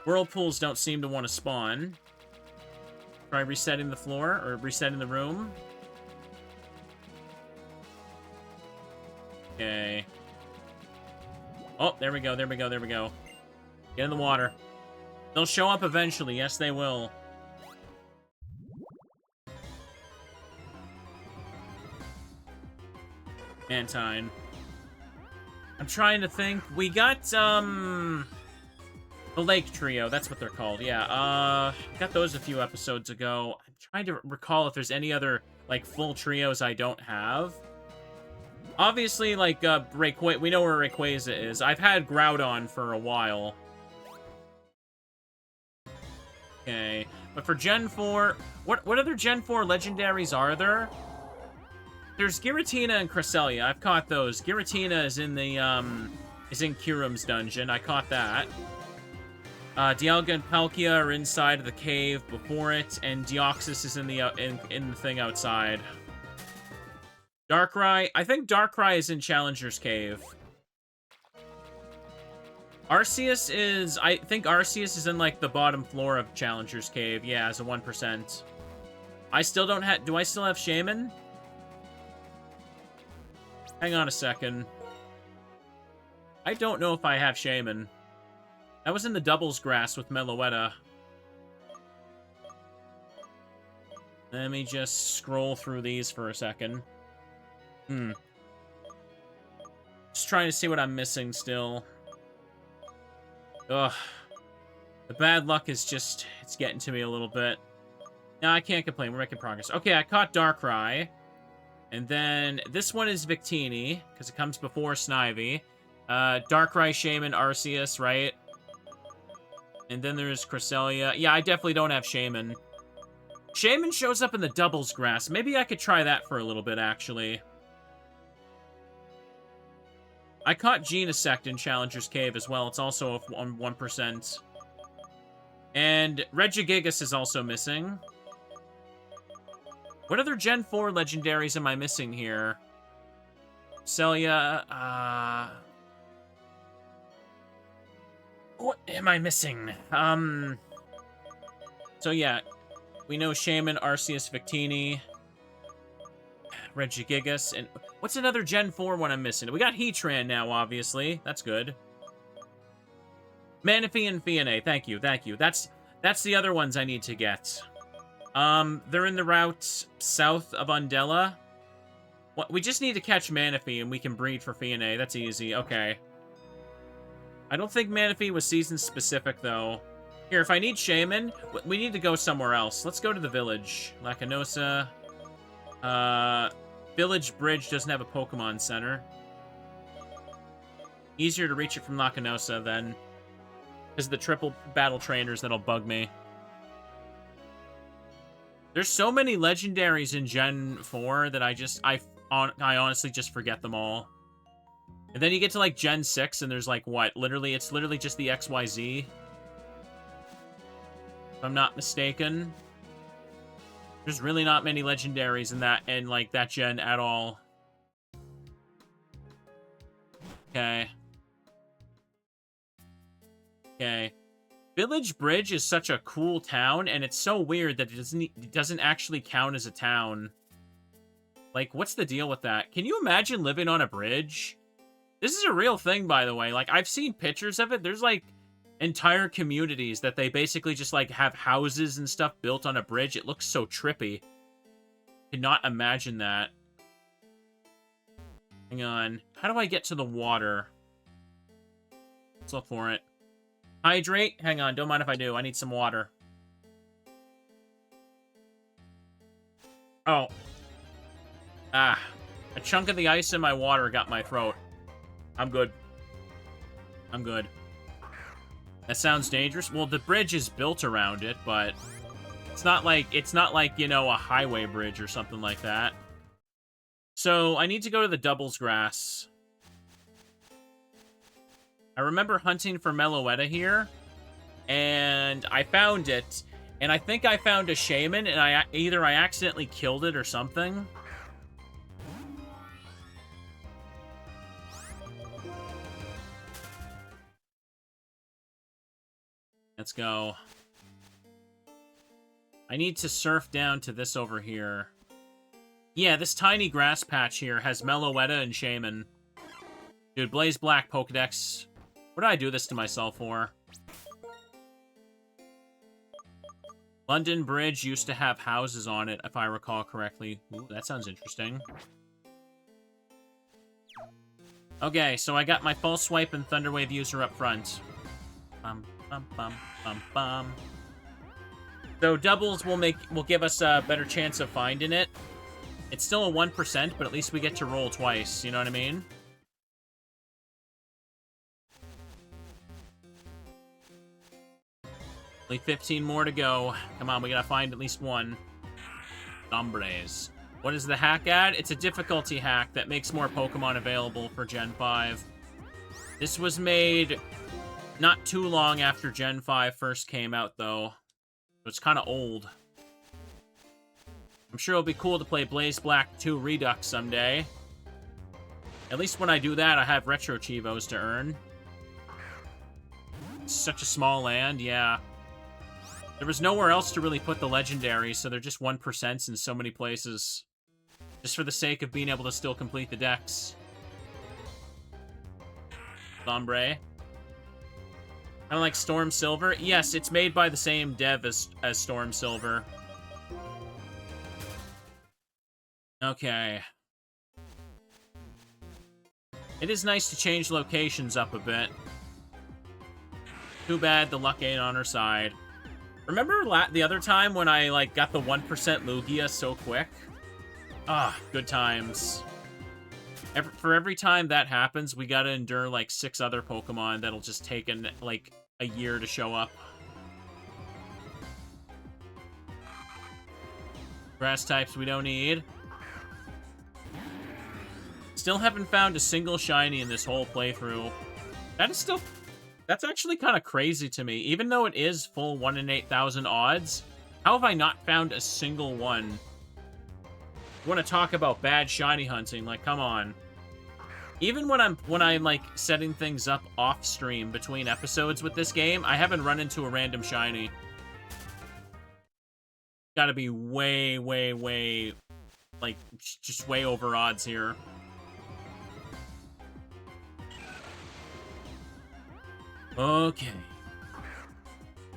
Whirlpools don't seem to want to spawn. Try resetting the floor, or resetting the room. Okay. Oh, there we go, there we go, there we go. Get in the water. They'll show up eventually, yes they will. Mantine. I'm trying to think. We got, the Lake Trio, that's what they're called, yeah. Got those a few episodes ago. I'm trying to recall if there's any other, like, full trios I don't have. Obviously, like, Rayquaza, we know where Rayquaza is. I've had Groudon for a while. Okay. But for Gen 4, what other Gen 4 legendaries are there? There's Giratina and Cresselia. I've caught those. Giratina is in the, is in Kyurem's dungeon. I caught that. Dialga and Palkia are inside of the cave before it, and Deoxys is in the, in the thing outside. Darkrai, I think Darkrai is in Challenger's Cave. Arceus is, I think Arceus is in, like, the bottom floor of Challenger's Cave. Yeah, as a 1%. I still don't have, do I still have Shaman? Hang on a second. I don't know if I have Shaman. That was in the doubles grass with Meloetta. Let me just scroll through these for a second. Just trying to see what I'm missing still. Ugh. The bad luck is just, it's getting to me a little bit. No, I can't complain. We're making progress. Okay, I caught Darkrai. And then this one is Victini, because it comes before Snivy. Darkrai, Shaman, Arceus, right? And then there's Cresselia. Yeah, I definitely don't have Shaman. Shaman shows up in the doubles grass. Maybe I could try that for a little bit, actually. I caught Genesect in Challenger's Cave as well. It's also on 1%. And Regigigas is also missing. What other Gen 4 legendaries am I missing here? Celia, what am I missing? So yeah, we know Shaman, Arceus, Victini, Regigigas, and what's another Gen 4 one I'm missing? We got Heatran now, obviously. That's good. Manaphy and Fianne, thank you, thank you. That's the other ones I need to get. They're in the route south of Undella. What, we just need to catch Manaphy and we can breed for Fianne. That's easy. Okay. I don't think Manaphy was season-specific, though. Here, if I need Shaman, we need to go somewhere else. Let's go to the village. Lacanosa. Village Bridge doesn't have a Pokemon Center. Easier to reach it from Lacanosa, then. Because of the triple battle trainers that'll bug me. There's so many legendaries in Gen 4 that I honestly just forget them all. And then you get to, like, Gen 6, and there's, like, what? Literally, it's literally just the XYZ. If I'm not mistaken. There's really not many legendaries in like, that gen at all. Okay. Okay. Village Bridge is such a cool town, and it's so weird that it doesn't actually count as a town. Like, what's the deal with that? Can you imagine living on a bridge? This is a real thing, by the way. Like, I've seen pictures of it. There's, like, entire communities that they basically just, like, have houses and stuff built on a bridge. It looks so trippy. Cannot imagine that. Hang on. How do I get to the water? Let's look for it. Hydrate? Hang on, don't mind if I do. I need some water. Oh. Ah. A chunk of the ice in my water got my throat. I'm good. I'm good. That sounds dangerous. Well, the bridge is built around it, but it's not like, you know, a highway bridge or something like that. So, I need to go to the doubles grass. I remember hunting for Meloetta here, and I found it, and I think I found a Shaman, and either I accidentally killed it or something. Let's go. I need to surf down to this over here. Yeah, this tiny grass patch here has Meloetta and Shaman. Dude, BlazeBlack Pokedex. What did I do this to myself for? London Bridge used to have houses on it, if I recall correctly. Ooh, that sounds interesting. Okay, so I got my False Swipe and Thunderwave user up front. Bum, bum, bum, bum, bum. So doubles will give us a better chance of finding it. It's still a 1%, but at least we get to roll twice, you know what I mean? Only 15 more to go. Come on, we gotta find at least one. Hombres. What is the hack at? It's a difficulty hack that makes more Pokemon available for Gen 5. This was made not too long after Gen 5 first came out, though. So it's kind of old. I'm sure it'll be cool to play BlazeBlack 2 Redux someday. At least when I do that, I have Retro Chivos to earn. It's such a small land, yeah. There was nowhere else to really put the legendaries, so they're just 1% in so many places. Just for the sake of being able to still complete the decks. Sombre. Kind of like Storm Silver. Yes, it's made by the same dev as Storm Silver. Okay. It is nice to change locations up a bit. Too bad the luck ain't on our side. Remember the other time when I, like, got the 1% Lugia so quick? Ah, good times. For every time that happens, we gotta endure, like, 6 other Pokemon that'll just take, like, a year to show up. Grass types we don't need. Still haven't found a single shiny in this whole playthrough. That's actually kind of crazy to me. Even though it is full 1 in 8,000 odds, how have I not found a single one? You want to talk about bad shiny hunting? Like, come on. Even when I'm like setting things up off stream between episodes with this game, I haven't run into a random shiny. Gotta be way, way, way, like, just way over odds here. Okay.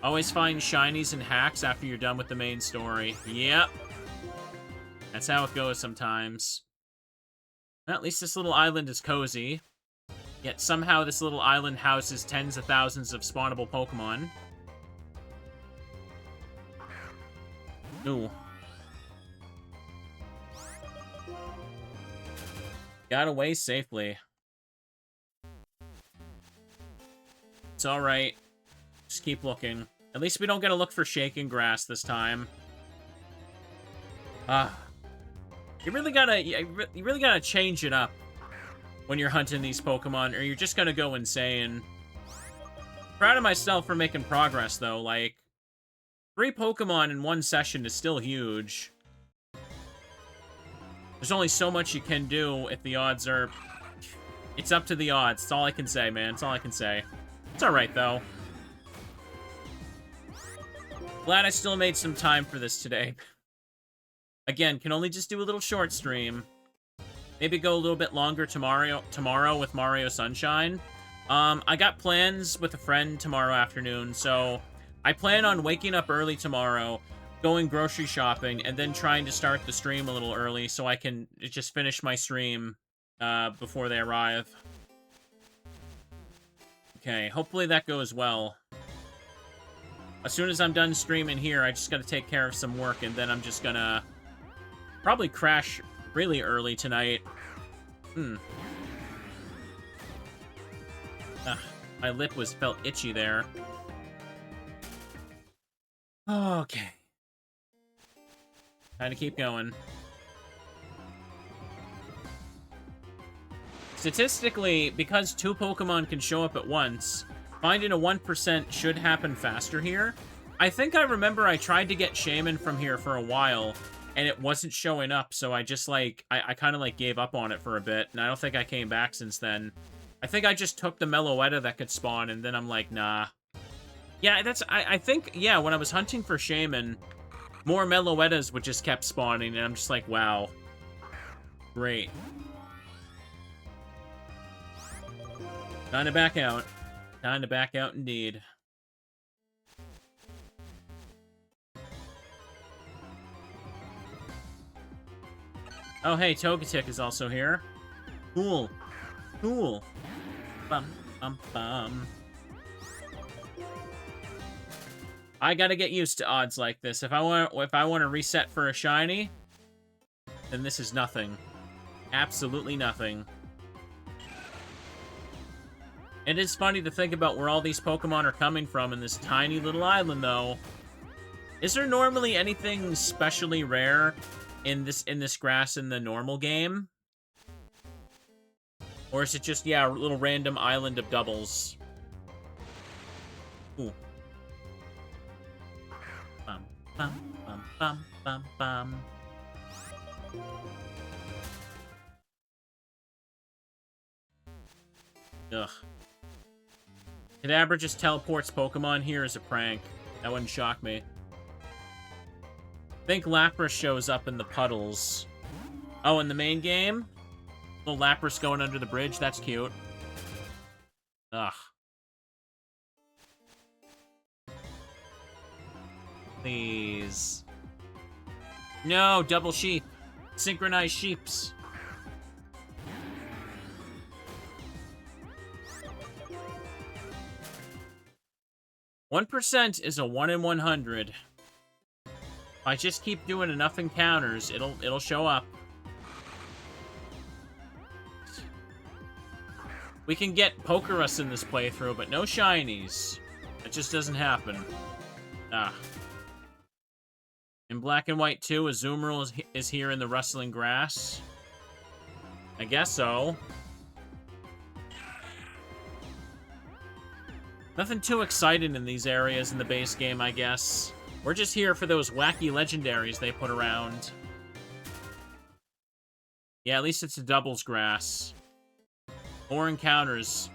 Always find shinies and hacks after you're done with the main story. Yep. That's how it goes sometimes. Well, at least this little island is cozy. Yet somehow this little island houses tens of thousands of spawnable Pokemon. Ooh. Got away safely. It's alright. Just keep looking. At least we don't get to look for shaking grass this time. You really gotta change it up when you're hunting these Pokemon, or you're just gonna go insane. Proud of myself for making progress, though. Like, 3 Pokemon in 1 session is still huge. There's only so much you can do if the odds are... It's up to the odds. That's all I can say, man. That's all I can say. It's alright, though. Glad I still made some time for this today. Again, can only just do a little short stream. Maybe go a little bit longer tomorrow with Mario Sunshine. I got plans with a friend tomorrow afternoon, so I plan on waking up early tomorrow, going grocery shopping, and then trying to start the stream a little early so I can just finish my stream before they arrive. Okay, hopefully that goes well. As soon as I'm done streaming here, I just gotta take care of some work, and then I'm just gonna probably crash really early tonight. My lip felt itchy there. Okay. Time to keep going. Statistically, because 2 Pokemon can show up at once, finding a 1% should happen faster here. I think I remember I tried to get Shaman from here for a while, and it wasn't showing up, so I just, like, I kind of, like, gave up on it for a bit, and I don't think I came back since then. I think I just took the Meloetta that could spawn, and then I'm like, nah. Yeah, I think, yeah, when I was hunting for Shaman, more Meloettas would just kept spawning, and I'm just like, wow. Great. Time to back out. Time to back out indeed. Oh, hey, Togetic is also here. Cool. Cool. Bum, bum, bum. I gotta get used to odds like this. If I want to reset for a shiny, then this is nothing. Absolutely nothing. It is funny to think about where all these Pokemon are coming from in this tiny little island, though. Is there normally anything specially rare in this grass in the normal game? Or is it just, yeah, a little random island of doubles? Ooh. Bum, bum, bum, bum, bum, bum. Ugh. Kadabra just teleports Pokemon here as a prank. That wouldn't shock me. I think Lapras shows up in the puddles. Oh, in the main game? Little Lapras going under the bridge? That's cute. Ugh. Please. No, double sheep. Synchronized sheeps. %1 is a 1 in 100. If I just keep doing enough encounters, it'll show up. We can get Pokerus in this playthrough, but no shinies. It just doesn't happen. Ah. In Black and White 2, Azumarill is here in the rustling grass. I guess so. Nothing too exciting in these areas in the base game, I guess. We're just here for those wacky legendaries they put around. Yeah, at least it's a doubles grass. More encounters.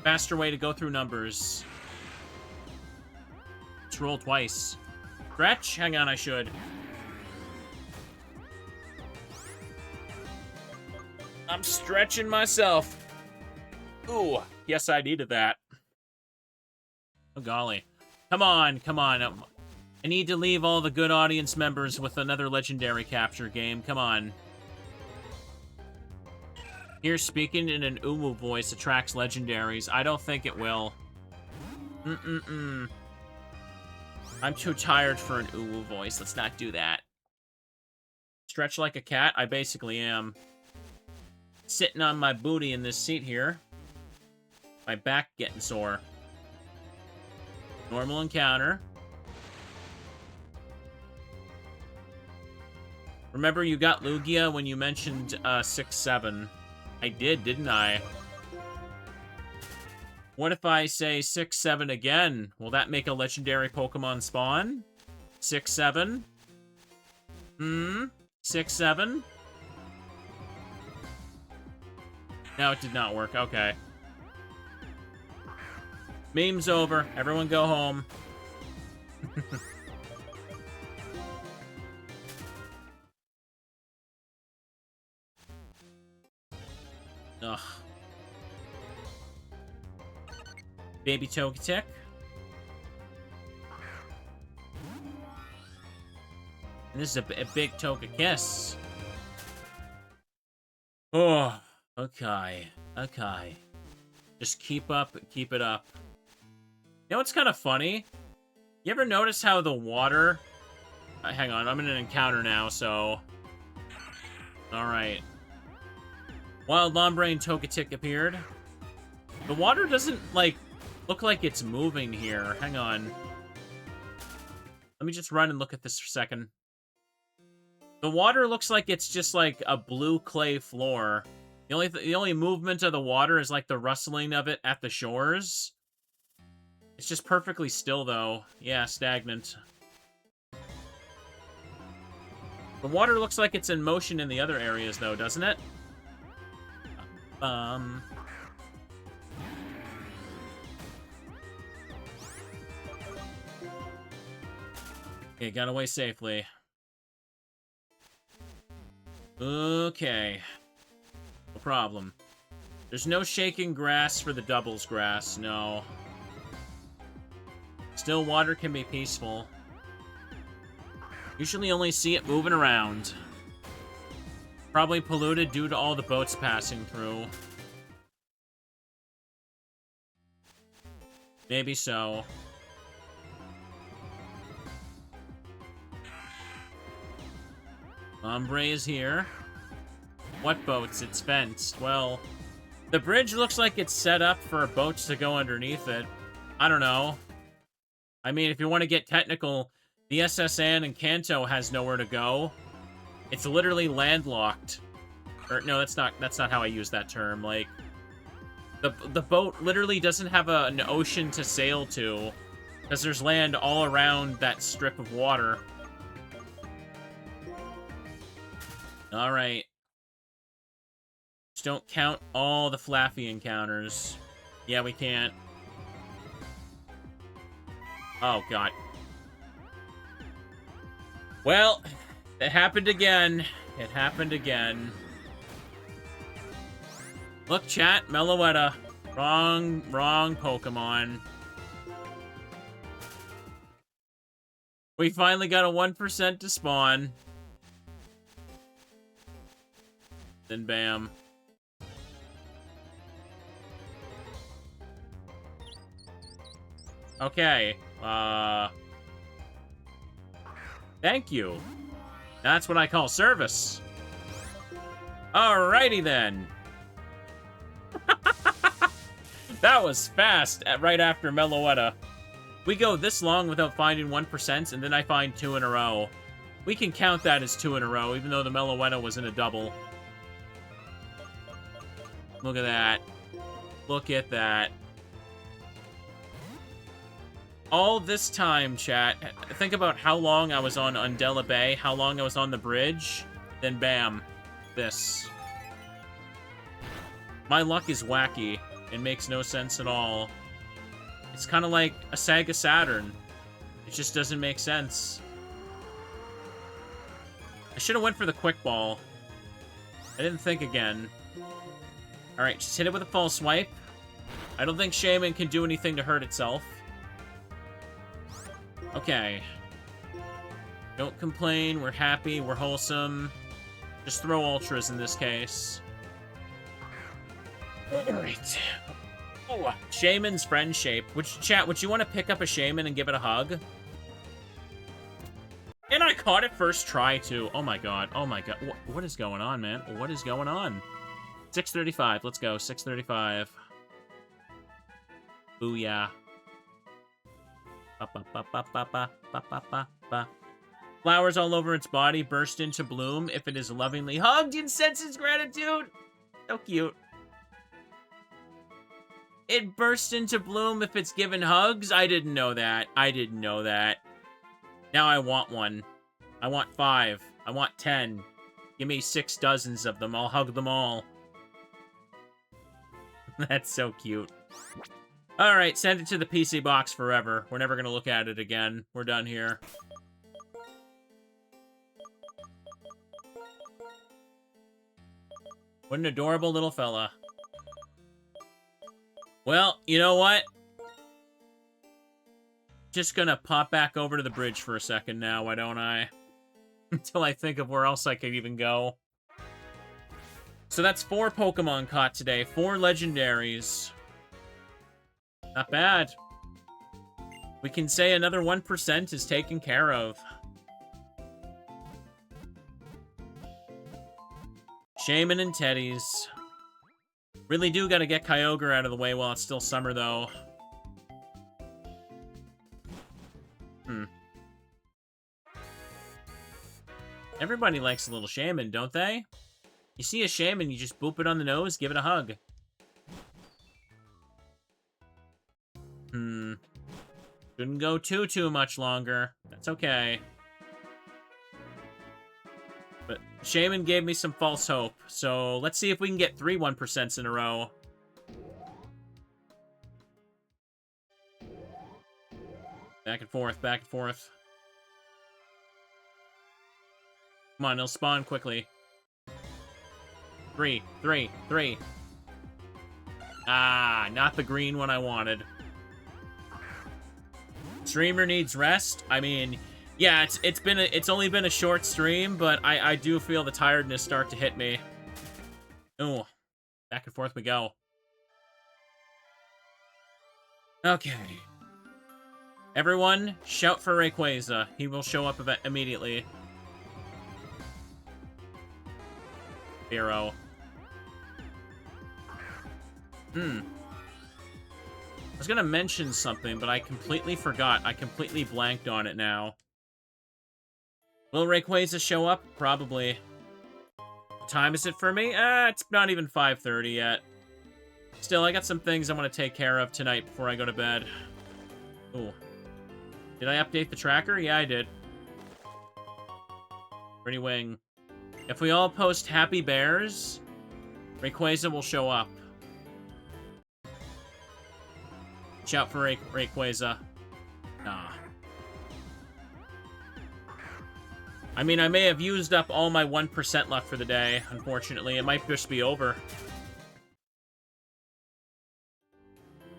Faster way to go through numbers. Let's roll twice. Stretch? Hang on, I should. I'm stretching myself. Ooh, yes, I needed that. Oh, golly. Come on, come on. I need to leave all the good audience members with another legendary capture game. Come on. Here, speaking in an Uwu voice attracts legendaries. I don't think it will. I'm too tired for an Uwu voice. Let's not do that. Stretch like a cat? I basically am. Sitting on my booty in this seat here. My back getting sore. Normal encounter. Remember you got Lugia when you mentioned 6-7. I did, didn't I? What if I say 6-7 again? Will that make a legendary Pokemon spawn? 6-7? 6-7? No, it did not work. Okay. Meme's over. Everyone go home. Ugh. Baby Togetic. And this is a big Togekiss. Oh, okay. Okay. Just keep it up. You know what's kind of funny? You ever notice how the water... hang on, I'm in an encounter now, so... Alright. Wild Lombre and Togetic appeared. The water doesn't, like, look like it's moving here. Hang on. Let me just run and look at this for a second. The water looks like it's just, like, a blue clay floor. The only movement of the water is, like, the rustling of it at the shores. It's just perfectly still, though. Yeah, stagnant. The water looks like it's in motion in the other areas, though, doesn't it? Okay, got away safely. Okay. No problem. There's no shaking grass for the doubles grass, no. Still, water can be peaceful. Usually only see it moving around. Probably polluted due to all the boats passing through. Maybe so. Ombre is here. What boats? It's fenced. Well, the bridge looks like it's set up for boats to go underneath it. I don't know. I mean, if you want to get technical, the SS Anne and Kanto has nowhere to go. It's literally landlocked. Or no, that's not how I use that term. Like, the boat literally doesn't have an ocean to sail to, because there's land all around that strip of water. All right. Just don't count all the Flaffy encounters. Yeah, we can't. Oh, God. Well, it happened again. It happened again. Look, chat, Meloetta. Wrong Pokemon. We finally got a 1% to spawn. Then bam. Okay. Thank you. That's what I call service. Alrighty then. That was fast, right after Meloetta. We go this long without finding 1%, and then I find 2 in a row. We can count that as 2 in a row, even though the Meloetta was in a double. Look at that. Look at that. All this time, chat, think about how long I was on Undella Bay, how long I was on the bridge, then bam, this. My luck is wacky. It makes no sense at all. It's kind of like a Sega Saturn. It just doesn't make sense. I should have went for the quick ball. I didn't think again. Alright, just hit it with a false swipe. I don't think Shaman can do anything to hurt itself. Okay. Don't complain, we're happy, we're wholesome. Just throw ultras in this case. Alright. Oh, Shaman's friend shape. Chat, would you want to pick up a Shaman and give it a hug? And I caught it first try, too. Oh my god. Oh my god. What is going on, man? What is going on? 6:35. Let's go. 6:35. Booyah. Flowers all over its body burst into bloom if it is lovingly hugged and senses gratitude. So cute. It bursts into bloom if it's given hugs? I didn't know that. I didn't know that. Now I want one. I want 5. I want 10. Give me 6 dozens of them. I'll hug them all. That's so cute. Alright, send it to the PC box forever. We're never gonna look at it again. We're done here. What an adorable little fella. Well, you know what? Just gonna pop back over to the bridge for a second now, why don't I? Until I think of where else I could even go. So that's 4 Pokemon caught today. 4 legendaries. Not bad. We can say another 1% is taken care of. Shaman and Teddies. Really do gotta get Kyogre out of the way while it's still summer, though. Everybody likes a little Shaman, don't they? You see a Shaman, you just boop it on the nose, give it a hug. Shouldn't go too much longer. That's okay. But Shaman gave me some false hope, so let's see if we can get 3 1% in a row. Back and forth, back and forth. Come on, it'll spawn quickly. 3, 3, 3. Ah, not the green one I wanted. Streamer needs rest. I mean, yeah, it's only been a short stream, but I do feel the tiredness start to hit me. Ooh, back and forth we go. Okay. Everyone, shout for Rayquaza. He will show up immediately. Hero. I was gonna mention something, but I completely forgot. I completely blanked on it now. Will Rayquaza show up? Probably. What time is it for me? It's not even 5:30 yet. Still, I got some things I want to take care of tonight before I go to bed. Ooh. Did I update the tracker? Yeah, I did. Pretty wing. If we all post Happy Bears, Rayquaza will show up. Shout for Rayquaza. Nah. I mean, I may have used up all my 1% luck for the day, unfortunately. It might just be over.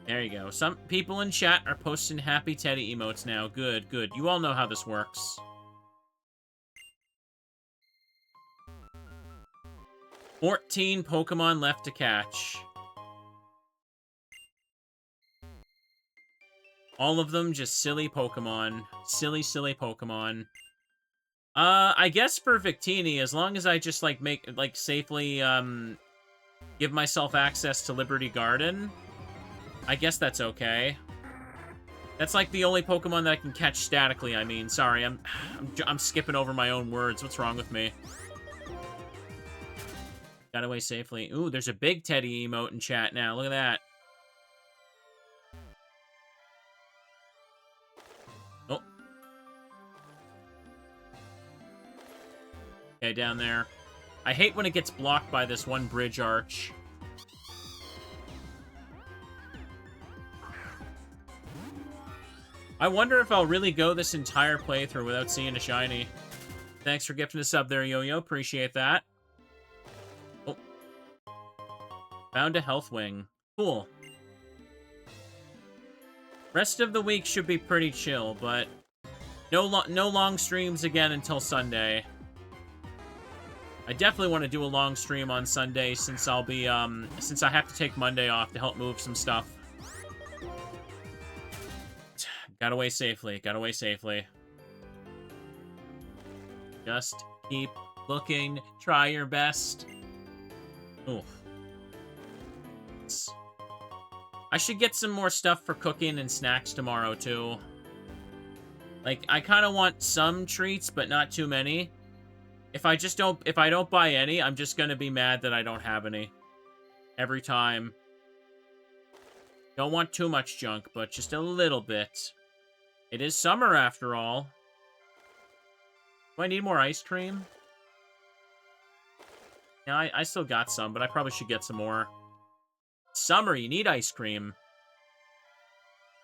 There you go. Some people in chat are posting Happy Teddy emotes now. Good, good. You all know how this works. 14 Pokemon left to catch. All of them just silly Pokemon. Silly, silly Pokemon. I guess for Victini, as long as I just, like, safely, give myself access to Liberty Garden, I guess that's okay. That's, like, the only Pokemon that I can catch statically, I mean. Sorry, I'm skipping over my own words. What's wrong with me? Got away safely. Ooh, there's a big Teddy emote in chat now. Look at that. Oh. Okay, down there. I hate when it gets blocked by this one bridge arch. I wonder if I'll really go this entire playthrough without seeing a shiny. Thanks for gifting a sub there, Yo-Yo. Appreciate that. Oh. Found a health wing. Cool. Rest of the week should be pretty chill, but no long streams again until Sunday. I definitely want to do a long stream on Sunday since I'll be, since I have to take Monday off to help move some stuff. Got away safely. Got away safely. Just keep looking. Try your best. Oof. I should get some more stuff for cooking and snacks tomorrow, too. Like, I kind of want some treats, but not too many. If I don't buy any, I'm just gonna be mad that I don't have any. Every time. Don't want too much junk, but just a little bit. It is summer, after all. Do I need more ice cream? Yeah, I still got some, but I probably should get some more. Summer, you need ice cream.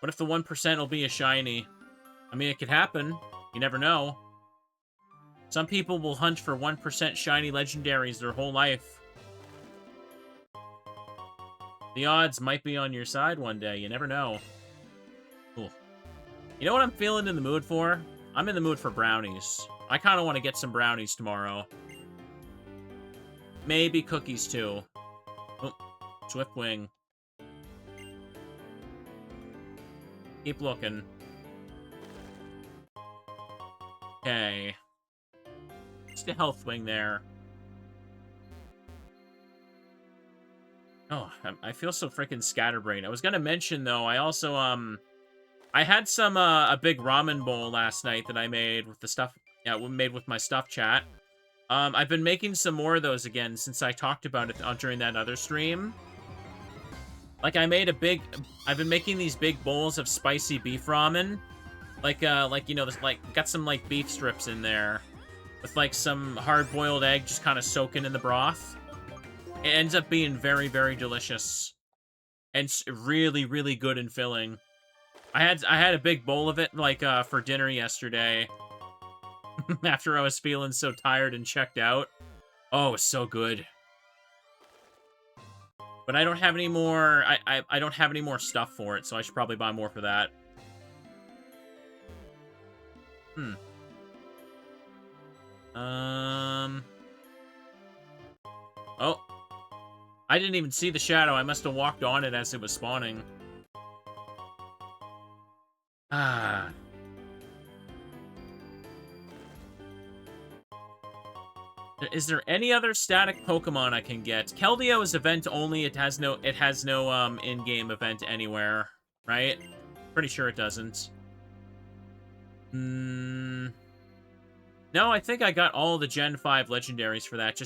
What if the 1% will be a shiny? I mean, it could happen. You never know. Some people will hunt for 1% shiny legendaries their whole life. The odds might be on your side one day. You never know. Cool. You know what I'm feeling in the mood for? I'm in the mood for brownies. I kind of want to get some brownies tomorrow. Maybe cookies, too. Oh, Swiftwing. Keep looking. Okay. Just a health wing there. Oh, I feel so freaking scatterbrained. I was gonna mention, though, I also, I had some, a big ramen bowl last night that I made with the stuff, yeah, made with my stuff chat. I've been making some more of those again since I talked about it during that other stream. Like, I've been making these big bowls of spicy beef ramen. Like, you know, got some, like, beef strips in there. With, like, some hard-boiled egg just kind of soaking in the broth. It ends up being very, very delicious. And really, really good and filling. I had a big bowl of it, like, for dinner yesterday. After I was feeling so tired and checked out. Oh, it's so good. But I don't have any more, I don't have any more stuff for it, so I should probably buy more for that. Oh. I didn't even see the shadow. I must have walked on it as it was spawning. Ah. Is there any other static Pokemon I can get? Keldeo is event only. It has no in-game event anywhere, right? Pretty sure it doesn't. No, I think I got all the Gen 5 legendaries for that.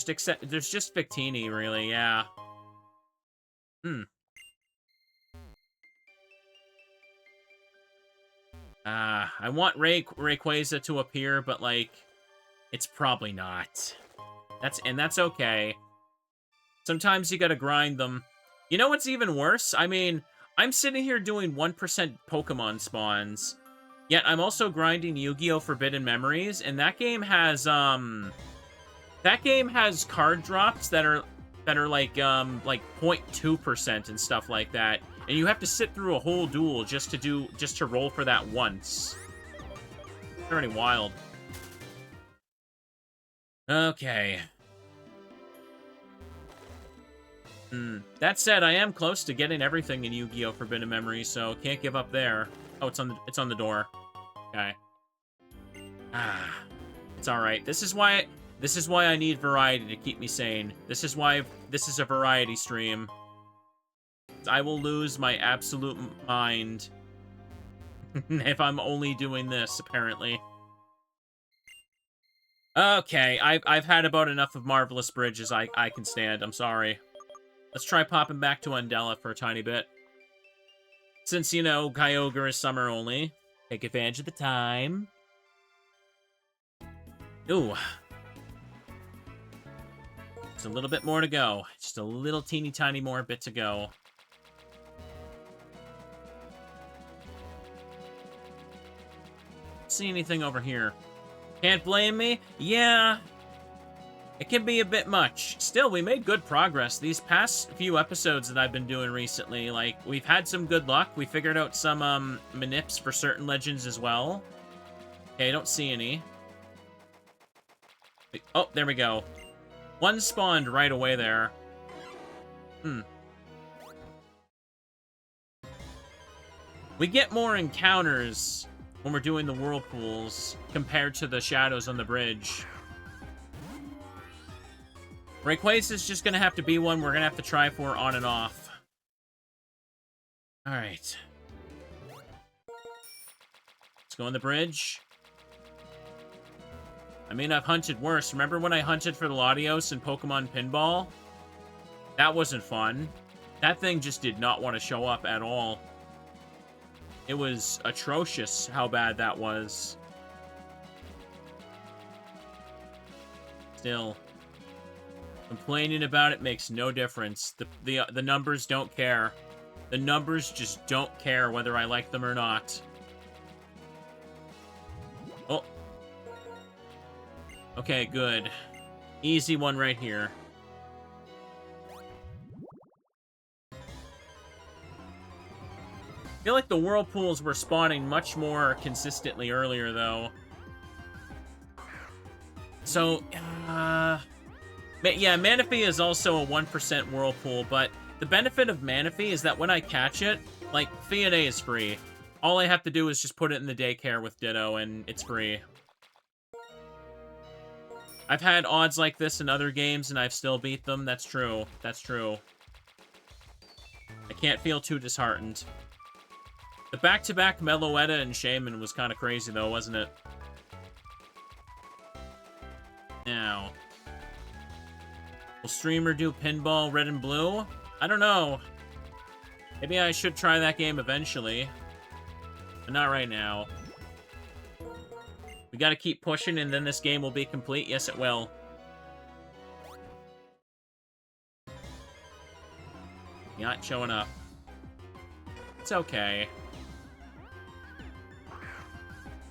There's just Victini, really, yeah. I want Rayquaza to appear, but, like, it's probably not. That's okay. Sometimes you gotta grind them. You know what's even worse? I mean, I'm sitting here doing 1% Pokemon spawns, yet I'm also grinding Yu-Gi-Oh! Forbidden Memories, and that game has card drops that are like 0.2% and stuff like that. And you have to sit through a whole duel just to roll for that once. It's already wild. Okay. That said, I am close to getting everything in Yu-Gi-Oh! Forbidden Memories, so can't give up there. Oh, it's on the door. Okay. It's alright. This is why I need variety to keep me sane. This is why this is a variety stream. I will lose my absolute mind if I'm only doing this, apparently. Okay, I've had about enough of Marvelous Bridge as I can stand. I'm sorry. Let's try popping back to Undella for a tiny bit. Since, you know, Kyogre is summer only. Take advantage of the time. Ooh. Just a little bit more to go. Just a little teeny tiny more bit to go. See anything over here? Can't blame me? Yeah. It can be a bit much. Still, we made good progress. These past few episodes that I've been doing recently, like, we've had some good luck. We figured out some, manips for certain legends as well. Okay, I don't see any. Oh, there we go. One spawned right away there. We get more encounters when we're doing the whirlpools compared to the shadows on the bridge. Rayquaza is just gonna have to be one we're gonna have to try for on and off. Alright. Let's go on the bridge. I mean, I've hunted worse. Remember when I hunted for the Latios in Pokemon Pinball? That wasn't fun. That thing just did not want to show up at all. It was atrocious how bad that was. Still, complaining about it makes no difference. The numbers don't care. The numbers just don't care whether I like them or not. Oh. Okay, good. Easy one right here. I feel like the whirlpools were spawning much more consistently earlier, though. So, yeah, Manaphy is also a 1% whirlpool, but the benefit of Manaphy is that when I catch it, like, Fiané is free. All I have to do is just put it in the daycare with Ditto, and it's free. I've had odds like this in other games, and I've still beat them. That's true. That's true. I can't feel too disheartened. The back-to-back Meloetta and Shaman was kind of crazy, though, wasn't it? Now, will Streamer do Pinball Red and Blue? I don't know. Maybe I should try that game eventually. But not right now. We gotta keep pushing, and then this game will be complete. Yes, it will. Not showing up. It's okay.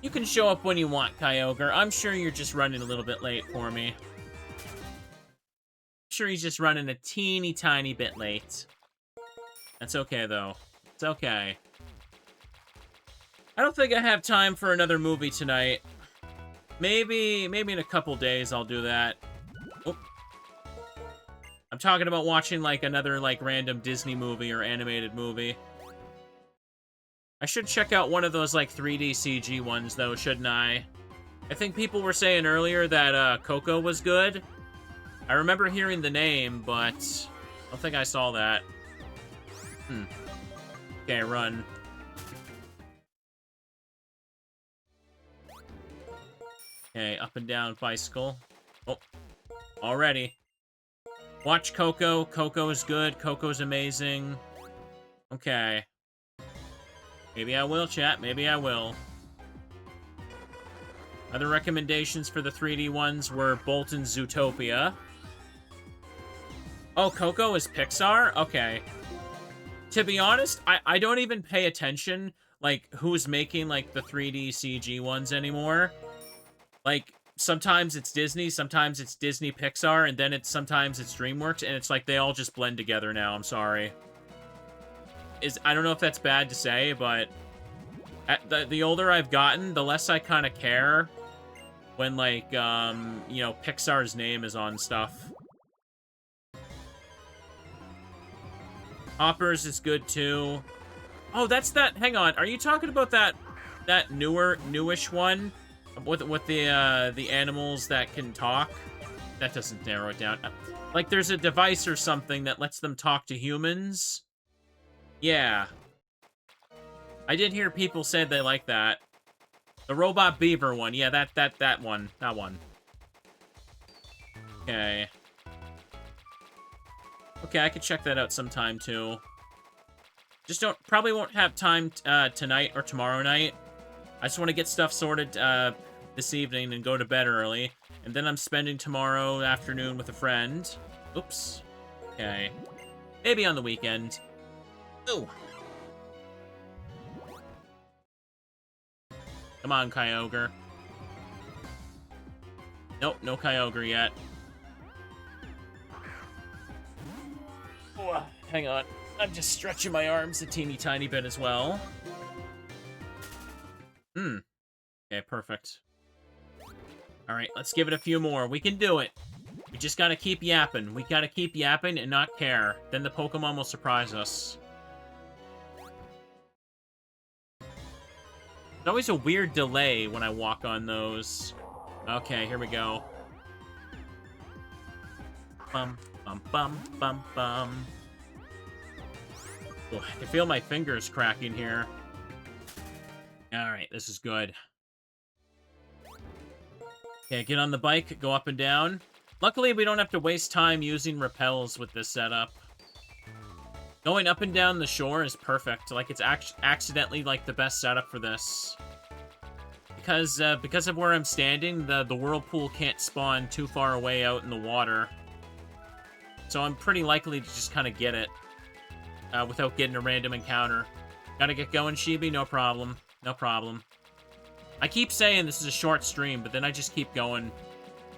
You can show up when you want, Kyogre. I'm sure you're just running a little bit late for me. I'm sure he's just running a teeny tiny bit late. That's okay, though. It's okay. I don't think I have time for another movie tonight. Maybe in a couple days I'll do that. Oh. I'm talking about watching, like, another, like, random Disney movie or animated movie. I should check out one of those, like, 3D CG ones, though, shouldn't I? I think people were saying earlier that, Coco was good. I remember hearing the name, but I don't think I saw that. Okay, run. Okay, up and down bicycle. Oh, already. Watch Coco. Coco is good. Coco's amazing. Okay. Maybe I will, chat. Maybe I will. Other recommendations for the 3D ones were Bolton's Zootopia. Oh, Coco is Pixar? Okay. To be honest, I don't even pay attention, like, who's making, like, the 3D CG ones anymore. Like, sometimes it's Disney, sometimes it's Disney Pixar, and then sometimes it's DreamWorks, and it's like they all just blend together now, I'm sorry. I don't know if that's bad to say, but the older I've gotten, the less I kind of care when, like, you know, Pixar's name is on stuff. Hoppers is good, too. Oh, that's that... Hang on, are you talking about that newish one? With the animals that can talk? That doesn't narrow it down. Like, there's a device or something that lets them talk to humans? Yeah. I did hear people say they like that. The Robot Beaver one. Yeah, that one. That one. Okay. Okay, I could check that out sometime, too. Just probably won't have time tonight or tomorrow night. I just want to get stuff sorted this evening and go to bed early. And then I'm spending tomorrow afternoon with a friend. Oops. Okay. Maybe on the weekend. Ooh. Come on, Kyogre. Nope, no Kyogre yet. Oh, hang on. I'm just stretching my arms a teeny tiny bit as well. Okay, perfect. Alright, let's give it a few more. We can do it. We just gotta keep yapping. We gotta keep yapping and not care. Then the Pokemon will surprise us. There's always a weird delay when I walk on those. Okay, here we go. Bum, bum, bum, bum, bum. Oh, I can feel my fingers cracking here. Alright, this is good. Okay, get on the bike, go up and down. Luckily, we don't have to waste time using repels with this setup. Going up and down the shore is perfect. Like, it's accidentally, like, the best setup for this. Because of where I'm standing, the whirlpool can't spawn too far away out in the water. So I'm pretty likely to just kind of get it. Without getting a random encounter. Gotta get going, Shibi? No problem. No problem. I keep saying this is a short stream, but then I just keep going.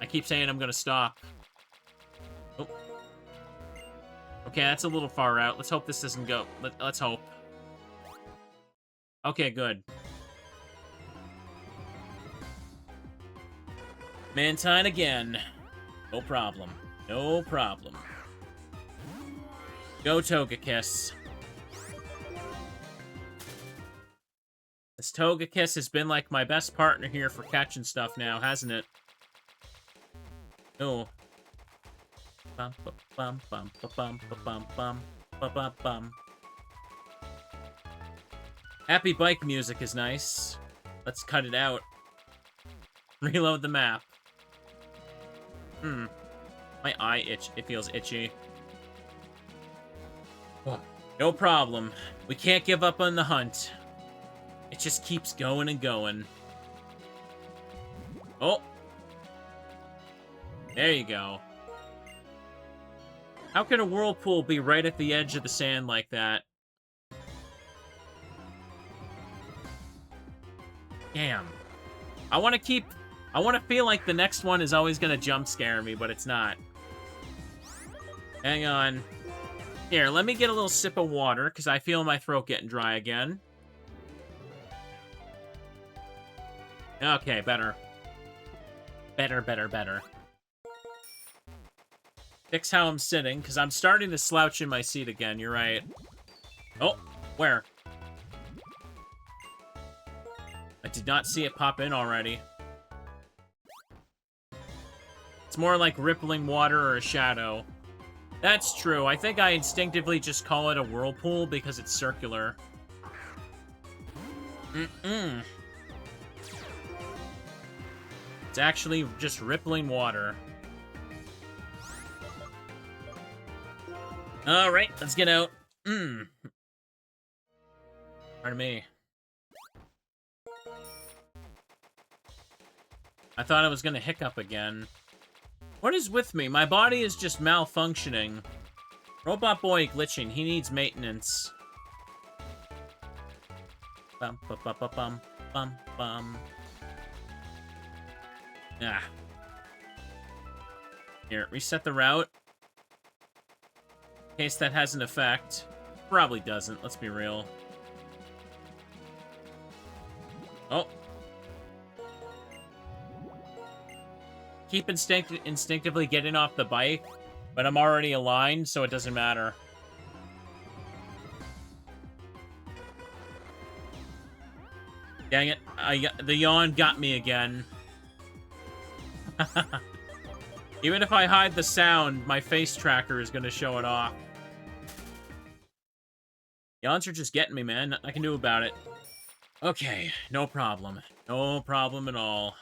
I keep saying I'm gonna stop. Oh. Okay, that's a little far out. Let's hope this doesn't go. Let's hope. Okay, good. Mantine again. No problem. No problem. Go Togekiss. This Togekiss has been like my best partner here for catching stuff now, hasn't it? Oh. Bum bum bum bum bum bum bum bum. Happy bike music is nice. Let's cut it out. Reload the map. My eye itch. It feels itchy. No problem. We can't give up on the hunt. It just keeps going and going. Oh. There you go. How can a whirlpool be right at the edge of the sand like that? Damn. I want to feel like the next one is always going to jump scare me, but it's not. Hang on. Here, let me get a little sip of water, because I feel my throat getting dry again. Okay, better. Better. Fix how I'm sitting, because I'm starting to slouch in my seat again, you're right. Oh, where? I did not see it pop in already. It's more like rippling water or a shadow. That's true. I think I instinctively just call it a whirlpool because it's circular. It's actually just rippling water. Alright, let's get out. Pardon me. I thought I was gonna hiccup again. What is with me? My body is just malfunctioning. Robot Boy glitching. He needs maintenance. Bum, bum, bum, bum, bum, bum, bum. Ah. Here, reset the route. In case that has an effect. Probably doesn't, let's be real. Oh. Keep instinctively getting off the bike, but I'm already aligned, so it doesn't matter. Dang it, the yawn got me again. Even if I hide the sound, my face tracker is gonna show it off. Yawns are just getting me, man. Nothing I can do about it. Okay, no problem. No problem at all.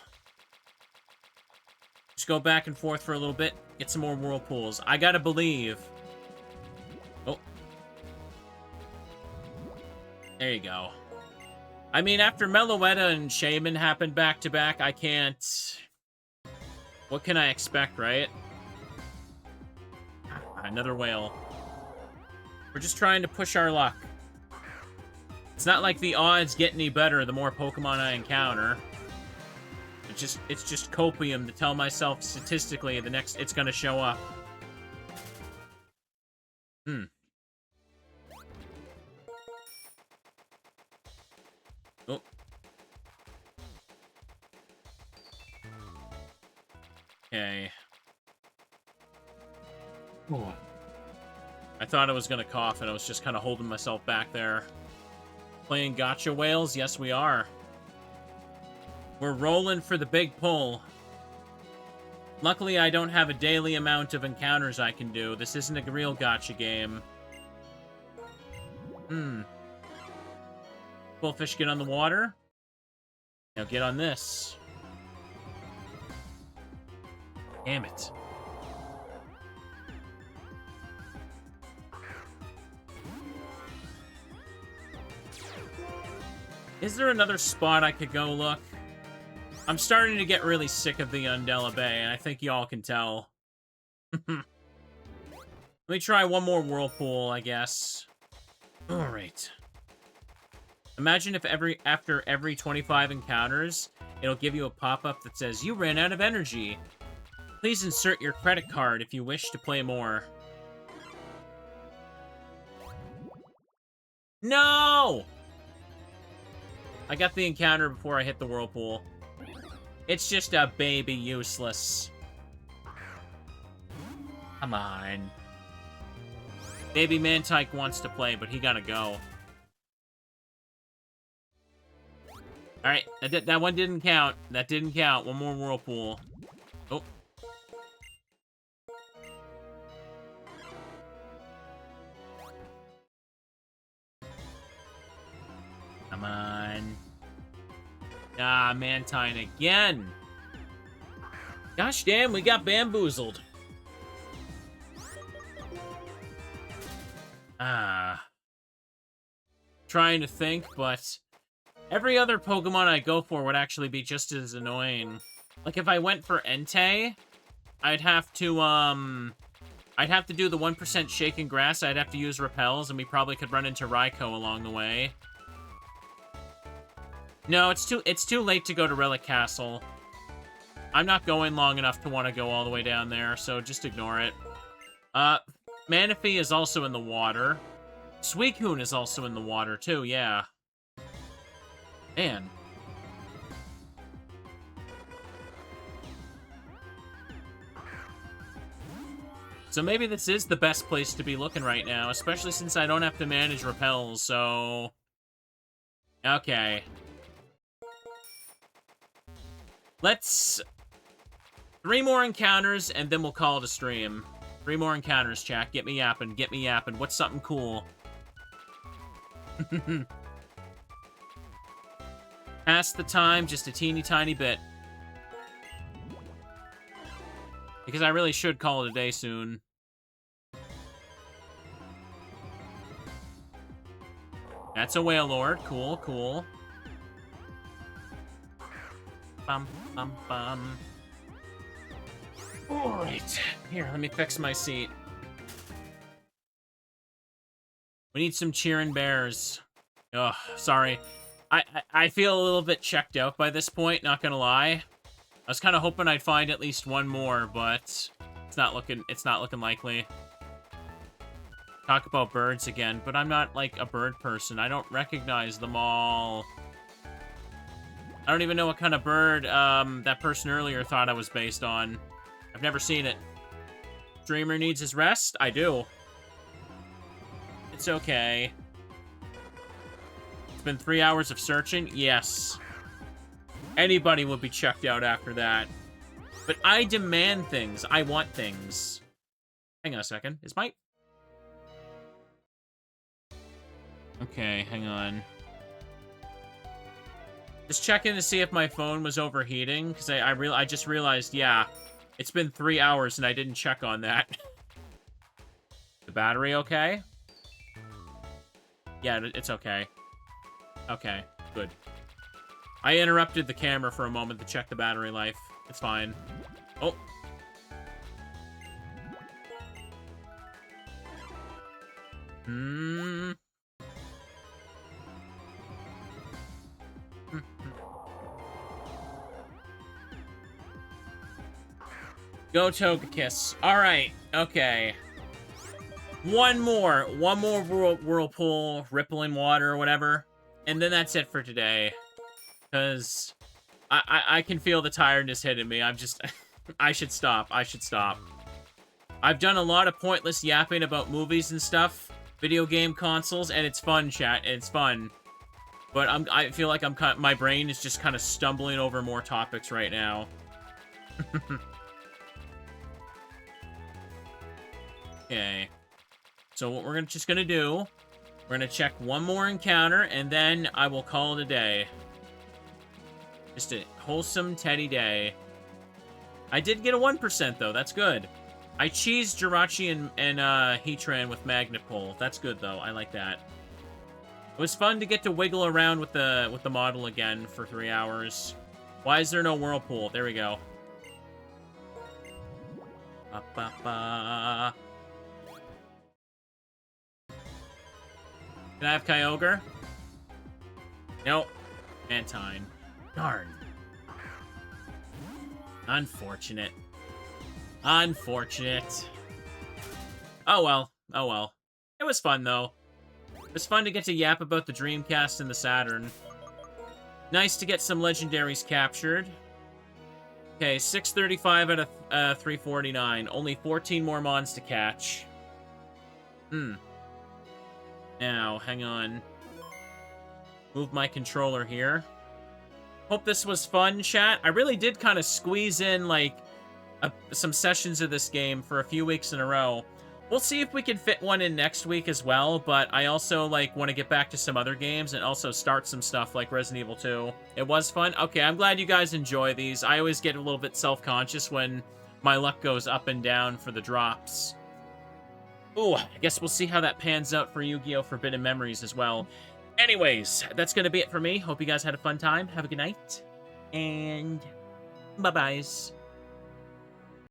Just go back and forth for a little bit. Get some more whirlpools. I gotta believe. Oh. There you go. I mean, after Meloetta and Shaman happened back-to-back, I can't... What can I expect, right? Another whale. We're just trying to push our luck. It's not like the odds get any better the more Pokemon I encounter. It's just copium to tell myself statistically the next it's gonna show up. Oh. Okay. Oh. I thought I was gonna cough and I was just kind of holding myself back there. Playing gotcha whales? Yes, we are. We're rolling for the big pull. Luckily, I don't have a daily amount of encounters I can do. This isn't a real gotcha game. Bullfish, get on the water. Now get on this. Damn it. Is there another spot I could go look? I'm starting to get really sick of the Undella Bay, and I think y'all can tell. Let me try one more whirlpool, I guess. Alright. Imagine if after every 25 encounters, it'll give you a pop-up that says, "You ran out of energy. Please insert your credit card if you wish to play more." No! I got the encounter before I hit the whirlpool. It's just a baby useless. Come on. Baby Mantike wants to play, but he gotta go. Alright, that one didn't count. That didn't count. One more whirlpool. Oh. Come on. Ah, Mantine again. Gosh damn, we got bamboozled. Trying to think, but every other Pokemon I go for would actually be just as annoying. Like, if I went for Entei, I'd have to do the 1% Shaken Grass, I'd have to use Repels, and we probably could run into Raikou along the way. No, it's too late to go to Relic Castle. I'm not going long enough to want to go all the way down there, so just ignore it. Manaphy is also in the water. Suicune is also in the water, too, yeah. Man. So maybe this is the best place to be looking right now, especially since I don't have to manage Repels, so... Okay. Let's 3 more encounters, and then we'll call it a stream. 3 more encounters, chat. Get me yapping. Get me yapping. What's something cool? Pass the time just a teeny tiny bit. Because I really should call it a day soon. That's a whale lord. Cool, cool. Bum, bum, bum. Alright. Here, let me fix my seat. We need some cheering bears. Ugh, sorry. I feel a little bit checked out by this point, not gonna lie. I was kind of hoping I'd find at least one more, but it's not looking likely. Talk about birds again, but I'm not like a bird person. I don't recognize them all. I don't even know what kind of bird that person earlier thought I was based on. I've never seen it. Dreamer needs his rest? I do. It's okay. It's been 3 hours of searching? Yes. Anybody would be checked out after that. But I demand things. I want things. Hang on a second. Is my... Okay, hang on. Just checking to see if my phone was overheating, because I just realized, yeah, it's been 3 hours and I didn't check on that. The battery okay? Yeah, it's okay. Okay, good. I interrupted the camera for a moment to check the battery life. It's fine. Oh. Go Togekiss. Alright, okay. One more whirlpool, rippling water, or whatever. And then that's it for today. Because I can feel the tiredness hitting me. I'm just... I should stop. I should stop. I've done a lot of pointless yapping about movies and stuff. Video game consoles, and it's fun, chat. It's fun. But I feel like my brain is just kind of stumbling over more topics right now. Okay. So what we're just gonna do, we're gonna check one more encounter, and then I will call it a day. Just a wholesome Teddy day. I did get a 1%, though. That's good. I cheesed Jirachi and Heatran with Magnet Pull. That's good, though. I like that. It was fun to get to wiggle around with the model again for 3 hours. Why is there no Whirlpool? There we go. Ba-ba-ba. Can I have Kyogre? Nope. Mantine. Darn. Unfortunate. Unfortunate. Oh well. Oh well. It was fun, though. It was fun to get to yap about the Dreamcast and the Saturn. Nice to get some legendaries captured. Okay, 635 out of 349. Only 14 more mons to catch. Now, hang on. Move my controller here. Hope this was fun, chat. I really did kind of squeeze in, like, some sessions of this game for a few weeks in a row. We'll see if we can fit one in next week as well, but I also, like, want to get back to some other games and also start some stuff like Resident Evil 2. It was fun. Okay, I'm glad you guys enjoy these. I always get a little bit self-conscious when my luck goes up and down for the drops. Ooh, I guess we'll see how that pans out for Yu-Gi-Oh! Forbidden Memories as well. Anyways, that's going to be it for me. Hope you guys had a fun time. Have a good night. And bye-byes.